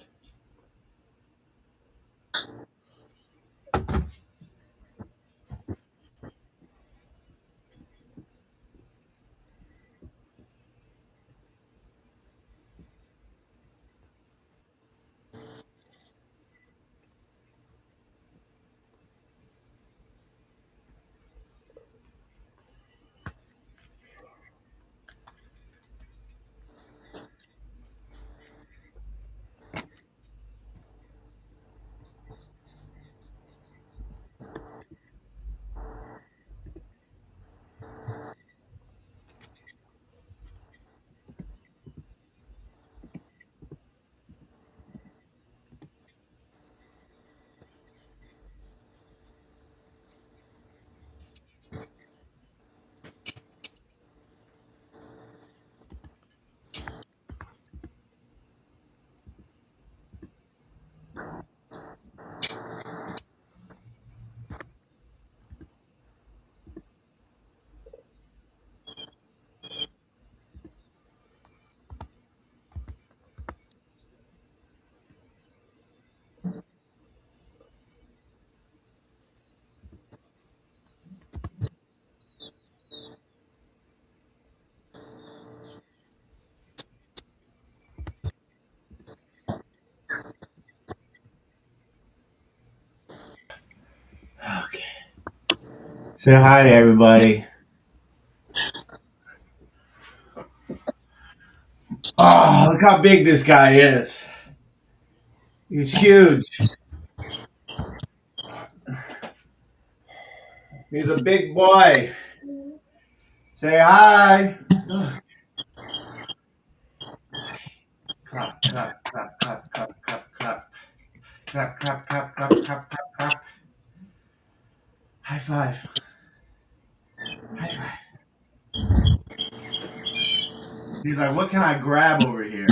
Say hi to everybody. Oh, look how big this guy is. He's huge. He's a big boy. Say hi. Clap, clap, clap, clap, clap, clap, clap. Clap, clap, clap, clap, clap, clap, clap. High five. High five. He's like, what can I grab over here?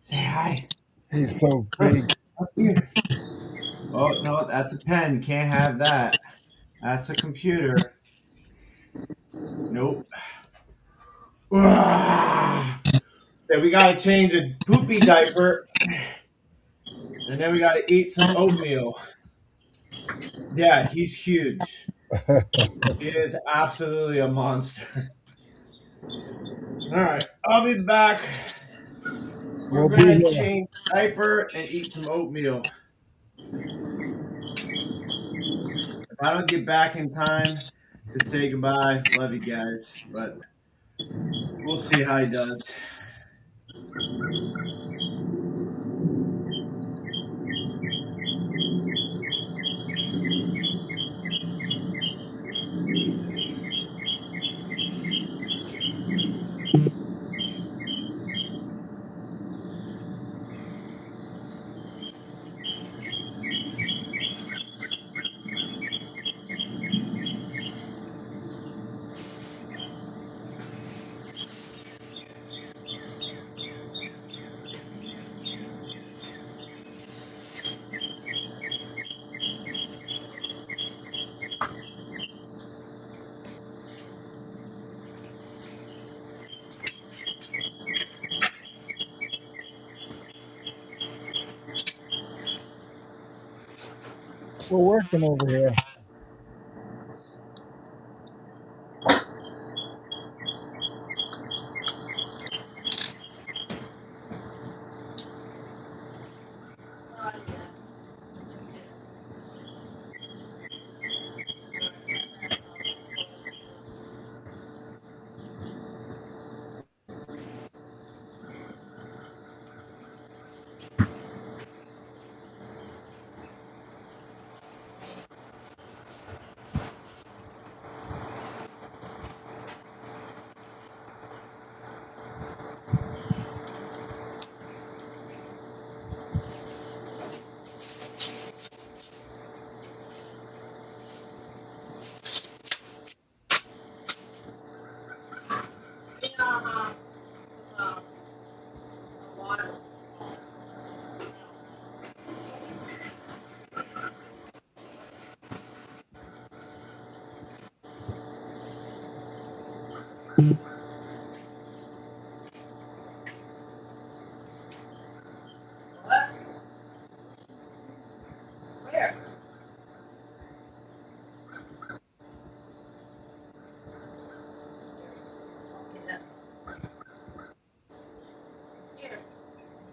Say hi. He's so big. Up here. Oh, no, that's a pen. Can't have that. That's a computer. Nope. So we got to change a poopy diaper. And then we got to eat some oatmeal. Yeah, he's huge. He is absolutely a monster. All right, I'll be back. We're We'll be going to here. change diaper and eat some oatmeal. If I don't get back in time to say goodbye, love you guys. But we'll see how he does. We're working over here.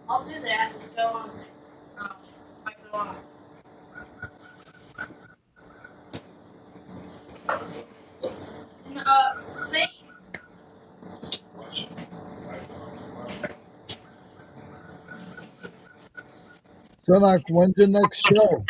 I'll do that. Go on. I go on. See? Cernoch, when's your next show?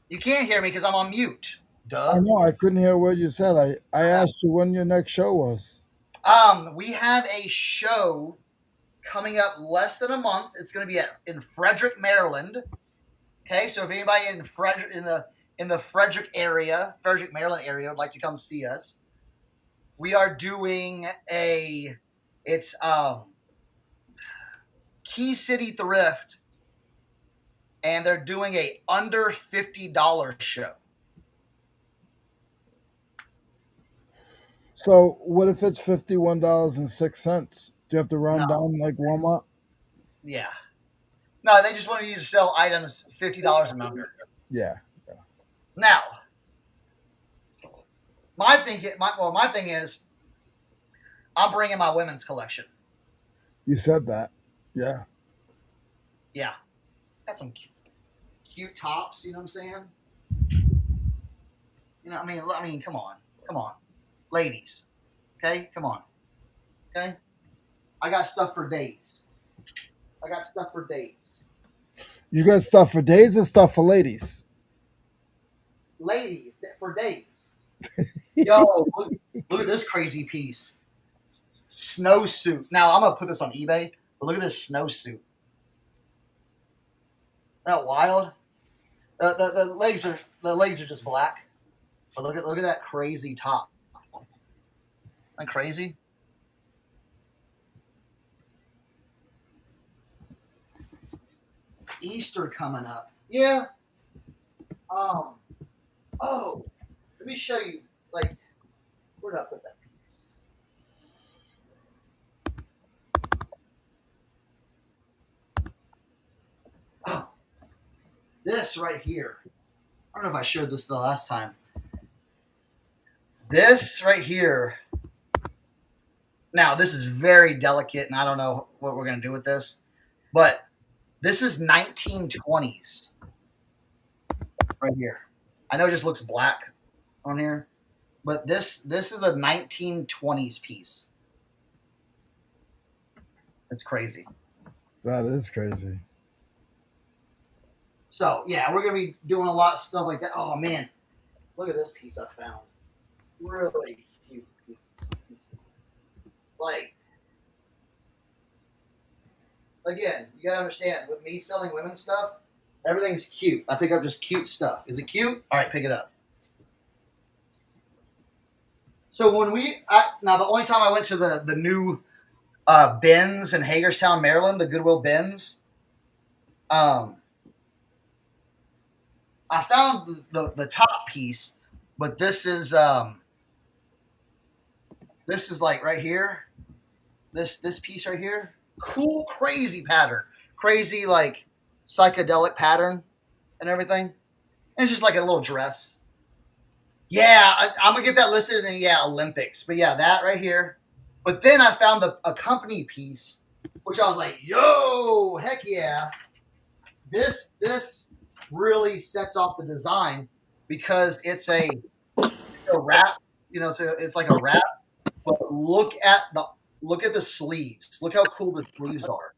You can't hear me because I'm on mute. I Duh. know, I couldn't hear what you said. I asked you when your next show was. We have a show coming up less than a month. It's going to be in Frederick, Maryland. Okay, so if anybody in in the Frederick, Maryland area would like to come see us, we are doing it's Key City Thrift, and they're doing a under $50 show. So what if it's $51.06? Do you have to round down like Walmart? Yeah. No, they just want you to sell items $50 and under. Yeah. Now, my thing is, I'm bringing my women's collection. You said that. Yeah. Yeah. Got some cute tops, you know what I'm saying? You know, I mean, come on. Ladies. Okay? Come on. Okay? I got stuff for days. You got stuff for days or stuff for ladies? Ladies for days. Yo, look at this crazy piece. Snowsuit. Now, I'm going to put this on eBay, but look at this snowsuit. Isn't that wild? The legs are just black. But look at that crazy top. Isn't that crazy? Easter coming up. Yeah. Oh, let me show you. Like, where did I put that piece? Oh, this right here. I don't know if I showed this the last time. This right here. Now, this is very delicate, and I don't know what we're going to do with this, but this is 1920s right here. I know it just looks black on here, but this is a 1920s piece. It's crazy. That is crazy. So, yeah, we're going to be doing a lot of stuff like that. Oh, man. Look at this piece I found. Really cute piece. Like, again, you got to understand, with me selling women's stuff, everything's cute. I pick up just cute stuff. Is it cute? All right, pick it up. So now the only time I went to the new bins in Hagerstown, Maryland, the Goodwill bins, I found the top piece, but this is like right here, this piece right here, cool, crazy pattern, crazy like psychedelic pattern and everything. And it's just like a little dress. Yeah, I'm gonna get that listed in Olympics. But yeah, that right here. But then I found a company piece, which I was like, yo, heck yeah. This really sets off the design because it's a wrap. You know, it's like a wrap. But look at the sleeves. Look how cool the sleeves are.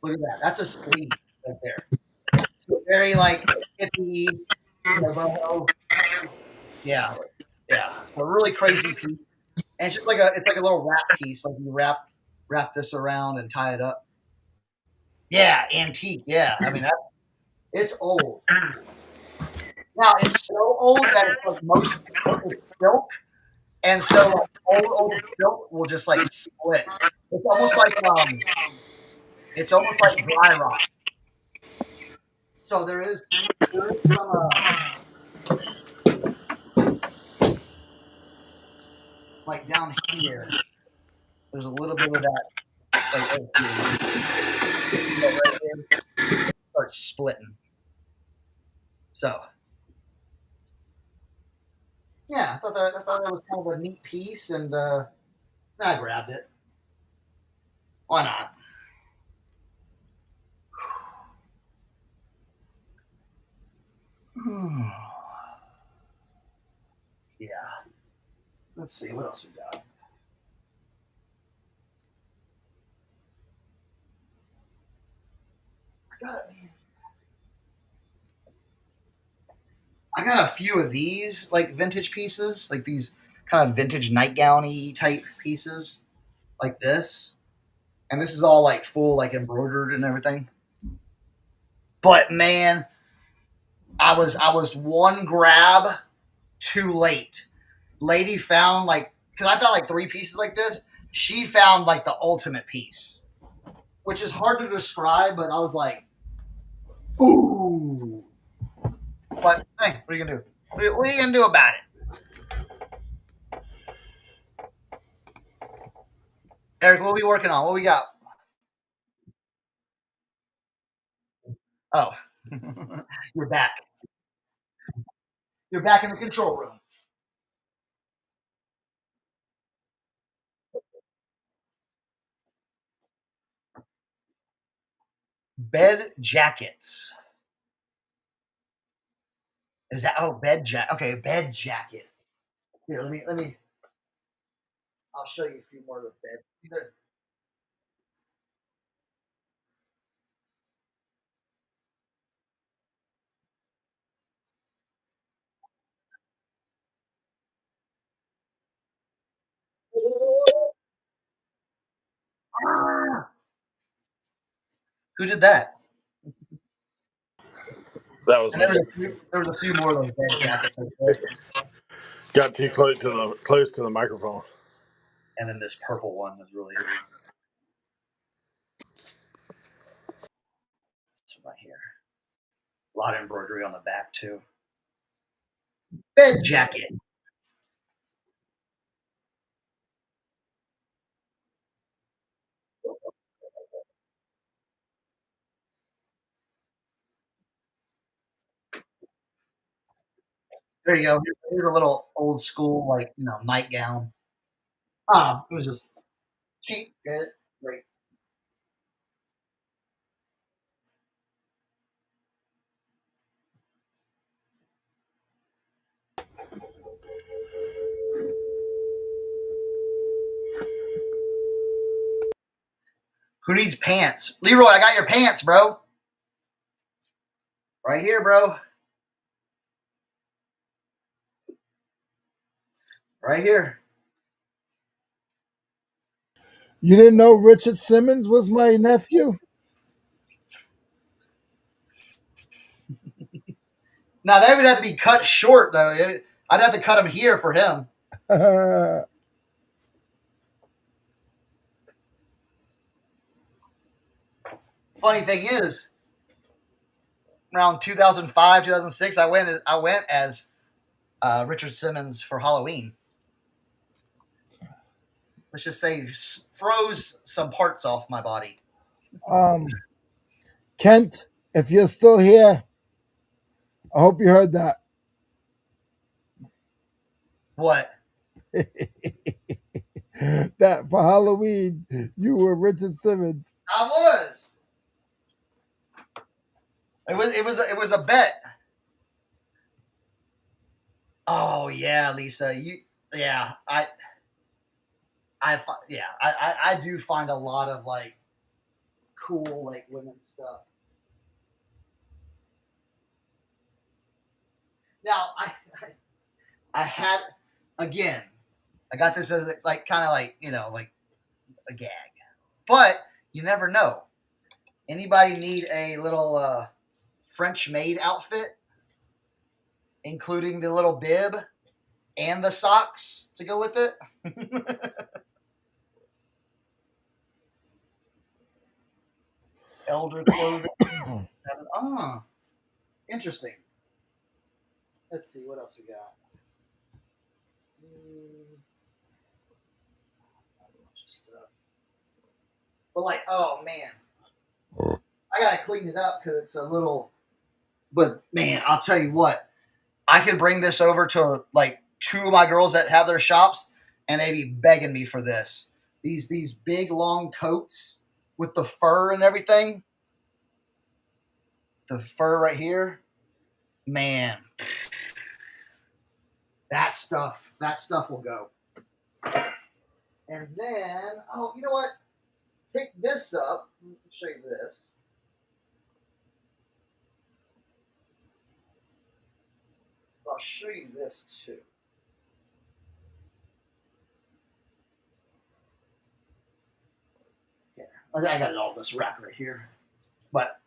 Look at that. That's a sleeve right there. So very like hippie, boho. Yeah. So a really crazy piece. And it's just like a little wrap piece. Like you wrap this around and tie it up. Yeah, antique. Yeah. I mean, it's old. Now it's so old that it's like most it's silk. And so old silk will just like split. It's almost like dry rot. So there is some like down here. There's a little bit of that like right here starts splitting. So yeah, I thought that was kind of a neat piece, and I grabbed it. Why not? Yeah. Let's see what else we got. I got a few of these like vintage pieces, like these kind of vintage nightgown-y type pieces, like this. And this is all like full, like embroidered and everything. But man, I was one grab too late. Lady found like, because I found like 3 pieces like this. She found like the ultimate piece, which is hard to describe, but I was like, ooh. But hey, what are you gonna do? What are you gonna do about it? Eric, what are we working on? What we got? Oh, you're back. You're back in the control room. Bed jackets. Is that bed jacket? Okay, bed jacket. Here, let me. I'll show you a few more of the bed. Who did that? That was And me. there was a few more of those bed jackets like this. Got too close to the microphone. And then this purple one was really right here. A lot of embroidery on the back too. Bed jacket. There you go. Here's a little old school, like, nightgown. It was just cheap. Get it? Great. Who needs pants? Leroy, I got your pants, bro. Right here, bro. Right here. You didn't know Richard Simmons was my nephew? Now, they would have to be cut short, though. I'd have to cut them here for him. Funny thing is, around 2005, 2006, I went as Richard Simmons for Halloween. Let's just say froze some parts off my body. Kent, if you're still here, I hope you heard that. What? That for Halloween, you were Richard Simmons. I was. It was a bet. Oh yeah, Lisa. I do find a lot of like cool like women's stuff. Now I had again. I got this as like kind of like like a gag, but you never know. Anybody need a little French maid outfit, including the little bib and the socks to go with it? Elder clothing. Interesting. Let's see what else we got. But like, oh man, I gotta clean it up because it's a little. But man, I'll tell you what, I could bring this over to like 2 of my girls that have their shops, and they'd be begging me for this. These big long coats with the fur and everything. The fur right here, man. That stuff will go. And then, oh, you know what? Pick this up. Let me show you this. I'll show you this too. Yeah, I got it all this rack right here. But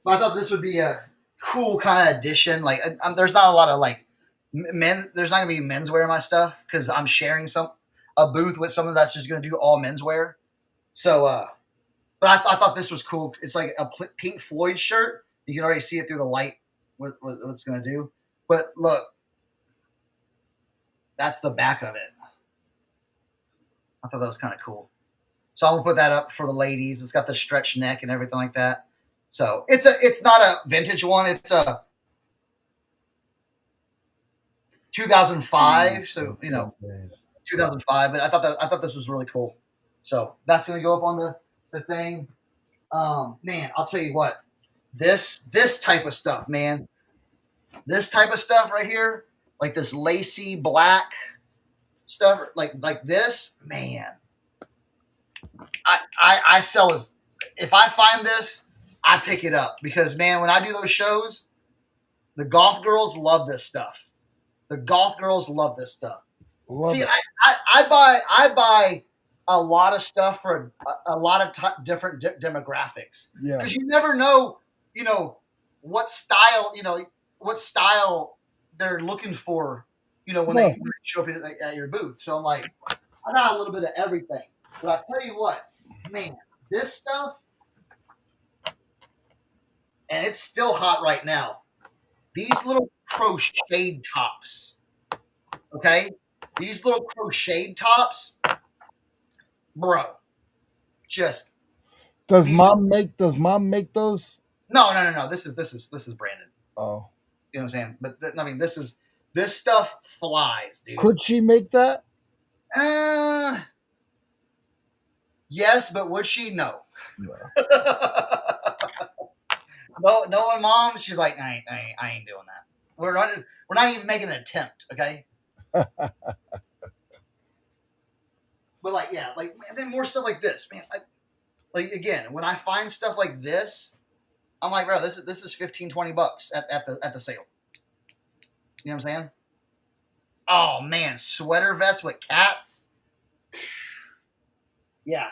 But I thought this would be a cool kind of addition. Like, there's not a lot of like men. There's not gonna be menswear in my stuff because I'm sharing a booth with someone that's just gonna do all menswear. So, but I thought this was cool. It's like a Pink Floyd shirt. You can already see it through the light. What it's gonna do. But look, that's the back of it. I thought that was kind of cool. So I'm gonna put that up for the ladies. It's got the stretch neck and everything like that. So it's not a vintage one. It's a 2005. So 2005. But I thought this was really cool. So that's gonna go up on the thing. Man, I'll tell you what. This type of stuff, man. This type of stuff right here, like this lacy black stuff, like this, man. I sell as if I find this, I pick it up because man, when I do those shows, the goth girls love this stuff. The goth girls love this stuff. See, I buy a lot of stuff for a lot of different demographics because you never know, what style, what style they're looking for, when they show up at your booth. So I'm like, I got a little bit of everything. But I tell you what, man, this stuff, and it's still hot right now. These little crocheted tops, okay? These little crocheted tops, bro, just. Does mom make those? No. This is branded. Oh, you know what I'm saying? But I mean, this stuff flies, dude. Could she make that? Yes, but would she? No. Knowing mom, she's like, I ain't doing that. We're not even making an attempt, okay? But like, yeah, like then more stuff like this, man. Like again, when I find stuff like this, I'm like, bro, this is $15-$20 at the sale. You know what I'm saying? Oh man, sweater vest with cats. Yeah.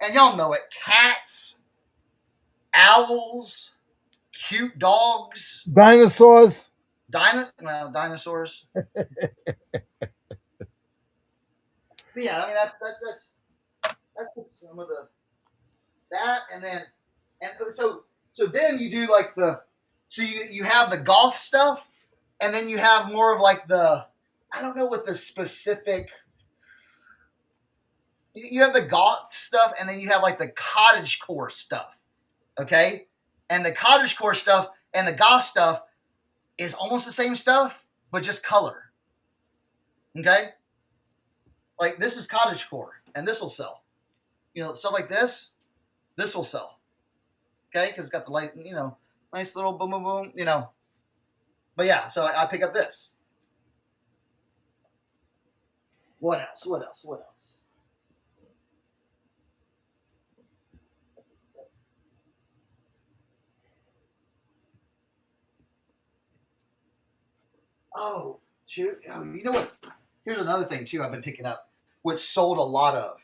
And y'all know it. Cats, owls, cute dogs. Dinosaurs. Dinosaurs. But yeah, I mean that's just some of that, and so then you do like you have the goth stuff, and then you have more of like I don't know what the specific. You have the goth stuff, and then you have like the cottagecore stuff, okay? And the cottagecore stuff and the goth stuff is almost the same stuff, but just color, okay? Like this is cottagecore, and this will sell. Stuff like this will sell, okay? Because it's got the light, nice little boom, boom, boom, But yeah, so I pick up this. What else? Oh, shoot. You know what? Here's another thing, too, I've been picking up, which sold a lot of.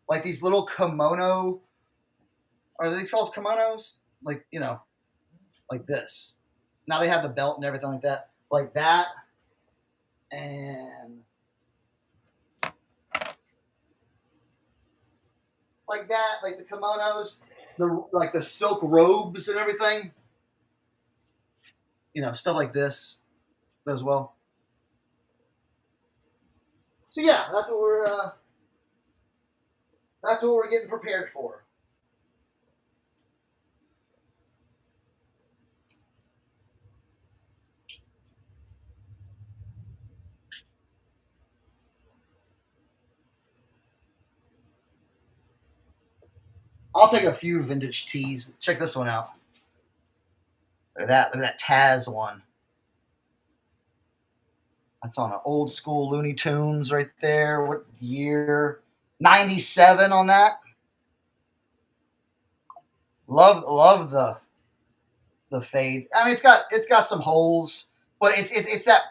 Like these little kimono. Are these called kimonos? Like, like this. Now they have the belt and everything like that. Like that. And like that. Like the kimonos. Like the silk robes and everything. Stuff like this as well. So yeah, that's what we're getting prepared for. I'll take a few vintage tees. Check this one out. Look at that Taz one. That's on an old school Looney Tunes right there. What year? 97 on that. Love the fade. I mean, it's got some holes, but it's that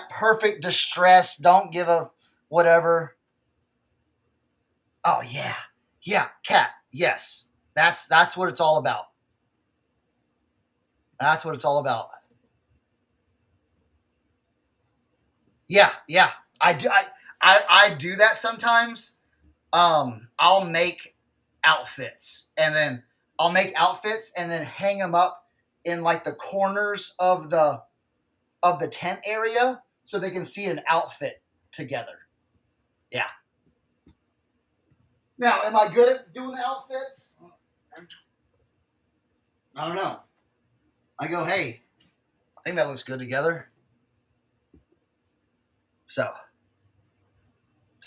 perfect distress. Don't give a whatever. Oh yeah, cat. Yes. That's what it's all about. That's what it's all about. Yeah. I do. I do that sometimes. I'll make outfits and then hang them up in like the corners of the tent area so they can see an outfit together. Yeah. Now, am I good at doing the outfits? I don't know. I go, hey, I think that looks good together. So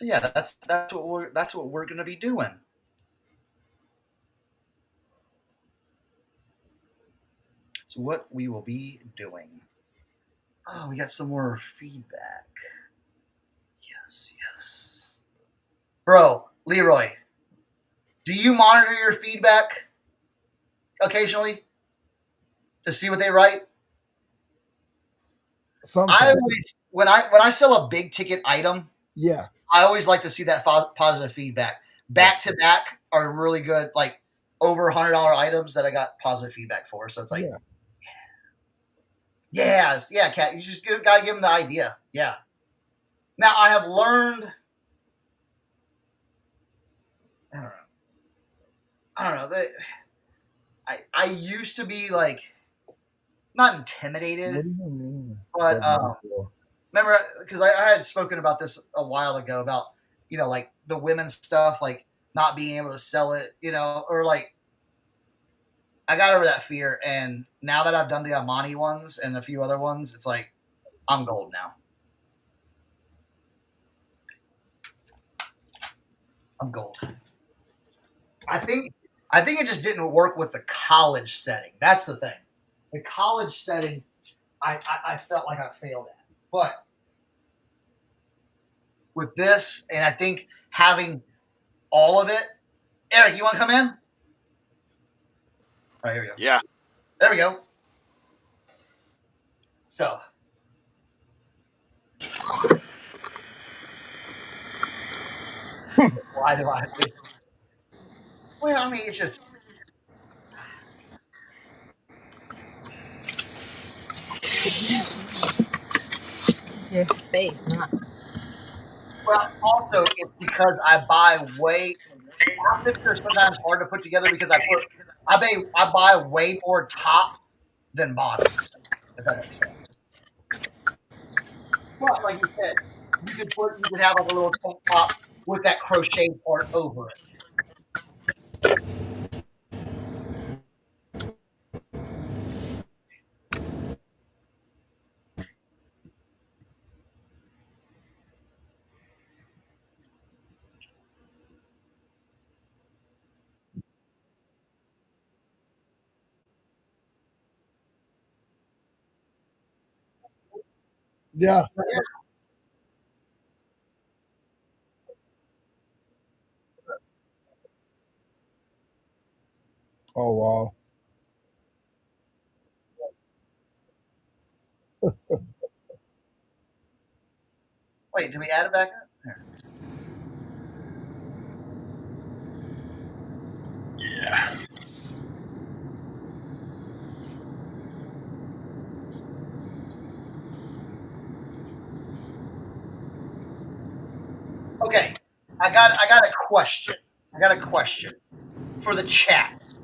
yeah, that's what we're gonna be doing. That's what we will be doing. Oh, we got some more feedback. Yes. Bro, Leroy, do you monitor your feedback occasionally to see what they write? Sometimes. I always, when I sell a big ticket item, yeah, I always like to see that positive feedback. Back to back are really good, like over $100 items that I got positive feedback for. So it's like, yeah, Kat, you just gotta give them the idea. Yeah. Now I have learned. I don't know. I used to be like not intimidated. What do you mean? But remember, because I had spoken about this a while ago about, like the women's stuff, like not being able to sell it, or like I got over that fear. And now that I've done the Amani ones and a few other ones, it's like I'm gold now. I'm gold. I think it just didn't work with the college setting. That's the thing. The college setting, I felt like I failed at. But with this, and I think having all of it, Eric, you want to come in? All right, here we go. Yeah. There we go. So. Why do I think? Well, I mean, it's just. Your face, not. Well, also, it's because I buy outfits are sometimes hard to put together because I buy way more tops than bottoms, if that makes sense. But like you said, you could have like a little tank top with that crochet part over it. Yeah. Oh wow. Wait, did we add it back up? Here. Yeah. Okay, I got a question. I got a question for the chat.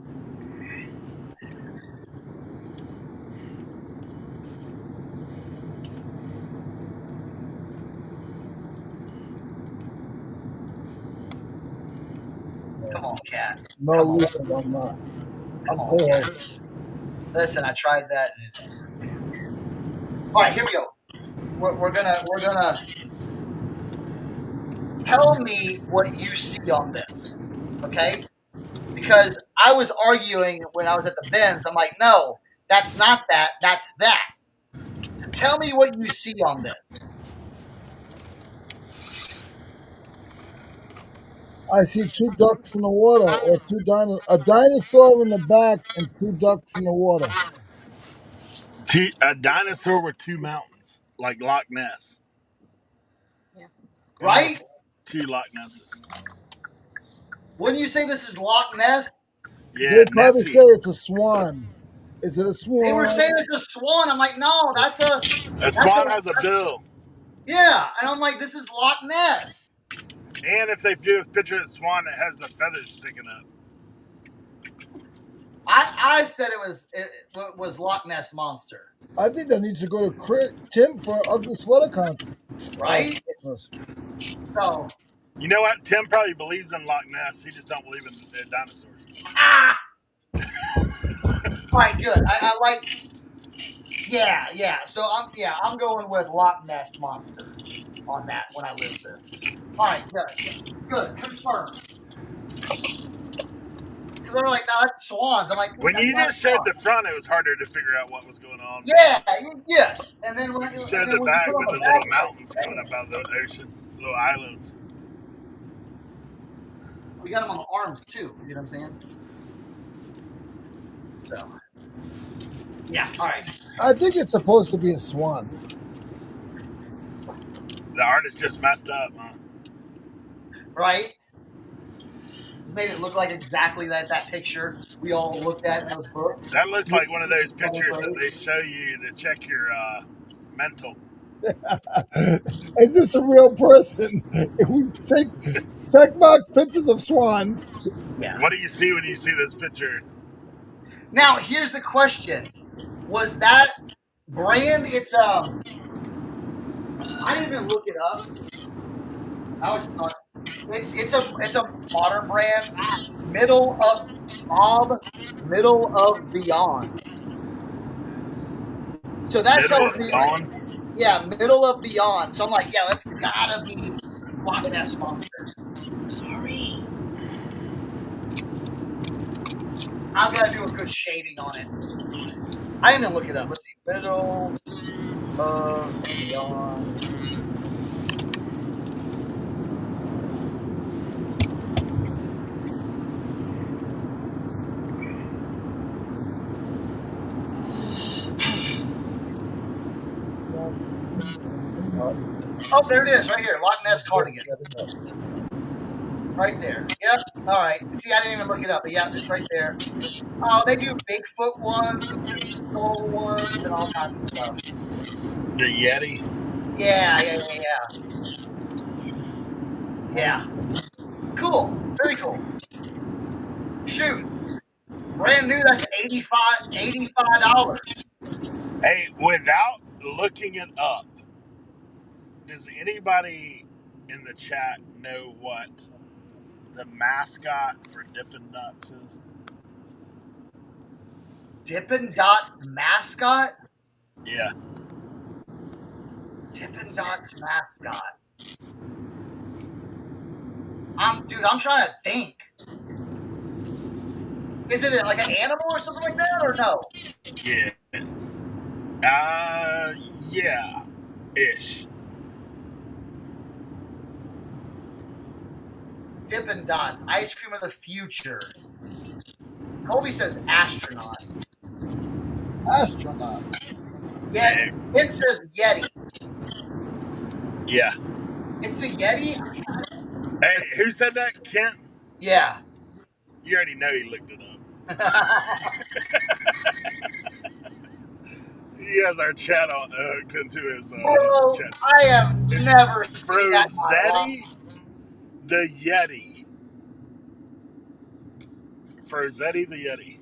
Come on, cat. No, Come on. listen, I'm not. Come on, co-host. cat. Listen, I tried that. All right, here we go. We're gonna tell me what you see on this, okay? Because I was arguing when I was at the bins. I'm like, no, that's not that. That's that. So tell me what you see on this. I see 2 ducks in the water, or a dinosaur in the back and 2 ducks in the water. A dinosaur with 2 mountains, like Loch Ness. Yeah. Right? 2 Loch Nesses. Wouldn't you say this is Loch Ness? Yeah, They probably Nessie. say it's a swan. Is it a swan? They were saying it's a swan. I'm like, no, that's a swan has a bill. Yeah, and I'm like, this is Loch Ness. And if they do a picture of the swan, it has the feathers sticking up. I said it was Loch Ness Monster. I think that needs to go to Tim for an ugly sweater contest. Right? So. You know what? Tim probably believes in Loch Ness. He just don't believe in dinosaurs. Ah! All right, good. I like. Yeah. So I'm going with Loch Ness Monster on that when I list this. All right, good. Confirmed. Because they were like, no, that's swans. I'm like, when you just showed the front, it was harder to figure out what was going on. Yeah, yes. And then when you showed the back with the little mountains coming up out of the ocean, little islands. We got them on the arms too. You know what I'm saying? So, yeah. All right. I think it's supposed to be a swan. The artist just messed up, huh? Right? Just made it look like exactly that picture we all looked at in those books. That looks like one of those pictures that they show you to check your mental. Is this a real person? If we check mark pictures of swans. Yeah. What do you see when you see this picture? Now, here's the question. Was that brand, it's I didn't even look it up. I was just thought it's a modern brand, middle of beyond. So that tells me middle of beyond. So I'm like, yeah, that's gotta be Loch Ness Monster. Sorry. I'm gonna do a good shading on it. I didn't even look it up. Let's see. Middle of beyond. Oh, there it is, right here. Loch Ness cardigan. Right there. Yep. All right. See, I didn't even look it up, but yeah, it's right there. Oh, they do Bigfoot ones and skull ones and all kinds of stuff. The Yeti. Yeah. Cool. Very cool. Shoot. Brand new, that's $85. Hey, without looking it up, does anybody in the chat know what the mascot for Dippin' Dots is? Dippin' Dots mascot? Yeah. Dippin' Dots mascot. I'm trying to think. Is it like an animal or something like that, or no? Yeah. Yeah. Ish. Dippin' Dots, ice cream of the future. Colby says astronaut. Astronaut. Yeah, it says Yeti. Yeah. It's the Yeti? Hey, who said that? Kent? Yeah. You already know he looked it up. He has our chat on hooked into his chat. I have never seen that in my life. The Yeti. Frozetti the Yeti.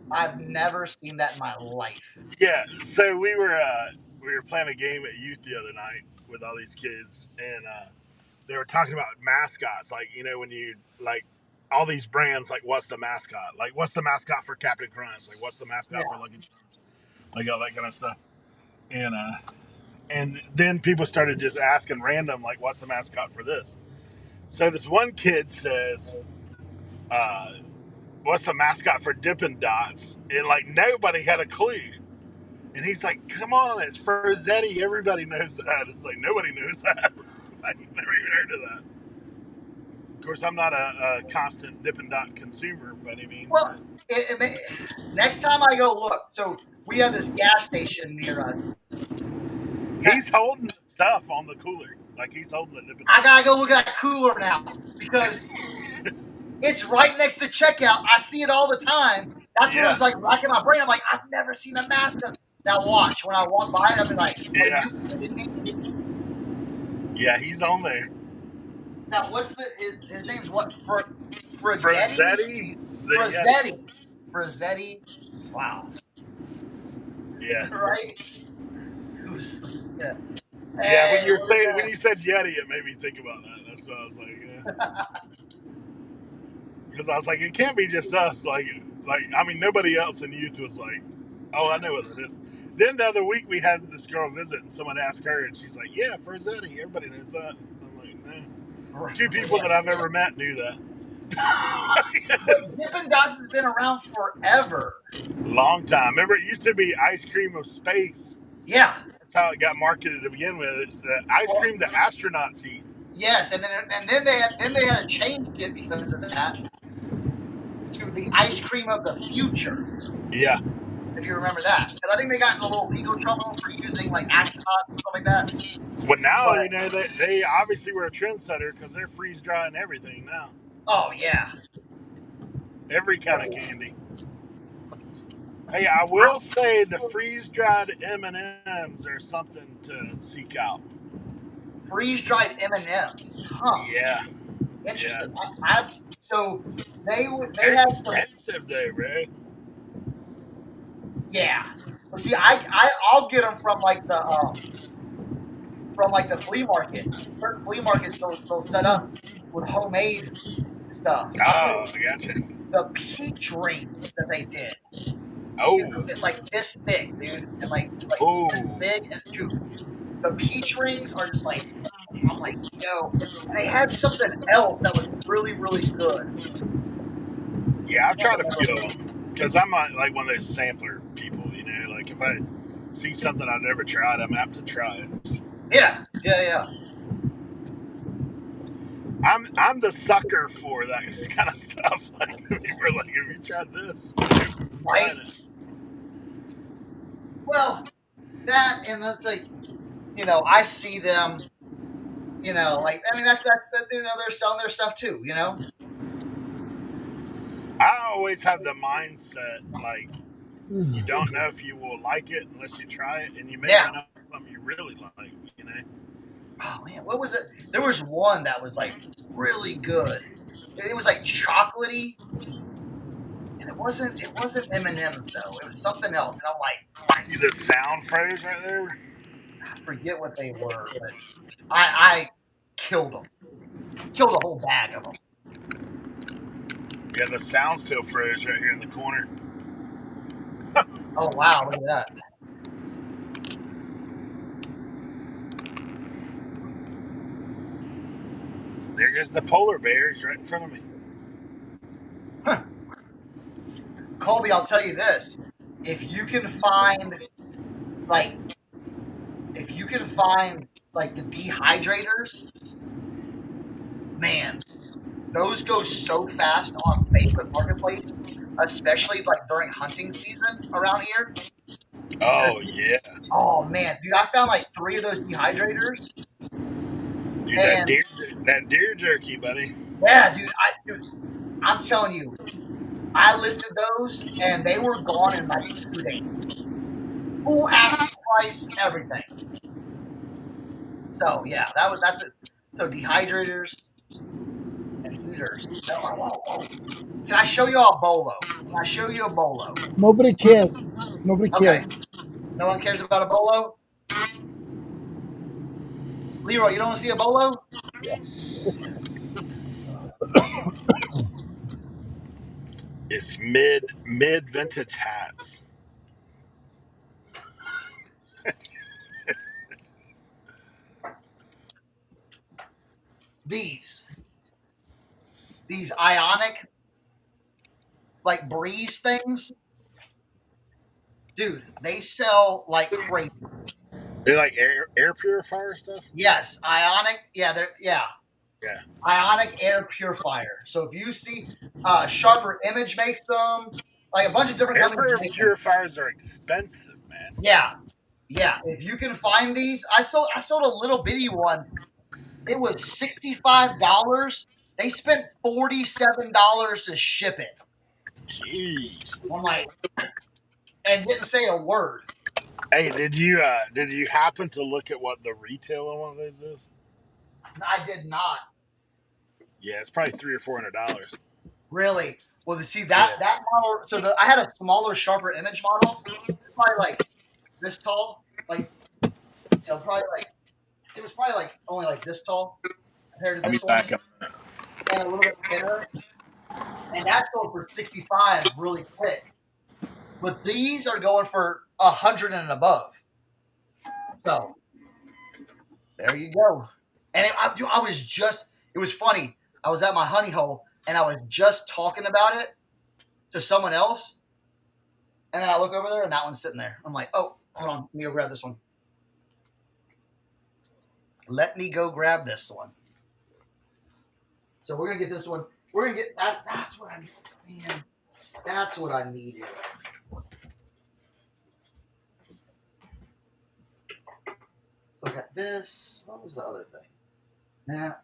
I've never seen that in my life. Yeah, so we were playing a game at youth the other night with all these kids, and they were talking about mascots. Like, you know, when you like all these brands, like what's the mascot? Like, what's the mascot for Captain Crunch? Like, what's the mascot for Lucky Charms? Like all that kind of stuff. And then people started just asking random, like, what's the mascot for this? So this one kid says, what's the mascot for Dippin' Dots? And like nobody had a clue. And he's like, come on, it's Frozetti. Everybody knows that. It's like, nobody knows that. I've never even heard of that. Of course, I'm not a constant Dippin' Dot consumer by any means. Well, next time I go look, so we have this gas station near us. He's holding the stuff on the cooler. Like, he's holding the Dippin' Dot. I gotta go look at that cooler now because It's right next to checkout. I see it all the time. That's what was like racking my brain. I'm like, I've never seen a mask. Now watch. When I walk by it, I'll be like, are you kidding me? Yeah, he's on there. Now, what's his name's what? Frazetti? Frazetti. Wow. Yeah. Right? Who's yeah. Yeah, Hey, when you said Yeti, it made me think about that. That's what I was like, because I was like, it can't be just us. Like I mean, nobody else in youth was like, oh, I know what it is. Then the other week we had this girl visit, and someone asked her, and she's like, yeah, Frazetti. Everybody knows that. I'm like, no. Two people that I've ever met knew that. Dippin' Dots has been around forever. Long time. Remember, it used to be ice cream of space. Yeah. That's how it got marketed to begin with. It's the ice cream the astronauts eat. Yes, and then they had to change it because of that to the ice cream of the future. Yeah. If you remember that, because I think they got in a little legal trouble for using like astronauts and stuff like that. Well, now you know they obviously were a trendsetter because they're freeze drying everything now. Oh yeah. Every kind of candy. Hey, I will say the freeze-dried M&Ms are something to seek out. Freeze-dried M&Ms, huh? Yeah. Interesting. Yeah. So they They're had expensive though, bro. Yeah. But see, I'll get them from like the flea market. Certain flea markets they'll set up with homemade stuff. Oh, I gotcha. The peach rings that they did. Oh, like this thick, dude, and like this big, and dude, the peach rings are just like, I'm like, and they had something else that was really, really good. Yeah, I've tried a few of them because I'm not like one of those sampler people, you know. Like if I see something I've never tried, I'm apt to try it. Yeah. I'm the sucker for that kind of stuff. Like people are like, have you tried this? Right. Well, that and it's like, I see them. Like I mean, that's they're selling their stuff too. I always have the mindset like you don't know if you will like it unless you try it, and you may find out something you really like. Oh man, what was it? There was one that was like really good. It was like chocolatey, and it wasn't M&M's though. It was something else, and I'm like, the sound froze right there. I forget what they were, but I killed them. Killed a whole bag of them. Yeah, the sound still froze right here in the corner. Oh wow, look at that. There goes the polar bears right in front of me. Huh. Colby, I'll tell you this. If you can find the dehydrators, man, those go so fast on Facebook Marketplace, especially like during hunting season around here. Oh yeah. Oh man, dude, I found like 3 of those dehydrators. Dude, that deer jerky, buddy. Yeah, dude, I'm telling you, I listed those and they were gone in like 2 days. Full asking price, everything. So yeah, that's it. So dehydrators and heaters. Can I show you a bolo? Can I show you a bolo? Nobody cares. Nobody cares. Okay. No one cares about a bolo? Leroy, you don't want to see a bolo? Yeah. It's mid vintage hats. These ionic like breeze things, dude, they sell like crazy. They're like air purifier stuff. Yes, ionic. Yeah, ionic air purifier. So if you see, Sharper Image makes them, like a bunch of different companies. Air purifiers are expensive, man. Yeah. If you can find these, I sold a little bitty one. It was $65, They spent $47 to ship it. Jeez. I'm like, and didn't say a word. Hey, did you happen to look at what the retail on one of those is? I did not. Yeah, it's probably $300 or $400. Really? Well, see that model. So I had a smaller, sharper image model, probably like this tall, like probably like it was probably like only like this tall compared to this one, and a little bit thinner. And that sold for 65 really quick. But these are going for 100 and above. So there you go. And I was just, it was funny. I was at my honey hole and I was just talking about it to someone else. And then I look over there and that one's sitting there. I'm like, oh, hold on. Let me go grab this one. Let me go grab this one. So we're going to get this one. We're going to get, that's what I need. Man, that's what I needed. Look at this. What was the other thing? That.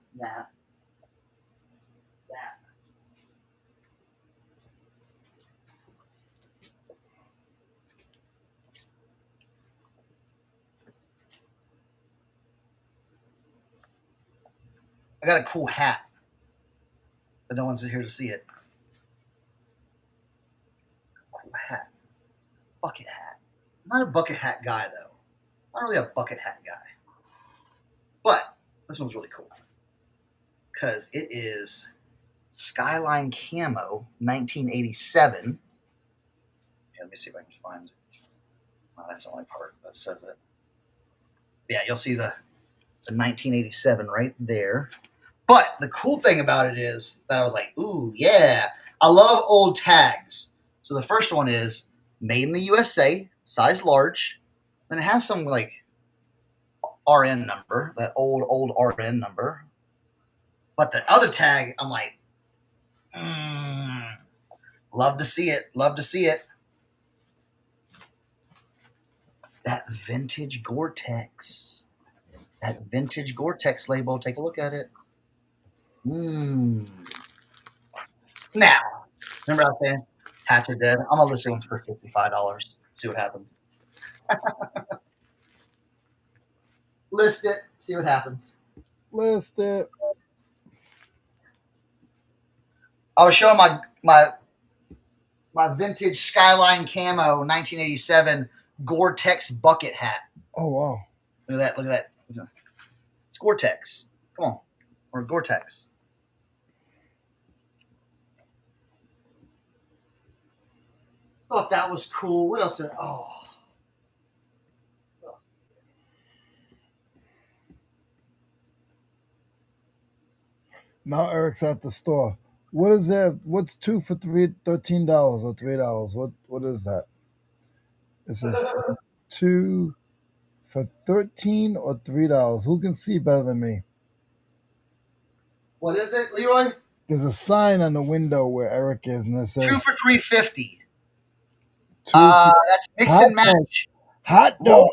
I got a cool hat, but no one's here to see it. Cool hat. Bucket hat. I'm not a bucket hat guy, though. Not really a bucket hat guy. But this one's really cool because it is Skyline Camo 1987. Yeah, let me see if I can find. Oh, that's the only part that says it. Yeah, you'll see the 1987 right there. But the cool thing about it is that I was like, ooh, yeah. I love old tags. So the first one is made in the USA, size large. Then it has some like RN number, that old RN number. But the other tag, I'm like, love to see it. Love to see it. That vintage Gore-Tex. That vintage Gore-Tex label. Take a look at it. Now, remember I was saying hats are dead? I'm going to list ones for $55. See what happens. List it. See what happens. List it. I was showing my vintage Skyline Camo 1987 Gore-Tex bucket hat. Oh, wow. Look at that. Look at that. It's Gore-Tex. Come on. Or Gore-Tex. Thought that was cool. What else? Now Eric's at the store. What is that? What's $2 for $13 or $3? What is that? It says 2 for $13 or $3. Who can see better than me? What is it, Leroy? There's a sign on the window where Eric is, and it says 2 for $3.50. That's mix and match. Hot dog.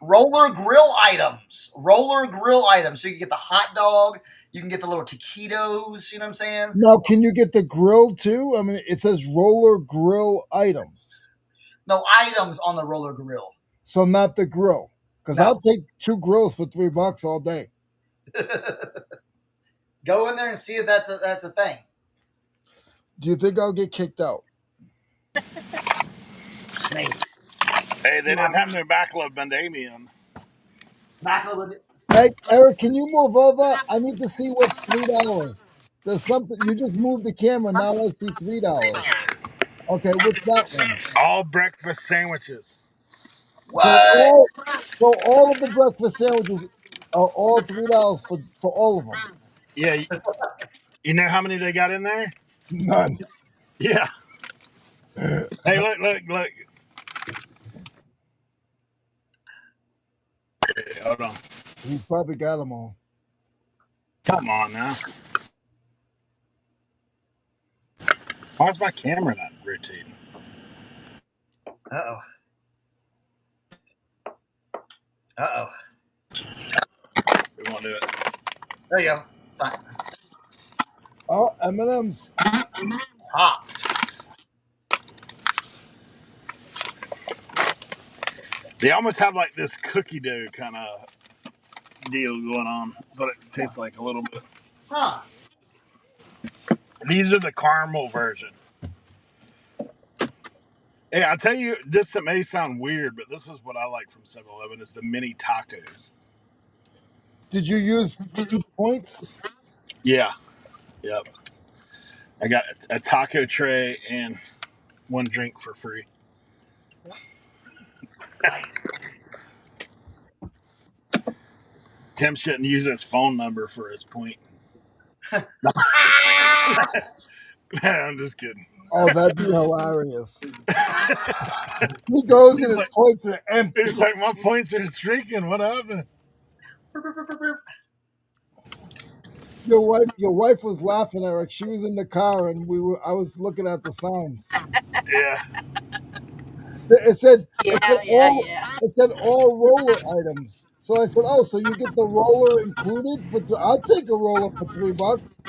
Roller grill items. Roller grill items. So you can get the hot dog. You can get the little taquitos. You know what I'm saying? Now, can you get the grill too? I mean, it says roller grill items. No items on the roller grill. So not the grill. Because I'll take 2 grills for $3 all day. Go in there and see if that's a thing. Do you think I'll get kicked out? Maybe. Hey, they didn't have no backlog Bandamian. Hey, Eric, can you move over? I need to see what's $3. There's something. You just moved the camera. Now I see $3. Okay, what's that one? All breakfast sandwiches. What? So all of the breakfast sandwiches are all $3 for all of them. Yeah. You know how many they got in there? None. Yeah. Hey, look. Hey, hold on. He's probably got them all. Come on now. Why is my camera not rotating? Uh-oh. We won't do it. There you go. Fine. Oh, M&M's. Hot. They almost have like this cookie dough kind of deal going on. That's what it tastes like a little bit. Huh. These are the caramel version. Hey, I'll tell you, this may sound weird, but this is what I like from 7-Eleven is the mini tacos. Did you use Teams points? Yeah. Yep. I got a taco tray and one drink for free. Nice. Tim shouldn't use his phone number for his point. I'm just kidding. Oh, that'd be hilarious. He goes and his points are empty. It's like my points are streaking. What happened? Your wife was laughing, Eric. She was in the car and I was looking at the signs. Yeah. It said Yeah. it said all roller items. So I said, "Oh, so you get the roller included for I'll take a roller for $3.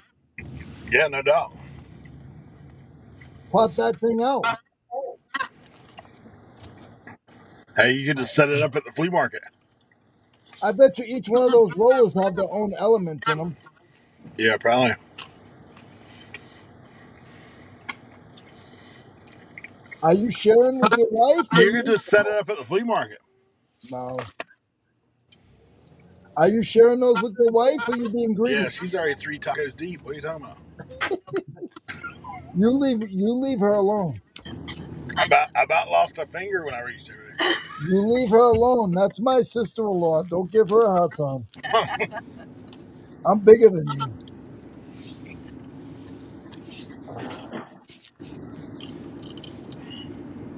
Yeah, no doubt. Pot that thing out." Hey, you could just set it up at the flea market. I bet you each one of those rollers have their own elements in them. Yeah, probably. Are you sharing with your wife? You could just set it up at the flea market. No. Are you sharing those with your wife, or are you being greedy? Yeah, she's already 3 tacos deep. What are you talking about? You leave her alone. I about lost a finger when I reached over there. You leave her alone. That's my sister-in-law. Don't give her a hard time. I'm bigger than you.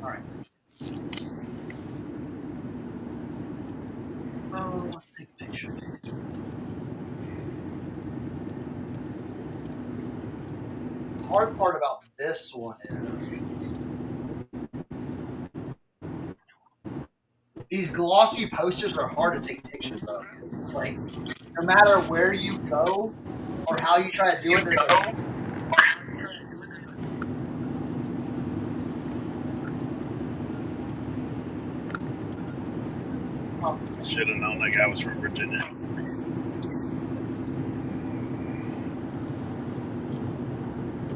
All right. Oh, let's take a picture. The hard part about this one is these glossy posters are hard to take pictures of. Like, no matter where you go or how you try to do it, there's a Should have known that guy was from Virginia.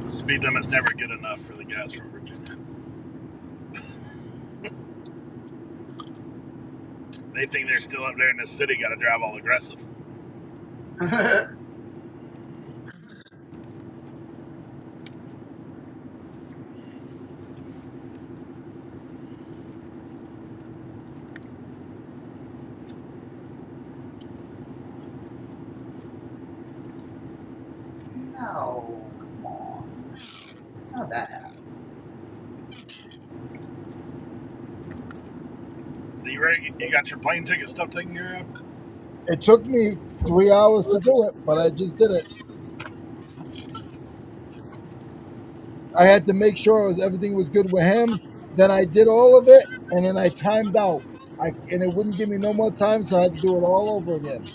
Speed limit's never good enough for the guys from Virginia. They think they're still up there in the city, got to drive all aggressive. No, come on. How'd that happen? You ready? You got your plane ticket stuff taken care of? It took me 3 hours to do it, but I just did it. I had to make sure everything was good with him. Then I did all of it, and then I timed out. And it wouldn't give me no more time, so I had to do it all over again.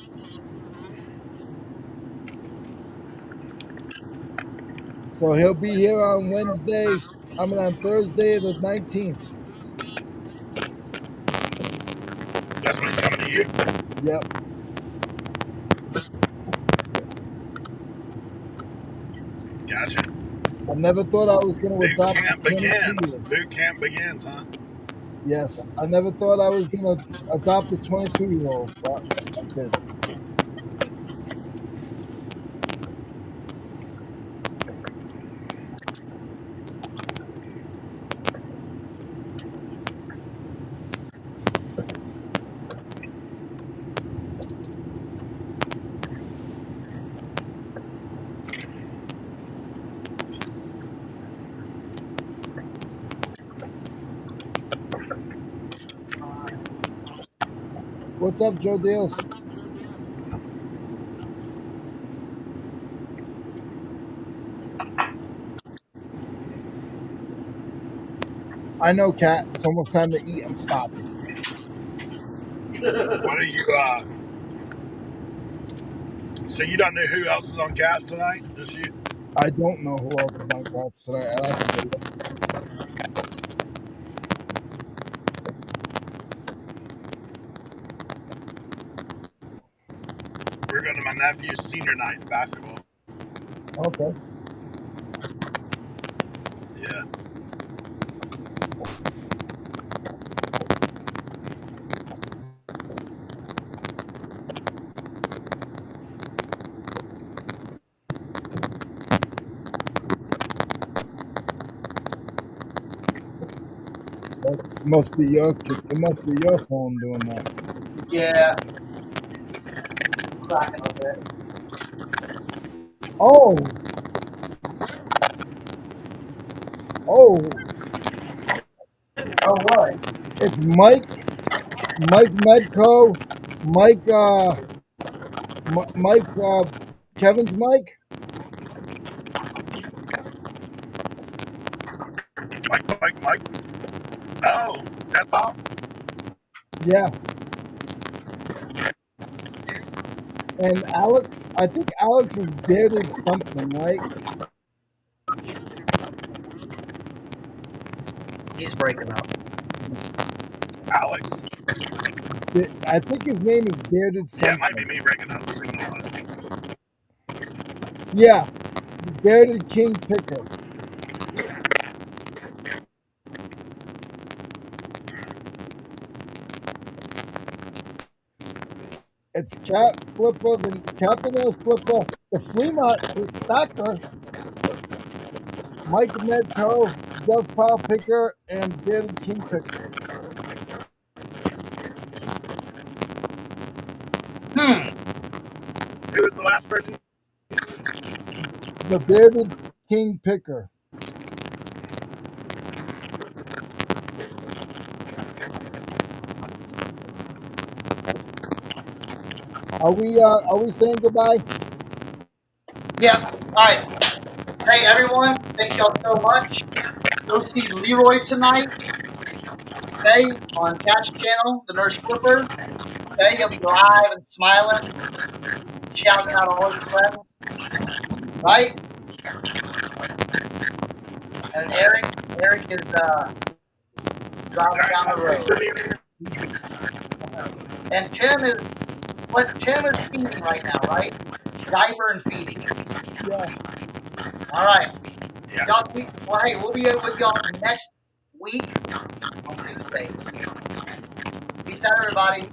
So he'll be here on Wednesday. On Thursday the 19th. That's when he's coming to you? Yep. Gotcha. I never thought I was going to Boot adopt camp a 22-year-old. begins. Boot camp begins, huh? Yes. I never thought I was going to adopt a 22-year-old, but I did. What's up, Joe Deals? I know, Kat. It's almost time to eat. I'm stopping. What are you, so you don't know who else is on cast tonight? Just you? I don't know who else is on Cats today. I'd have to go look. We're going to my nephew's senior night in basketball. Okay. Yeah. That must be your it must be your phone doing that. Yeah. Cracking a bit. Oh. Oh, Oh, what? it's Mike Medco, Mike Mike Kevin's Mike. Mike. Oh, that's Bob. Yeah. And Alex, I think Alex is bearded something, right? He's breaking up. Alex. I think his name is bearded something. Yeah, it might be me breaking up. Yeah, the bearded king picker. It's Cat Flipper, the Captain Nose Flipper, the Flea Market Stacker, Mike Medco, Death Pile Picker, and Bearded King Picker. Who was the last person? The Bearded King Picker. Are we saying goodbye? Yeah. All right. Hey, everyone. Thank y'all so much. Go see Leroy tonight. Okay, on Cat's channel, the Nurse Flipper. Okay, he'll be live and smiling, shouting out all his friends. Right? And Eric is driving down the road. And Tim is feeding right now, right? Diaper and feeding. Yeah. All right. Yeah. Y'all, well, hey, we'll be with y'all next week on Tuesday. Peace out, everybody.